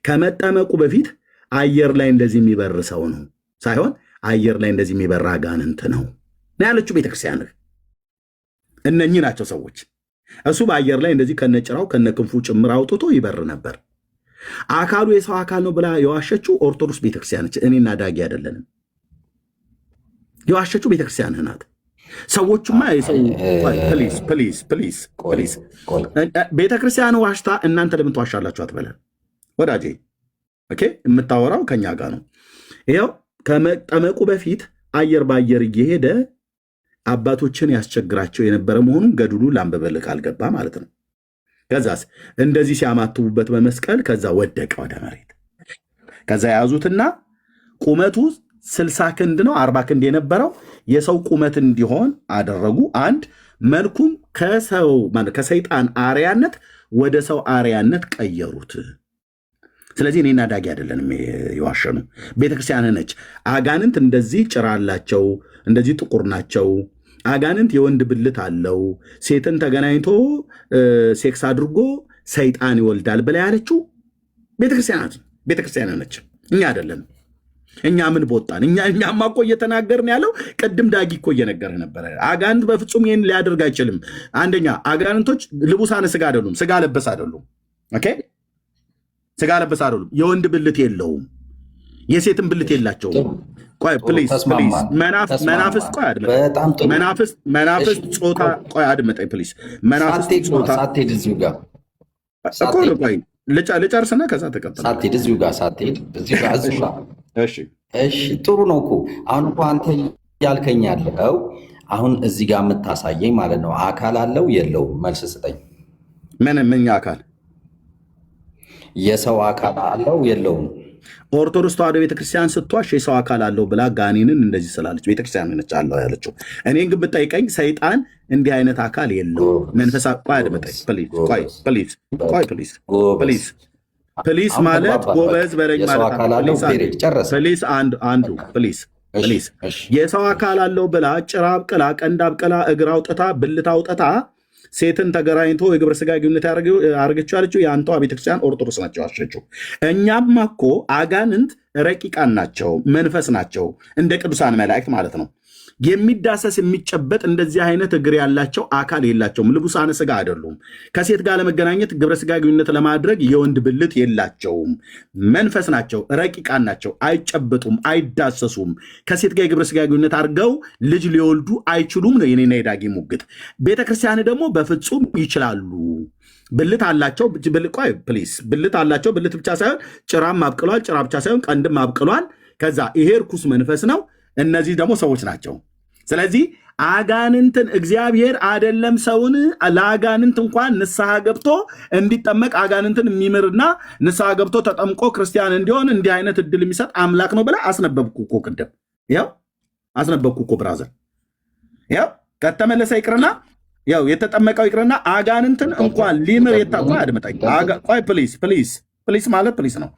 ከመጠመቁ በፊት አየር ላይ እንደዚህ የሚበር ሰው ነው ሳይሆን አየር ላይ እንደዚህ የሚበር አጋንንት ነው ያለችው ቤተክርስቲያን። እነኚህ ናቸው ሰዎች። እሱ በአየር ላይ እንደዚህ ከነጭራው ከነክንፉ ጭምር አውጥቶ ይበር ነበር። አካሉ የሰው አካል ነው ብላ የዋሸችው ኦርቶዶክስ ቤተክርስቲያን ነች። እኔና ዳጊ አይደለንም። የዋሸችው ቤተክርስቲያን ናት። ሰዎቹማ የሰው ፕሊዝ ቤተክርስቲያን ዋሽታ እናንተ ለምን ትዋሻላችሁ አትበለን ወዳጄ። ኦኬ የምታወራው ከኛ ጋር ነው። ይኸው ከመጠመቁ በፊት አየር በአየር እየሄደ አባቶችን ያስቸግራቸው የነበረ መሆኑን ገድሉ ላንብበልህ ካልገባ ማለት ነው። ከዛስ እንደዚህ ሲያማትቡበት በመስቀል ከዛ ወደቀ ወደ መሬት። ከዛ የያዙትና ቁመቱ 60 ክንድ ነው 40 ክንድ የነበረው የሰው ቁመት እንዲሆን አደረጉ። አንድ መልኩም ከሰይጣን አርያነት ወደ ሰው አርያነት ቀየሩት። ስለዚህ እኔና ዳጊ አይደለንም የዋሸኑ፣ ቤተክርስቲያን ነች። አጋንንት እንደዚህ ጭራ አላቸው፣ እንደዚህ ጥቁር ናቸው። አጋንንት የወንድ ብልት አለው፣ ሴትን ተገናኝቶ ሴክስ አድርጎ ሰይጣን ይወልዳል ብላ ያለችው ቤተክርስቲያን ነች፣ እኛ አይደለንም። እኛ ምን ቦጣን? እኛማ እኮ እየተናገርን ያለው ቅድም ዳጊ እኮ እየነገረ ነበረ። አጋንንት በፍጹም ይህን ሊያደርግ አይችልም። አንደኛ አጋንንቶች ልቡሳነ ስጋ አይደሉም፣ ስጋ ለበስ አይደሉም። ኦኬ ስጋ ለበስ አይደሉም። የወንድ ብልት የለውም፣ የሴትን ብልት የላቸውም። ቆይ ፕሊዝ መናፍስት ቆይ አድመጠኝ። መናፍስት ጾታ ቆይ አድመጠኝ ፕሊዝ። መናፍስት ጾታ ሳትሄድ እዚሁ ጋር እኮ ነው። ቆይ ልጨርስና ከዛ ተቀጥል። ሳትሄድ እዚሁ ጋር እሺ ጥሩ ነው እኮ አሁን እኮ አንተ ያልከኝ ያለው አሁን እዚህ ጋር የምታሳየኝ ማለት ነው አካል አለው የለውም? መልስ ስጠኝ። ምን አካል? የሰው አካል አለው የለውም? ኦርቶዶክስ ተዋሕዶ ቤተክርስቲያን ስትዋሽ የሰው አካል አለው ብላ ጋኔንን እንደዚህ ስላለች ቤተክርስቲያን ነች አለው ያለችው። እኔን ግን ብጠይቀኝ ሰይጣን እንዲህ አይነት አካል የለውም። መንፈሳ ቆይ አድመጠኝ ፕሊዝ ማለት ጎበዝ በለኝ ማለት ፕሊዝ አንዱ ፕሊዝ የሰው አካል አለው ብላ ጭራ አብቅላ ቀንድ አብቅላ እግር አውጥታ ብልት አውጥታ ሴትን ተገናኝቶ የግብረ ሥጋ ግንኙነት ያደረገችው ያለችው የአንተዋ ቤተክርስቲያን ኦርቶዶክስ ናቸው አሸችው። እኛማ እኮ አጋንንት ረቂቃን ናቸው፣ መንፈስ ናቸው፣ እንደ ቅዱሳን መላእክት ማለት ነው። የሚዳሰስ የሚጨበጥ እንደዚህ አይነት እግር ያላቸው አካል የላቸውም። ልቡሳነ ስጋ አይደሉም። ከሴት ጋር ለመገናኘት ግብረ ስጋ ግንኙነት ለማድረግ የወንድ ብልት የላቸውም። መንፈስ ናቸው፣ ረቂቃን ናቸው፣ አይጨበጡም፣ አይዳሰሱም። ከሴት ጋር የግብረ ስጋ ግንኙነት አድርገው ልጅ ሊወልዱ አይችሉም ነው የኔና የዳጊ ሙግት። ቤተክርስቲያን ደግሞ በፍጹም ይችላሉ። ብልት አላቸው። ቆይ ፕሊስ ብልት አላቸው። ብልት ብቻ ሳይሆን ጭራም አብቅሏል። ጭራ ብቻ ሳይሆን ቀንድም አብቅሏል። ከዛ ይሄ ርኩስ መንፈስ ነው። እነዚህ ደግሞ ሰዎች ናቸው። ስለዚህ አጋንንትን እግዚአብሔር አይደለም ሰውን ለአጋንንት እንኳን ንስሐ ገብቶ እንዲጠመቅ አጋንንትን የሚምርና ንስሐ ገብቶ ተጠምቆ ክርስቲያን እንዲሆን እንዲህ አይነት እድል የሚሰጥ አምላክ ነው ብላ አስነበብኩ እኮ ቅድም። ያው አስነበብኩ እኮ ብራዘር። ያው ከተመለሰ ይቅርና ያው የተጠመቀው ይቅርና አጋንንትን እንኳን ሊምር አድምጠኝ። ቆይ ፕሊስ ማለት ፕሊስ ነው።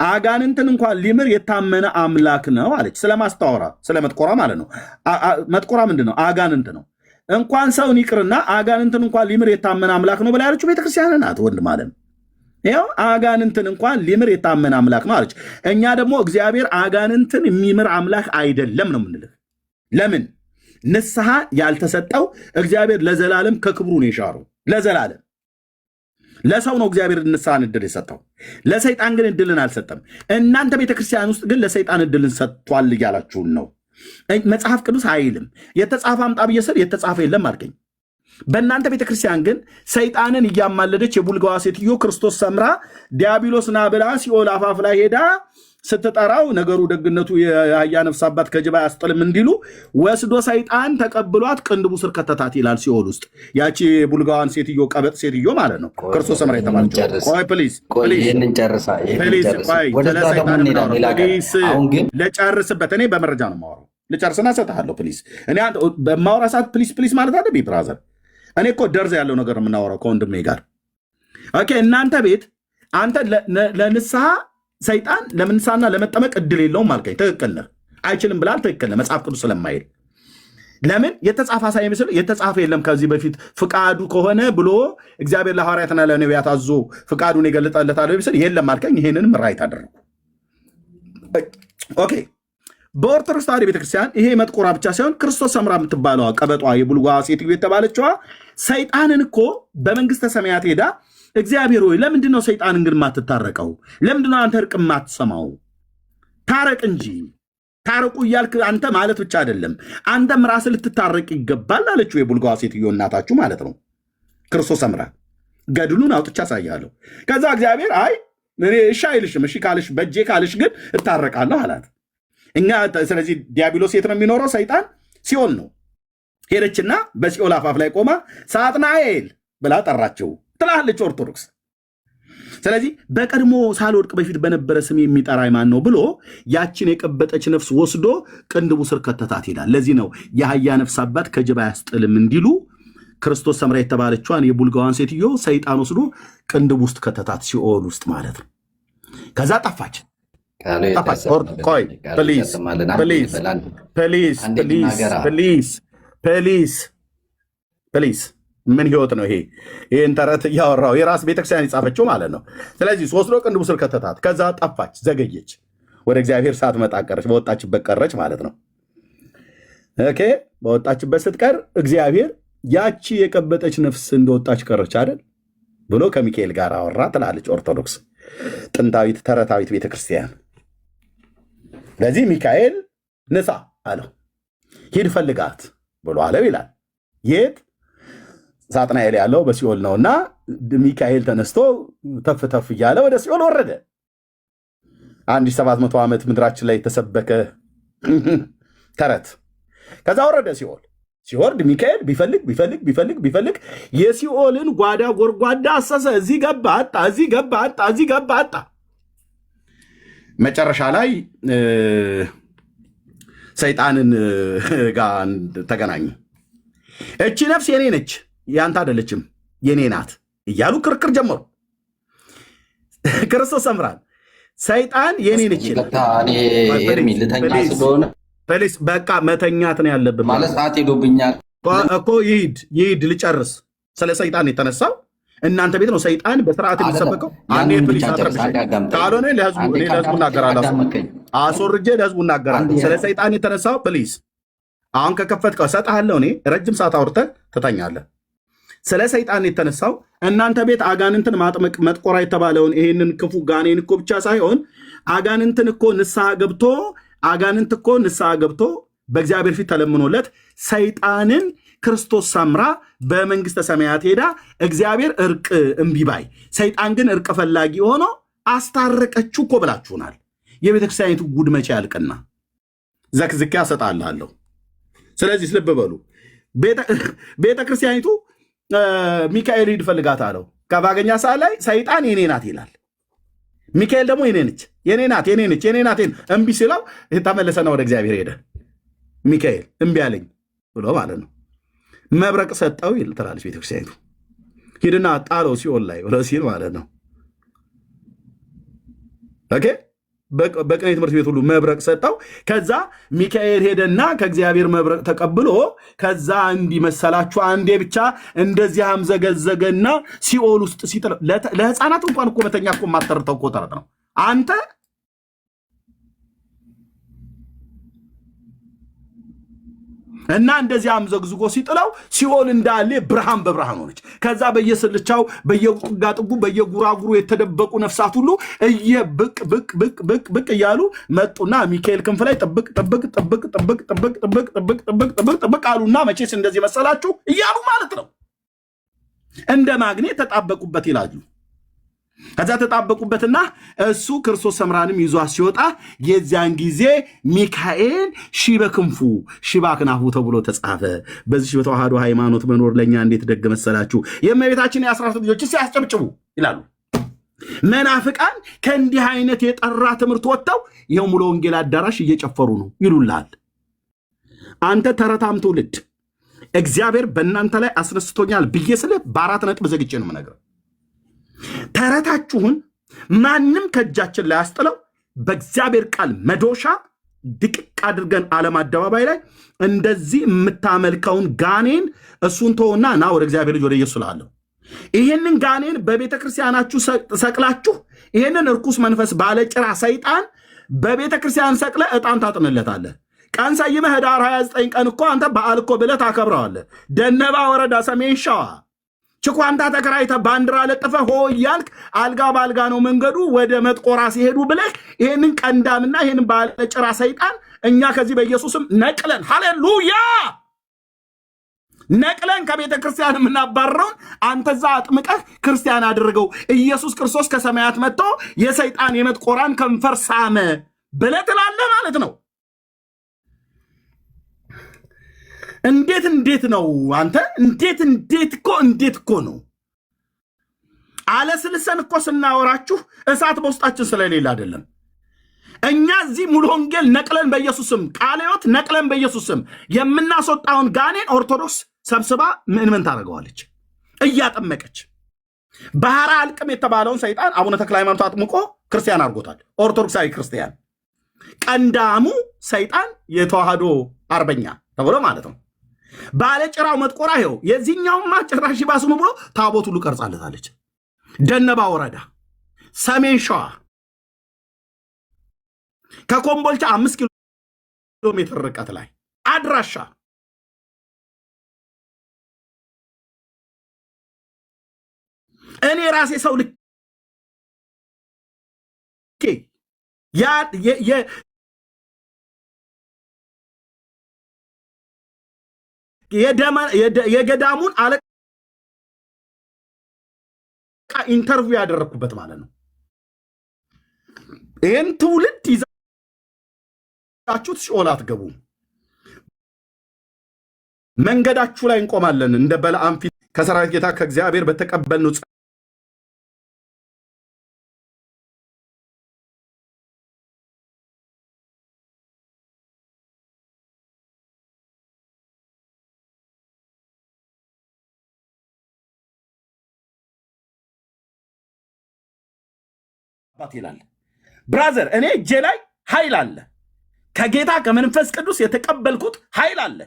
አጋንንትን እንኳን ሊምር የታመነ አምላክ ነው አለች። ስለማስታወራ ስለ መጥቆራ ማለት ነው። መጥቆራ ምንድን ነው? አጋንንት ነው። እንኳን ሰውን ይቅርና አጋንንትን እንኳን ሊምር የታመነ አምላክ ነው ብላ ያለችው ቤተክርስቲያን ናት። ወንድ ማለት ይኸው አጋንንትን እንኳን ሊምር የታመነ አምላክ ነው አለች። እኛ ደግሞ እግዚአብሔር አጋንንትን የሚምር አምላክ አይደለም ነው የምንልህ። ለምን? ንስሐ ያልተሰጠው እግዚአብሔር ለዘላለም ከክብሩ ነው የሻረው። ለዘላለም ለሰው ነው እግዚአብሔር ንስሐን እድል የሰጠው። ለሰይጣን ግን እድልን አልሰጠም። እናንተ ቤተክርስቲያን ውስጥ ግን ለሰይጣን እድልን ሰጥቷል እያላችሁን ነው። መጽሐፍ ቅዱስ አይልም። የተጻፈ አምጣ ብዬ ስል የተጻፈ የለም አልከኝ። በእናንተ ቤተክርስቲያን ግን ሰይጣንን እያማለደች የቡልጋዋ ሴትዮ ክርስቶስ ሰምራ ዲያብሎስ ና ብላ ሲኦል አፋፍ ላይ ሄዳ ስትጠራው ነገሩ ደግነቱ የአህያ ነፍስ አባት ከጅባ ያስጥልም እንዲሉ ወስዶ ሰይጣን ተቀብሏት ቅንድቡ ስር ከተታት ይላል ሲኦል ውስጥ። ያቺ የቡልጋዋን ሴትዮ ቀበጥ ሴትዮ ማለት ነው ክርስቶስ ሰምራ የተባለችው። ቆይ ፕሊዝ ልጨርስበት። እኔ በመረጃ ነው የማወራው። ልጨርስና እሰጥሃለሁ። ፕሊስ እኔ በማውራ ሰዓት ፕሊስ ማለት አለብኝ ብራዘር። እኔ እኮ ደርዘ ያለው ነገር የምናወራው ከወንድሜ ጋር። ኦኬ እናንተ ቤት አንተ ለንስሐ ሰይጣን ለምንሳና ለመጠመቅ እድል የለውም አልከኝ። ትክክል ነህ። አይችልም ብላል። ትክክል ነህ። መጽሐፍ ቅዱስ ስለማይል ለምን የተጻፈ ሳይመስል የተጻፈ የለም ከዚህ በፊት ፍቃዱ ከሆነ ብሎ እግዚአብሔር ለሐዋርያትና ለነቢያት አዞ ፍቃዱን የገለጠለታል ይመስል የለም አልከኝ። ይሄንንም ራይት አደረኩ። ኦኬ በኦርቶዶክስ ተዋሕዶ ቤተክርስቲያን ይሄ መጥቆራ ብቻ ሳይሆን ክርስቶስ ሰምራ የምትባለዋ ቀበጧ የቡልጓ ሴትዮ የተባለችዋ ሰይጣንን እኮ በመንግስተ ሰማያት ሄዳ እግዚአብሔር ሆይ ለምንድን ነው ሰይጣንን ግን ማትታረቀው? ለምንድን ነው አንተ እርቅ ማትሰማው? ታረቅ እንጂ ታረቁ እያልክ አንተ ማለት ብቻ አይደለም፣ አንተም ራስህ ልትታረቅ ይገባል አለችው የቡልጓ ሴትዮ እናታችሁ ማለት ነው። ክርስቶስ ሰምራ ገድሉን አውጥቻ አሳያለሁ። ከዛ እግዚአብሔር አይ እሺ አይልሽም፣ እሺ ካልሽ በጄ ካልሽ ግን እታረቃለሁ አላት። እኛ ስለዚህ ዲያብሎስ የት ነው የሚኖረው? ሰይጣን ሲኦል ነው። ሄደችና በሲኦል አፋፍ ላይ ቆማ ሳጥናኤል ብላ ጠራችው ትላለች ኦርቶዶክስ። ስለዚህ በቀድሞ ሳልወድቅ በፊት በነበረ ስም የሚጠራኝ ማን ነው ብሎ ያችን የቀበጠች ነፍስ ወስዶ ቅንድቡ ስር ከተታት ይላል። ለዚህ ነው የአህያ ነፍስ አባት ከጅብ አያስጥልም እንዲሉ ክርስቶስ ሰምራ የተባለችዋን የቡልጋዋን ሴትዮ ሰይጣን ወስዶ ቅንድቡ ውስጥ ከተታት ሲኦል ውስጥ ማለት ነው። ከዛ ጠፋች። ፕሊዝ ምን ህይወት ነው ይሄ? ይህን ተረት እያወራው የራስ ቤተክርስቲያን የጻፈችው ማለት ነው። ስለዚህ ሶስት ቅንድቡ ስር ከተታት። ከዛ ጠፋች፣ ዘገየች፣ ወደ እግዚአብሔር ሳትመጣ ቀረች። በወጣችበት ቀረች ማለት ነው። ኦኬ በወጣችበት ስትቀር እግዚአብሔር ያቺ የቀበጠች ነፍስ እንደወጣች ቀረች አይደል ብሎ ከሚካኤል ጋር አወራ ትላለች ኦርቶዶክስ ጥንታዊት ተረታዊት ቤተክርስቲያን። ለዚህ ሚካኤል ንሳ አለው፣ ሂድ ፈልጋት ብሎ አለው ይላል። የት ሳጥናኤል ያለው በሲኦል ነውና ሚካኤል ተነስቶ ተፍ ተፍ እያለ ወደ ሲኦል ወረደ። 1700 ዓመት ምድራችን ላይ የተሰበከ ተረት። ከዛ ወረደ ሲኦል። ሲወርድ ሚካኤል ቢፈልግ የሲኦልን ጓዳ ጎርጓዳ አሰሰ። እዚህ ገባ አጣ፣ እዚህ ገባ አጣ፣ እዚህ ገባ አጣ። መጨረሻ ላይ ሰይጣንን ጋር ተገናኙ። እቺ ነፍስ የኔ ነች ያንተ አይደለችም የኔ ናት እያሉ ክርክር ጀመሩ። ክርስቶስ ሰምራን ሰይጣን የኔ ነች በቃ መተኛት ነው ያለብን ማለት ሰዓት ሄዶብኛል እኮ ይሂድ ልጨርስ። ስለ ሰይጣን የተነሳው እናንተ ቤት ነው ሰይጣን በስርዓት የሚሰበከው። ካልሆነ ለህዝቡ እናገራለሁ፣ አስወርጄ ለህዝቡ እናገራለሁ። ስለ ሰይጣን የተነሳው ፕሊዝ አሁን ከከፈትከው እሰጥሃለሁ። እኔ ረጅም ሰዓት አውርተህ ትተኛለህ። ስለ ሰይጣን የተነሳው እናንተ ቤት አጋንንትን ማጥመቅ መጥቆራ የተባለውን ይሄንን ክፉ ጋኔን እኮ ብቻ ሳይሆን አጋንንትን እኮ አጋንንት እኮ ንስሐ ገብቶ በእግዚአብሔር ፊት ተለምኖለት ሰይጣንን ክርስቶስ ሰምራ በመንግስተ ሰማያት ሄዳ እግዚአብሔር እርቅ እምቢ ባይ ሰይጣን ግን እርቅ ፈላጊ ሆኖ አስታረቀችው እኮ ብላችሁናል። የቤተክርስቲያኒቱ ጉድ መቼ ያልቅና ዘክዝኬ አሰጣልሃለሁ። ስለዚህ ልብ በሉ። ቤተክርስቲያኒቱ ሚካኤል ሂድ ፈልጋት አለው። ከባገኛ ሰዓት ላይ ሰይጣን የኔ ናት ይላል። ሚካኤል ደግሞ የኔ ናት እምቢ ሲለው ተመለሰና ወደ እግዚአብሔር ሄደ። ሚካኤል እምቢ አለኝ ብሎ ማለት ነው። መብረቅ ሰጠው ትላለች ቤተክርስቲያኒቱ። ሂድና ጣለው ሲኦል ላይ ብሎ ሲል ማለት ነው። ኦኬ በቅኔ ትምህርት ቤት ሁሉ መብረቅ ሰጠው። ከዛ ሚካኤል ሄደና ከእግዚአብሔር መብረቅ ተቀብሎ ከዛ እንዲመሰላችሁ አንዴ ብቻ እንደዚህ አምዘገዘገና ሲኦል ውስጥ ሲጥለው። ለህፃናት እንኳን እኮ መተኛ እኮ የማተርተው እኮ ተረት ነው አንተ። እና እንደዚህ አምዘግዝጎ ሲጥለው ሲኦል እንዳለ ብርሃን በብርሃን ሆነች። ከዛ በየስልቻው በየጥጉ በየጉራጉሩ የተደበቁ ነፍሳት ሁሉ ብቅ እያሉ መጡና ሚካኤል ክንፍ ላይ ጥብቅ አሉና መቼስ እንደዚህ መሰላችሁ እያሉ ማለት ነው። እንደ ማግኔት ተጣበቁበት ይላሉ። ከዛ ተጣበቁበትና እሱ ክርስቶስ ሰምራንም ይዟ ሲወጣ የዚያን ጊዜ ሚካኤል ሺበክንፉ ሺባክናሁ ተብሎ ተጻፈ። በዚህ በተዋህዶ ሃይማኖት መኖር ለኛ እንዴት ደግ መሰላችሁ። የእመቤታችን የ14 ልጆች ሲያስጨብጭቡ ይላሉ። መናፍቃን ከእንዲህ አይነት የጠራ ትምህርት ወጥተው ይኸው ሙሉ ወንጌል አዳራሽ እየጨፈሩ ነው ይሉላል። አንተ ተረታም ትውልድ እግዚአብሔር በእናንተ ላይ አስነስቶኛል ብዬ ስልህ በአራት ነጥብ ዘግቼ ነው የምነግርህ። ተረታችሁን ማንም ከእጃችን ላይ አስጥለው በእግዚአብሔር ቃል መዶሻ ድቅቅ አድርገን ዓለም አደባባይ ላይ እንደዚህ የምታመልከውን ጋኔን እሱን ተውና ና ወደ እግዚአብሔር ልጅ ወደ ኢየሱስ ላለሁ። ይህንን ጋኔን በቤተ ክርስቲያናችሁ ሰቅላችሁ ይህንን እርኩስ መንፈስ ባለጭራ ሰይጣን በቤተ ክርስቲያን ሰቅለ ዕጣን ታጥንለታለህ። ቀን ሰይመህ ኅዳር 29 ቀን እኮ አንተ በዓል እኮ ብለህ ታከብረዋለህ። ደነባ ወረዳ ሰሜን ሸዋ ችኳንታ ተከራይተ ባንዲራ ለጥፈ ሆ እያልክ አልጋ ባልጋ ነው መንገዱ ወደ መጥቆራ ሲሄዱ ብለህ ይህንን ቀንዳምና ይህንን ባለጭራ ሰይጣን እኛ ከዚህ በኢየሱስም ነቅለን ሃሌሉያ ነቅለን ከቤተ ክርስቲያን የምናባረውን አንተዛ አጥምቀህ ክርስቲያን አድርገው ኢየሱስ ክርስቶስ ከሰማያት መጥቶ የሰይጣን የመጥቆራን ከንፈር ሳመ ብለህ ትላለህ ማለት ነው። እንዴት ነው አንተ እንዴት እኮ ነው አለስልሰን እኮ ስናወራችሁ እሳት በውስጣችን ስለሌለ አይደለም። እኛ እዚህ ሙሉ ወንጌል ነቅለን በኢየሱስም ቃለ ሕይወት ነቅለን በኢየሱስም የምናስወጣውን ጋኔን ኦርቶዶክስ ሰብስባ ምን ታደርገዋለች? እያጠመቀች ባህራ አልቅም የተባለውን ሰይጣን አቡነ ተክለ ሃይማኖት አጥምቆ ክርስቲያን አድርጎታል። ኦርቶዶክሳዊ ክርስቲያን ቀንዳሙ ሰይጣን የተዋህዶ አርበኛ ተብሎ ማለት ነው። ባለጭራው መጥቆራ ይኸው የዚህኛውማ ጭራሽ ባስሙ ብሎ ታቦት ሁሉ ቀርጻለታለች። ደነባ ወረዳ ሰሜን ሸዋ ከኮምቦልቻ 5 ኪሎ ሜትር ርቀት ላይ አድራሻ እኔ ራሴ ሰው ልኬ የገዳሙን አለቃ ኢንተርቪው ያደረኩበት ማለት ነው። ይህን ትውልድ ይዛችሁት ሲኦል አትገቡም። መንገዳችሁ ላይ እንቆማለን። እንደ በለዓም ፊት ከሰራዊት ጌታ ከእግዚአብሔር በተቀበልነው ይላል ብራዘር። እኔ እጄ ላይ ኃይል አለ፣ ከጌታ ከመንፈስ ቅዱስ የተቀበልኩት ኃይል አለ፣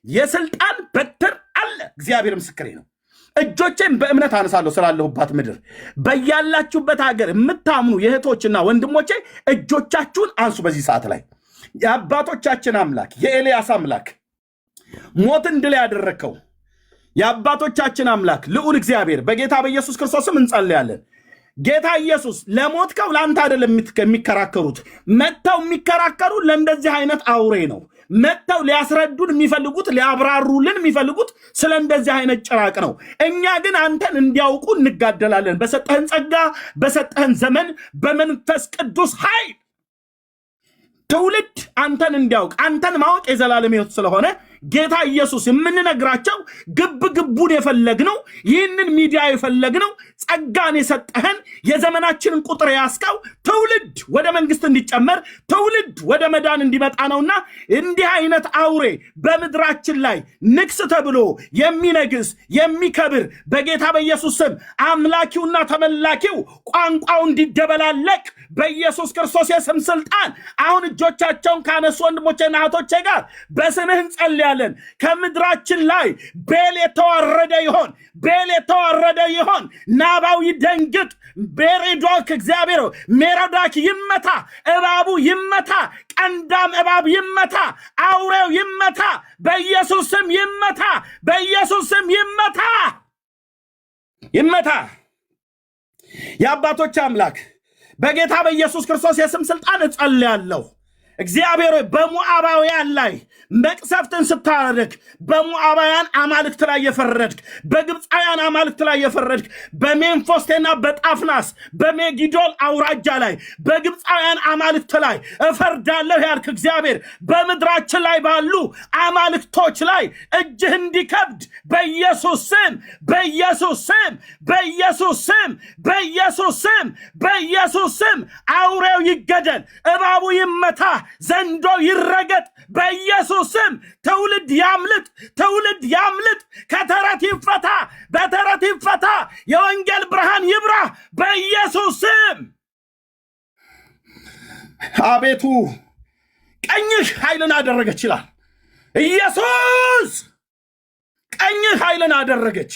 የስልጣን በትር አለ። እግዚአብሔር ምስክሬ ነው። እጆቼን በእምነት አነሳለሁ ስላለሁባት ምድር። በያላችሁበት ሀገር የምታምኑ የእህቶችና ወንድሞቼ እጆቻችሁን አንሱ። በዚህ ሰዓት ላይ የአባቶቻችን አምላክ የኤልያስ አምላክ ሞትን ድል ያደረከው የአባቶቻችን አምላክ ልዑል እግዚአብሔር በጌታ በኢየሱስ ክርስቶስም እንጸልያለን። ጌታ ኢየሱስ ለሞትከው ለአንተ አይደለም የሚከራከሩት። መጥተው የሚከራከሩ ለእንደዚህ አይነት አውሬ ነው። መጥተው ሊያስረዱን የሚፈልጉት ሊያብራሩልን የሚፈልጉት ስለ እንደዚህ አይነት ጭራቅ ነው። እኛ ግን አንተን እንዲያውቁ እንጋደላለን። በሰጠህን ጸጋ፣ በሰጠህን ዘመን፣ በመንፈስ ቅዱስ ኃይል ትውልድ አንተን እንዲያውቅ፣ አንተን ማወቅ የዘላለም ሕይወት ስለሆነ ጌታ ኢየሱስ የምንነግራቸው ግቡን የፈለግነው ይህንን ሚዲያ የፈለግነው ጸጋን የሰጠህን የዘመናችንን ቁጥር ያስቀው ትውልድ ወደ መንግስት እንዲጨመር ትውልድ ወደ መዳን እንዲመጣ ነውና እንዲህ አይነት አውሬ በምድራችን ላይ ንግስ ተብሎ የሚነግስ የሚከብር በጌታ በኢየሱስ ስም አምላኪውና ተመላኪው ቋንቋው እንዲደበላለቅ በኢየሱስ ክርስቶስ የስም ስልጣን አሁን እጆቻቸውን ካነሱ ወንድሞቼና እህቶቼ ጋር በስምህ እንጸልያለን። ከምድራችን ላይ ቤል የተዋረደ ይሆን፣ ናባው ይደንግጥ፣ ቤሬዶክ እግዚአብሔር ሜሮዳክ ይመታ፣ እባቡ ይመታ፣ ቀንዳም እባብ ይመታ፣ አውሬው ይመታ፣ በኢየሱስ ስም ይመታ፣ በኢየሱስ ስም ይመታ። የአባቶች አምላክ በጌታ በኢየሱስ ክርስቶስ የስም ስልጣን እጸልያለሁ። እግዚአብሔር በሞዓባውያን ላይ መቅሰፍትን ስታደርግ በሞዓባውያን አማልክት ላይ የፈረድክ፣ በግብፃውያን አማልክት ላይ የፈረድክ፣ በሜንፎስቴና በጣፍናስ በሜጊዶል አውራጃ ላይ በግብፃውያን አማልክት ላይ እፈርዳለሁ ያልክ እግዚአብሔር በምድራችን ላይ ባሉ አማልክቶች ላይ እጅህ እንዲከብድ በኢየሱስ ስም አውሬው ይገደል፣ እባቡ ይመታ፣ ዘንዶ ይረገጥ በኢየሱስ ስም ትውልድ ያምልጥ፣ ትውልድ ያምልጥ፣ ከተረት ይፈታ፣ በተረት ይፈታ፣ የወንጌል ብርሃን ይብራ በኢየሱስ ስም። አቤቱ ቀኝህ ኃይልን አደረገች ይላል ኢየሱስ። ቀኝህ ኃይልን አደረገች።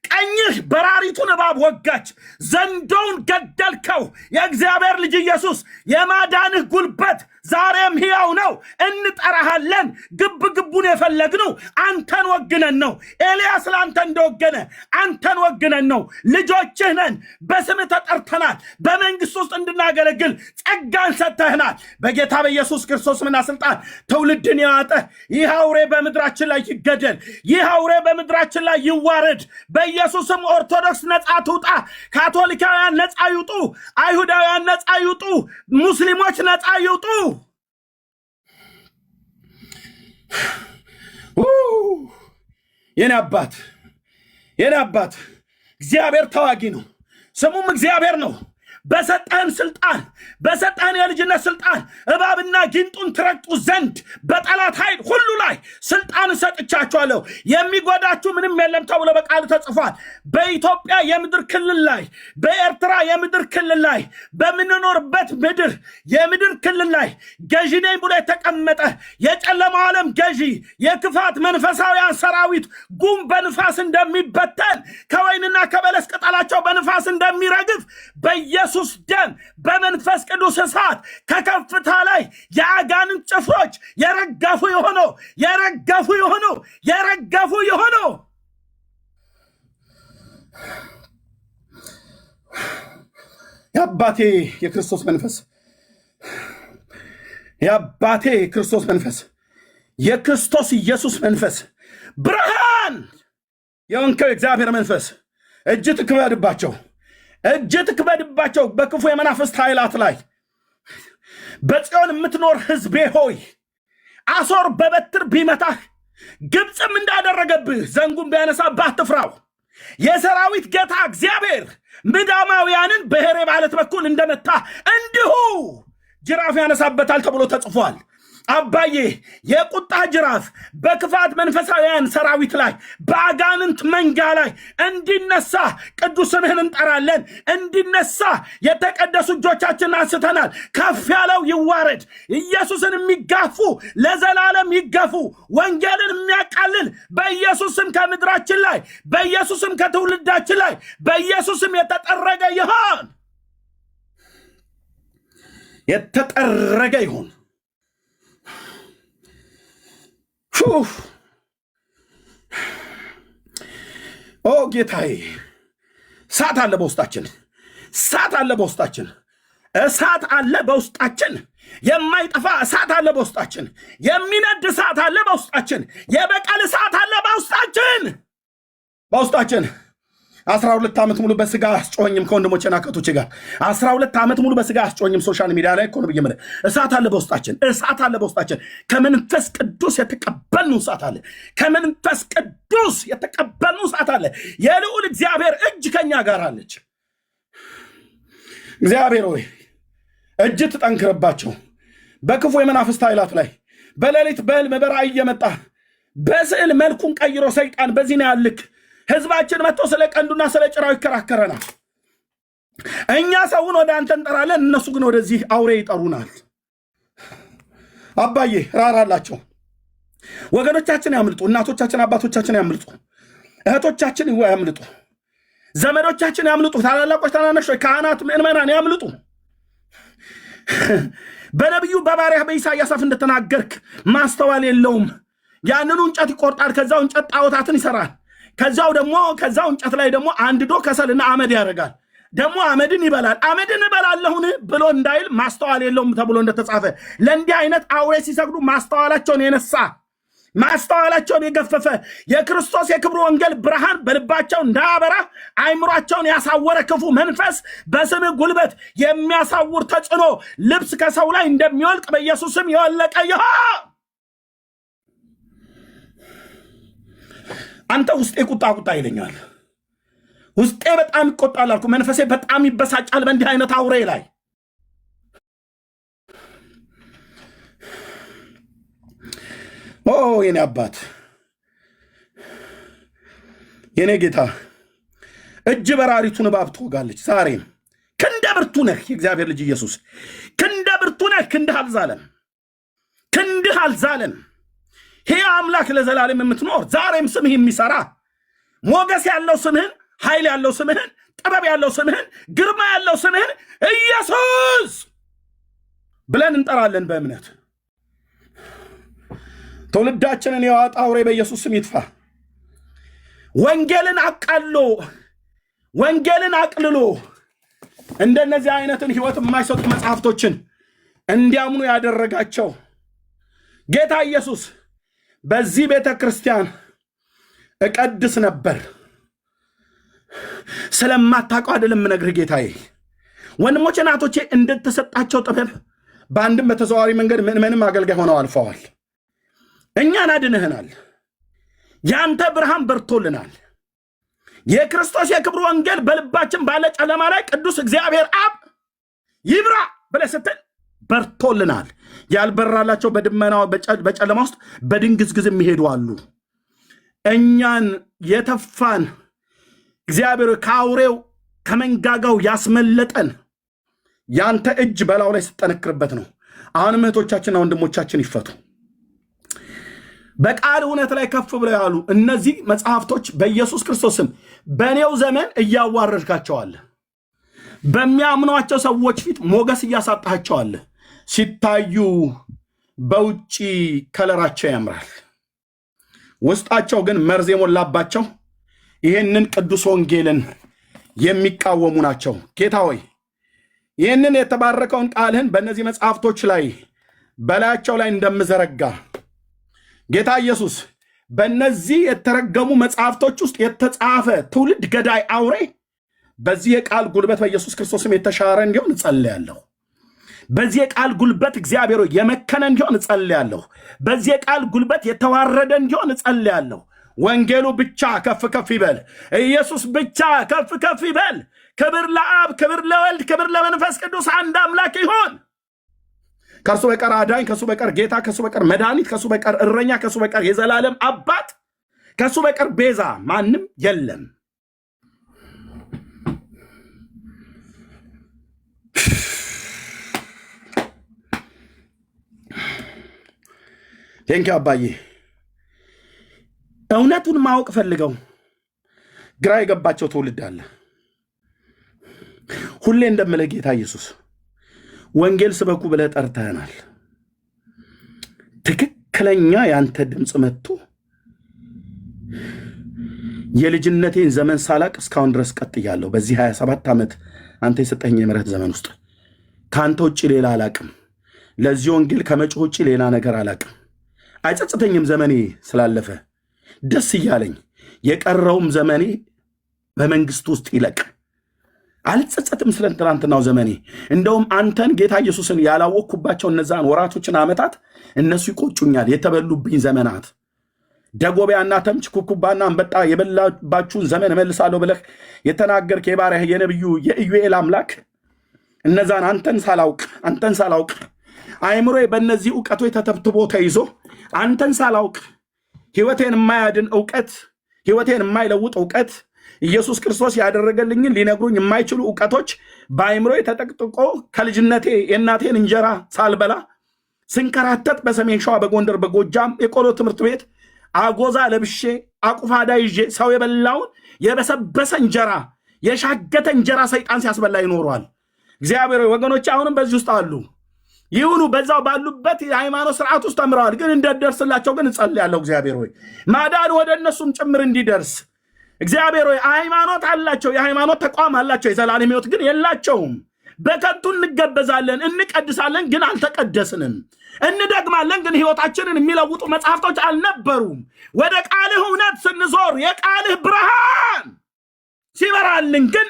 ቀኝህ በራሪቱን እባብ ወጋች፣ ዘንዶውን ገደልከው። የእግዚአብሔር ልጅ ኢየሱስ የማዳንህ ጉልበት ዛሬም ሕያው ነው። እንጠራሃለን። ግብ ግቡን የፈለግነው አንተን ወግነን ነው። ኤልያስ ለአንተ እንደወገነ አንተን ወግነን ነው። ልጆችህ ነን። በስምህ ተጠርተናል። በመንግሥት ውስጥ እንድናገለግል ጸጋን ሰጥተህናል። በጌታ በኢየሱስ ክርስቶስ ምና ስልጣን ትውልድን ያዋጠ ይህ አውሬ በምድራችን ላይ ይገደል። ይህ አውሬ በምድራችን ላይ ይዋረድ። በኢየሱስም ኦርቶዶክስ ነፃ ትውጣ። ካቶሊካውያን ነፃ ይውጡ። አይሁዳውያን ነፃ ይውጡ። ሙስሊሞች ነፃ ይውጡ። የኔ አባት እግዚአብሔር ተዋጊ ነው፣ ስሙም እግዚአብሔር ነው። በሰጠህን ስልጣን በሰጠህን የልጅነት ስልጣን እባብና ጊንጡን ትረግጡ ዘንድ በጠላት ኃይል ሁሉ ላይ ስልጣን ሰጥቻችኋለሁ። የሚጎዳችሁ ምንም የለም ተብሎ በቃል ተጽፏል። በኢትዮጵያ የምድር ክልል ላይ፣ በኤርትራ የምድር ክልል ላይ፣ በምንኖርበት ምድር የምድር ክልል ላይ ገዢ ነኝ ብሎ የተቀመጠ የጨለማው ዓለም ገዢ የክፋት መንፈሳውያን ሰራዊት ጉም በንፋስ እንደሚበተን ከወይንና ከበለስ ቅጠላቸው በንፋስ እንደሚረግፍ በኢየሱስ ደም በመንፈስ ቅዱስ እሳት ከከፍታ ላይ የአጋንንት ጭፍሮች የረገፉ የሆኑ የአባቴ የክርስቶስ መንፈስ የክርስቶስ ኢየሱስ መንፈስ ብርሃን የሆንከው የእግዚአብሔር መንፈስ እጅ ትክበድባቸው በክፉ የመናፍስት ኃይላት ላይ። በጽዮን የምትኖር ሕዝቤ ሆይ አሦር በበትር ቢመታህ ግብፅም እንዳደረገብህ ዘንጉን ቢያነሳብህ አትፍራው። የሰራዊት ጌታ እግዚአብሔር ምዳማውያንን በሔሬብ ዓለት በኩል እንደመታ እንዲሁ ጅራፍ ያነሳበታል ተብሎ ተጽፏል። አባዬ የቁጣ ጅራፍ በክፋት መንፈሳውያን ሰራዊት ላይ በአጋንንት መንጋ ላይ እንዲነሳ ቅዱስ ስምህን እንጠራለን። እንዲነሳ የተቀደሱ እጆቻችንን አንስተናል። ከፍ ያለው ይዋረድ። ኢየሱስን የሚጋፉ ለዘላለም ይገፉ። ወንጌልን የሚያቃልል በኢየሱስም ከምድራችን ላይ፣ በኢየሱስም ከትውልዳችን ላይ፣ በኢየሱስም የተጠረገ ይሁን። ኦ ጌታዬ፣ እሳት አለ በውስጣችን፣ የማይጠፋ እሳት አለ በውስጣችን፣ የሚነድ እሳት አለ በውስጣችን፣ የበቀል እሳት አለ በውስጣችን። 12 ዓመት ሙሉ በስጋ አስጮኸኝም ከወንድሞቼና ከእህቶቼ ጋር 12 ዓመት ሙሉ በስጋ አስጮኸኝም። ሶሻል ሚዲያ ላይ እኮ ነው ብዬ እሳት አለ በውስጣችን። ከመንፈስ ቅዱስ የተቀበልነው እሳት አለ። የልዑል እግዚአብሔር እጅ ከኛ ጋር አለች። እግዚአብሔር ሆይ እጅ ትጠንክርባቸው በክፉ የመናፍስት ኃይላት ላይ። በሌሊት በሕልም በራእይ እየመጣ በስዕል መልኩን ቀይሮ ሰይጣን በዚህ ነው ያልክ ህዝባችን መጥቶ ስለ ቀንዱና ስለ ጭራው ይከራከረናል። እኛ ሰውን ወደ አንተ እንጠራለን፣ እነሱ ግን ወደዚህ አውሬ ይጠሩናል። አባዬ ራራላቸው። ወገኖቻችን ያምልጡ፣ እናቶቻችን አባቶቻችን ያምልጡ፣ እህቶቻችን ያምልጡ፣ ዘመዶቻችን ያምልጡ፣ ታላላቆች ታናናሾች፣ ካህናት ምእመናን ያምልጡ። በነቢዩ በባሪያህ በኢሳይያስ አፍ እንደተናገርክ ማስተዋል የለውም። ያንኑ እንጨት ይቆርጣል፣ ከዛው እንጨት ጣዖታትን ይሰራል። ከዛው እንጨት ላይ ደግሞ አንድዶ ከሰልና አመድ ያደርጋል። ደግሞ አመድን ይበላል። አመድን እበላለሁን ብሎ እንዳይል ማስተዋል የለውም ተብሎ እንደተጻፈ ለእንዲህ አይነት አውሬ ሲሰግዱ ማስተዋላቸውን የገፈፈ የክርስቶስ የክብሩ ወንጌል ብርሃን በልባቸው እንዳያበራ አይምሯቸውን ያሳወረ ክፉ መንፈስ በስምህ ጉልበት የሚያሳውር ተጽዕኖ ልብስ ከሰው ላይ እንደሚወልቅ በኢየሱስም የወለቀ ይሁን። አንተ ውስጤ ቁጣ ይለኛል። ውስጤ በጣም ይቆጣል አልኩ። መንፈሴ በጣም ይበሳጫል በእንዲህ አይነት አውሬ ላይ። የኔ አባት የኔ ጌታ እጅ በራሪቱን እባብ ትወጋለች። ዛሬም ክንደ ብርቱ ነህ የእግዚአብሔር ልጅ ኢየሱስ፣ ክንደ ብርቱ ነህ። ክንድህ አልዛለም። ይህ አምላክ ለዘላለም የምትኖር ዛሬም ስምህ የሚሰራ ሞገስ ያለው ስምህን፣ ኃይል ያለው ስምህን፣ ጥበብ ያለው ስምህን፣ ግርማ ያለው ስምህን ኢየሱስ ብለን እንጠራለን በእምነት። ትውልዳችንን የዋጣ አውሬ በኢየሱስ ስም ይጥፋ። ወንጌልን አቃሎ ወንጌልን አቅልሎ እንደነዚህ አይነትን ህይወት የማይሰጡ መጽሐፍቶችን እንዲያምኑ ያደረጋቸው ጌታ ኢየሱስ በዚህ ቤተ ክርስቲያን እቀድስ ነበር። ስለማታውቀው አይደለም ነግርህ ጌታዬ። ወንድሞቼ እናቶቼ እንደተሰጣቸው ጥበብ በአንድም በተዘዋዋሪ መንገድ ምንም አገልጋይ ሆነው አልፈዋል። እኛን አድነህናል። ያንተ ብርሃን በርቶልናል። የክርስቶስ የክብር ወንጌል በልባችን ባለ ጨለማ ላይ ቅዱስ እግዚአብሔር አብ ይብራ ብለህ ስትል በርቶልናል። ያልበራላቸው በድመናው በጨለማ ውስጥ በድንግዝግዝ የሚሄዱ አሉ። እኛን የተፋን እግዚአብሔር ከአውሬው ከመንጋጋው ያስመለጠን ያንተ እጅ በላው ላይ ስጠነክርበት ነው። አሁንም እህቶቻችንና ወንድሞቻችን ይፈቱ። በቃል እውነት ላይ ከፍ ብለው ያሉ እነዚህ መጽሐፍቶች በኢየሱስ ክርስቶስም በእኔው ዘመን እያዋረድካቸዋለ፣ በሚያምኗቸው ሰዎች ፊት ሞገስ እያሳጣቸዋለ። ሲታዩ በውጪ ከለራቸው ያምራል፣ ውስጣቸው ግን መርዝ የሞላባቸው ይህንን ቅዱስ ወንጌልን የሚቃወሙ ናቸው። ጌታ ሆይ ይህንን የተባረከውን ቃልህን በእነዚህ መጽሐፍቶች ላይ በላያቸው ላይ እንደምዘረጋ ጌታ ኢየሱስ በእነዚህ የተረገሙ መጽሐፍቶች ውስጥ የተጻፈ ትውልድ ገዳይ አውሬ በዚህ የቃል ጉልበት በኢየሱስ ክርስቶስም የተሻረ እንዲሆን እጸልያለሁ። በዚህ የቃል ጉልበት እግዚአብሔር የመከነ እንዲሆን እጸልያለሁ። በዚህ የቃል ጉልበት የተዋረደ እንዲሆን እጸልያለሁ። ወንጌሉ ብቻ ከፍ ከፍ ይበል። ኢየሱስ ብቻ ከፍ ከፍ ይበል። ክብር ለአብ፣ ክብር ለወልድ፣ ክብር ለመንፈስ ቅዱስ አንድ አምላክ ይሁን። ከሱ በቀር አዳኝ፣ ከሱ በቀር ጌታ፣ ከሱ በቀር መድኃኒት፣ ከሱ በቀር እረኛ፣ ከሱ በቀር የዘላለም አባት፣ ከሱ በቀር ቤዛ ማንም የለም። ቴንኪው አባዬ። እውነቱን ማወቅ ፈልገው ግራ የገባቸው ትውልድ አለ። ሁሌ እንደምልህ ጌታ ኢየሱስ ወንጌል ስበኩ ብለህ ጠርተህናል። ትክክለኛ ያንተ ድምፅ መጥቶ የልጅነቴን ዘመን ሳላቅ እስካሁን ድረስ ቀጥያለሁ። በዚህ 27 ዓመት አንተ የሰጠኝ የምሕረት ዘመን ውስጥ ከአንተ ውጭ ሌላ አላቅም። ለዚህ ወንጌል ከመጮህ ውጭ ሌላ ነገር አላቅም። አይጸጽተኝም ዘመኔ ስላለፈ ደስ እያለኝ የቀረውም ዘመኔ በመንግስት ውስጥ ይለቅ። አልጸጸትም ስለ ትናንትናው ዘመኔ። እንደውም አንተን ጌታ ኢየሱስን ያላወቅኩባቸው እነዛን ወራቶችን ዓመታት እነሱ ይቆጩኛል። የተበሉብኝ ዘመናት ደጎቢያና ተምች ኩኩባና አንበጣ የበላባችሁን ዘመን እመልሳለሁ ብለህ የተናገርክ የባሪያህ የነቢዩ የኢዩኤል አምላክ እነዛን አንተን ሳላውቅ አይምሮዬ በእነዚህ እውቀቶች ተተብትቦ ተይዞ አንተን ሳላውቅ ሕይወቴን የማያድን እውቀት፣ ሕይወቴን የማይለውጥ እውቀት፣ ኢየሱስ ክርስቶስ ያደረገልኝን ሊነግሩኝ የማይችሉ እውቀቶች በአይምሮዬ ተጠቅጥቆ ከልጅነቴ የእናቴን እንጀራ ሳልበላ ስንከራተት በሰሜን ሸዋ፣ በጎንደር፣ በጎጃም የቆሎ ትምህርት ቤት አጎዛ ለብሼ አቁፋዳ ይዤ ሰው የበላውን የበሰበሰ እንጀራ የሻገተ እንጀራ ሰይጣን ሲያስበላ ይኖረዋል። እግዚአብሔር ወገኖች አሁንም በዚህ ውስጥ አሉ። ይሁኑ በዛው ባሉበት የሃይማኖት ስርዓት ውስጥ ተምረዋል። ግን እንደደርስላቸው ግን እጸልያለሁ። እግዚአብሔር ሆይ ማዳን ወደ እነሱም ጭምር እንዲደርስ እግዚአብሔር ሆይ ሃይማኖት አላቸው፣ የሃይማኖት ተቋም አላቸው፣ የዘላለም ሕይወት ግን የላቸውም። በከንቱ እንገበዛለን፣ እንቀድሳለን፣ ግን አልተቀደስንም። እንደግማለን፣ ግን ሕይወታችንን የሚለውጡ መጽሐፍቶች አልነበሩም። ወደ ቃልህ እውነት ስንዞር የቃልህ ብርሃን ሲበራልን ግን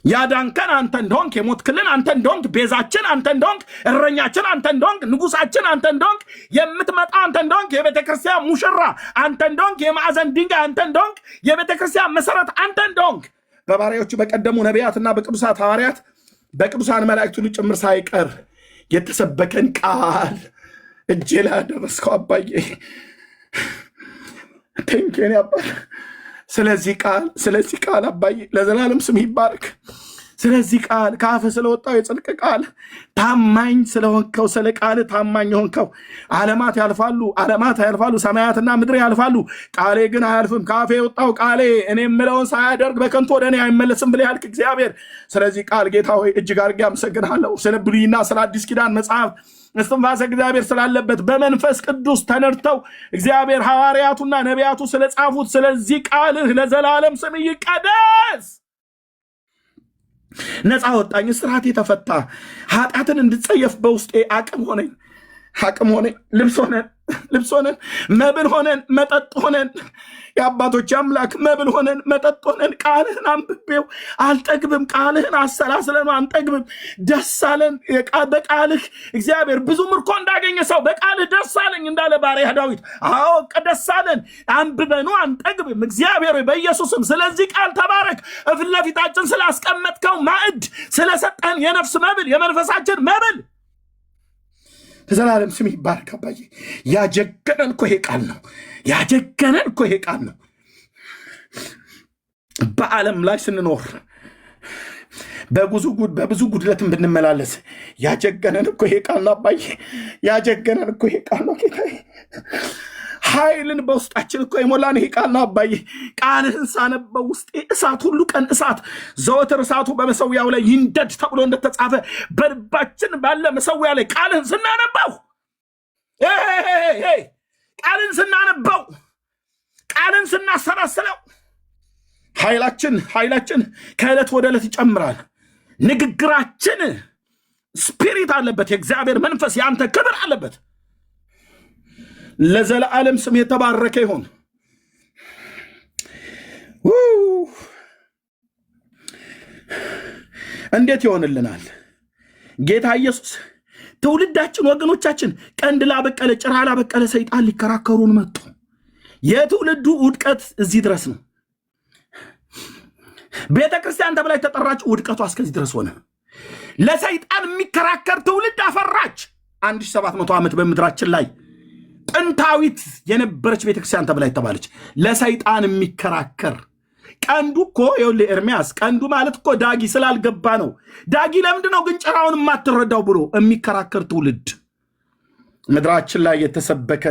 ያዳንከን አንተ እንደሆንክ፣ የሞትክልን አንተ እንደሆንክ፣ ቤዛችን አንተ እንደሆንክ፣ እረኛችን አንተ እንደሆንክ፣ ንጉሳችን አንተ እንደሆንክ፣ የምትመጣ አንተ እንደሆንክ፣ የቤተክርስቲያን ሙሽራ አንተ እንደሆንክ፣ የማዕዘን ድንጋይ አንተ እንደሆንክ፣ የቤተክርስቲያን መሰረት አንተ እንደሆንክ በባሪያዎቹ በቀደሙ ነቢያትና በቅዱሳት ሐዋርያት በቅዱሳን መላእክት ሁሉ ጭምር ሳይቀር የተሰበከን ቃል እጄ ላይ ያደረስከው አባዬ ቴንኬን አባዬ። ስለዚህ ቃል አባዬ ለዘላለም ስም ይባረክ። ስለዚህ ቃል ከአፍ ስለወጣው የጽድቅ ቃል ታማኝ ስለሆንከው ስለ ቃል ታማኝ ሆንከው። ዓለማት ያልፋሉ፣ ሰማያትና ምድር ያልፋሉ፣ ቃሌ ግን አያልፍም። ከአፌ የወጣው ቃሌ እኔ የምለውን ሳያደርግ በከንቱ ወደ እኔ አይመለስም ብለህ ያልክ እግዚአብሔር፣ ስለዚህ ቃል ጌታ ሆይ እጅግ አድርጌ አመሰግናለሁ። ስለ ብሉይና ስለ አዲስ ኪዳን መጽሐፍ እስትንፋሰ እግዚአብሔር ስላለበት በመንፈስ ቅዱስ ተነድተው እግዚአብሔር ሐዋርያቱና ነቢያቱ ስለጻፉት ስለዚህ ቃልህ ለዘላለም ስም ይቀደስ። ነፃ ወጣኝ፣ እስራቴ ተፈታ፣ ኃጢአትን እንድጸየፍ በውስጤ አቅም ሆነኝ፣ ልብስ ሆነን መብል ሆነን መጠጥ ሆነን የአባቶች አምላክ መብል ሆነን መጠጥ ሆነን ቃልህን አንብቤው አልጠግብም፣ ቃልህን አሰላስለን አንጠግብም። ደስ አለን በቃልህ እግዚአብሔር። ብዙ ምርኮ እንዳገኘ ሰው በቃልህ ደስ አለኝ እንዳለ ባሪያ ዳዊት። አዎ ደስ አለን፣ አንብበኑ አንጠግብም። እግዚአብሔር በኢየሱስም ስለዚህ ቃል ተባረክ። ፊት ለፊታችን ስላስቀመጥከው ማዕድ፣ ስለሰጠን የነፍስ መብል የመንፈሳችን መብል ዘላለም ስም ይባረክ አባዬ። ያጀገነን እኮ ይሄ ቃል ነው። በዓለም ላይ ስንኖር በብዙ ጉድለትን ብንመላለስ ያጀገነን እኮ ይሄ ቃል ነው አባዬ። ያጀገነን እኮ ይሄ ቃል ነው ጌታዬ። ኃይልን በውስጣችን እኮ የሞላን ይሄ ቃል ነው አባዬ። ቃልህን ሳነበው ውስጤ እሳት፣ ሁሉ ቀን እሳት፣ ዘወትር እሳቱ በመሰዊያው ላይ ይንደድ ተብሎ እንደተጻፈ በልባችን ባለ መሰዊያ ላይ ቃልህን ስናነባው ቃልን ስናሰላስለው ኃይላችን ከዕለት ወደ ዕለት ይጨምራል። ንግግራችን ስፒሪት አለበት፣ የእግዚአብሔር መንፈስ የአንተ ክብር አለበት። ለዘላለም ስም የተባረከ ይሁን። እንዴት ይሆንልናል ጌታ ኢየሱስ? ትውልዳችን ወገኖቻችን ቀንድ ላበቀለ ጭራ ላበቀለ ሰይጣን ሊከራከሩን መጡ። የትውልዱ ውድቀት እዚህ ድረስ ነው። ቤተ ክርስቲያን ተብላ የተጠራች ውድቀቷ እስከዚህ ድረስ ሆነ። ለሰይጣን የሚከራከር ትውልድ አፈራች። 1700 ዓመት በምድራችን ላይ ጥንታዊት የነበረች ቤተክርስቲያን ተብላ የተባለች ለሰይጣን የሚከራከር ቀንዱ እኮ ይኸውልህ ኤርሚያስ፣ ቀንዱ ማለት እኮ ዳጊ ስላልገባ ነው። ዳጊ ለምንድን ነው ግን ጭራውን የማትረዳው ብሎ የሚከራከር ትውልድ ምድራችን ላይ የተሰበከ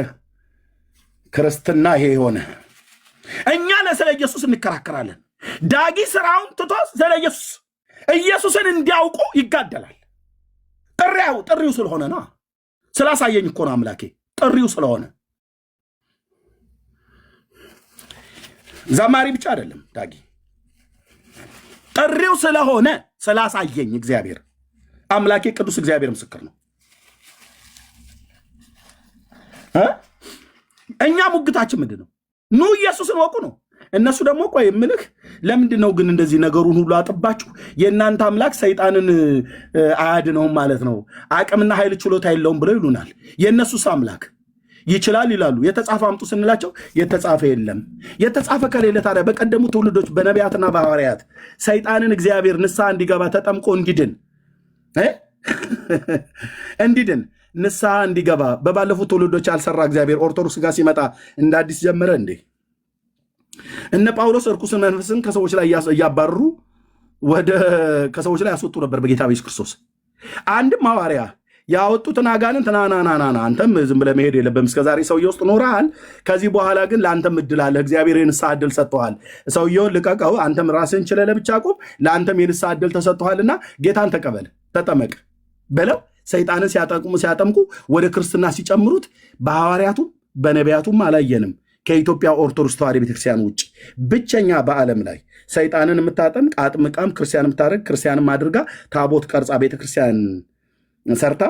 ክርስትና ይሄ የሆነ። እኛ ስለ ኢየሱስ እንከራከራለን። ዳጊ ስራውን ትቶ ስለ ኢየሱስን እንዲያውቁ ይጋደላል። ጥሪው ስለሆነ ነው። ስላሳየኝ እኮ ነው አምላኬ፣ ጥሪው ስለሆነ። ዘማሪ ብቻ አይደለም ዳጊ፣ ጥሪው ስለሆነ ስላሳየኝ እግዚአብሔር አምላኬ ቅዱስ እግዚአብሔር ምስክር ነው። እኛ ሙግታችን ምንድን ነው? ኑ ኢየሱስን ወቁ ነው። እነሱ ደግሞ ቆይ ምልህ ለምንድን ነው ግን እንደዚህ ነገሩን ሁሉ አጥባችሁ የእናንተ አምላክ ሰይጣንን አያድነውም ማለት ነው፣ አቅምና ኃይል ችሎታ የለውም ብለው ይሉናል። የእነሱስ አምላክ ይችላል ይላሉ። የተጻፈ አምጡ ስንላቸው የተጻፈ የለም። የተጻፈ ከሌለ ታዲያ በቀደሙ ትውልዶች በነቢያትና በሐዋርያት ሰይጣንን እግዚአብሔር ንስሐ እንዲገባ ተጠምቆ እንዲድን ንስሐ እንዲገባ በባለፉት ትውልዶች ያልሰራ እግዚአብሔር ኦርቶዶክስ ጋር ሲመጣ እንደ አዲስ ጀመረ እንዴ? እነ ጳውሎስ እርኩስን መንፈስን ከሰዎች ላይ እያባረሩ ከሰዎች ላይ ያስወጡ ነበር በጌታ በኢየሱስ ክርስቶስ። አንድም ሐዋርያ ያወጡትን አጋንንት ናናናና አንተም ዝም ብለህ መሄድ የለብህም፣ እስከዛሬ ሰውዬ ውስጥ ኖረሃል፣ ከዚህ በኋላ ግን ለአንተም እድል አለ፣ እግዚአብሔር የንስሐ እድል ሰጥተዋል፣ ሰውየውን ልቀቀው፣ አንተም ራስን ችለህ ለብቻ ቁም፣ ለአንተም የንስሐ እድል ተሰጥተዋልና ጌታን ተቀበል ተጠመቅ ብለው ሰይጣንን ሲያጠምቁ ወደ ክርስትና ሲጨምሩት በሐዋርያቱም በነቢያቱም አላየንም። ከኢትዮጵያ ኦርቶዶክስ ተዋሕዶ ቤተክርስቲያን ውጭ ብቸኛ በዓለም ላይ ሰይጣንን የምታጠምቅ አጥምቃም ክርስቲያን የምታደርግ ክርስቲያንም አድርጋ ታቦት ቀርጻ ቤተክርስቲያን ሰርታ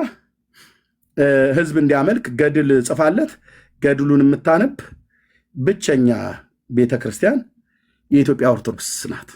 ህዝብ እንዲያመልክ ገድል ጽፋለት ገድሉን የምታነብ ብቸኛ ቤተክርስቲያን የኢትዮጵያ ኦርቶዶክስ ናት።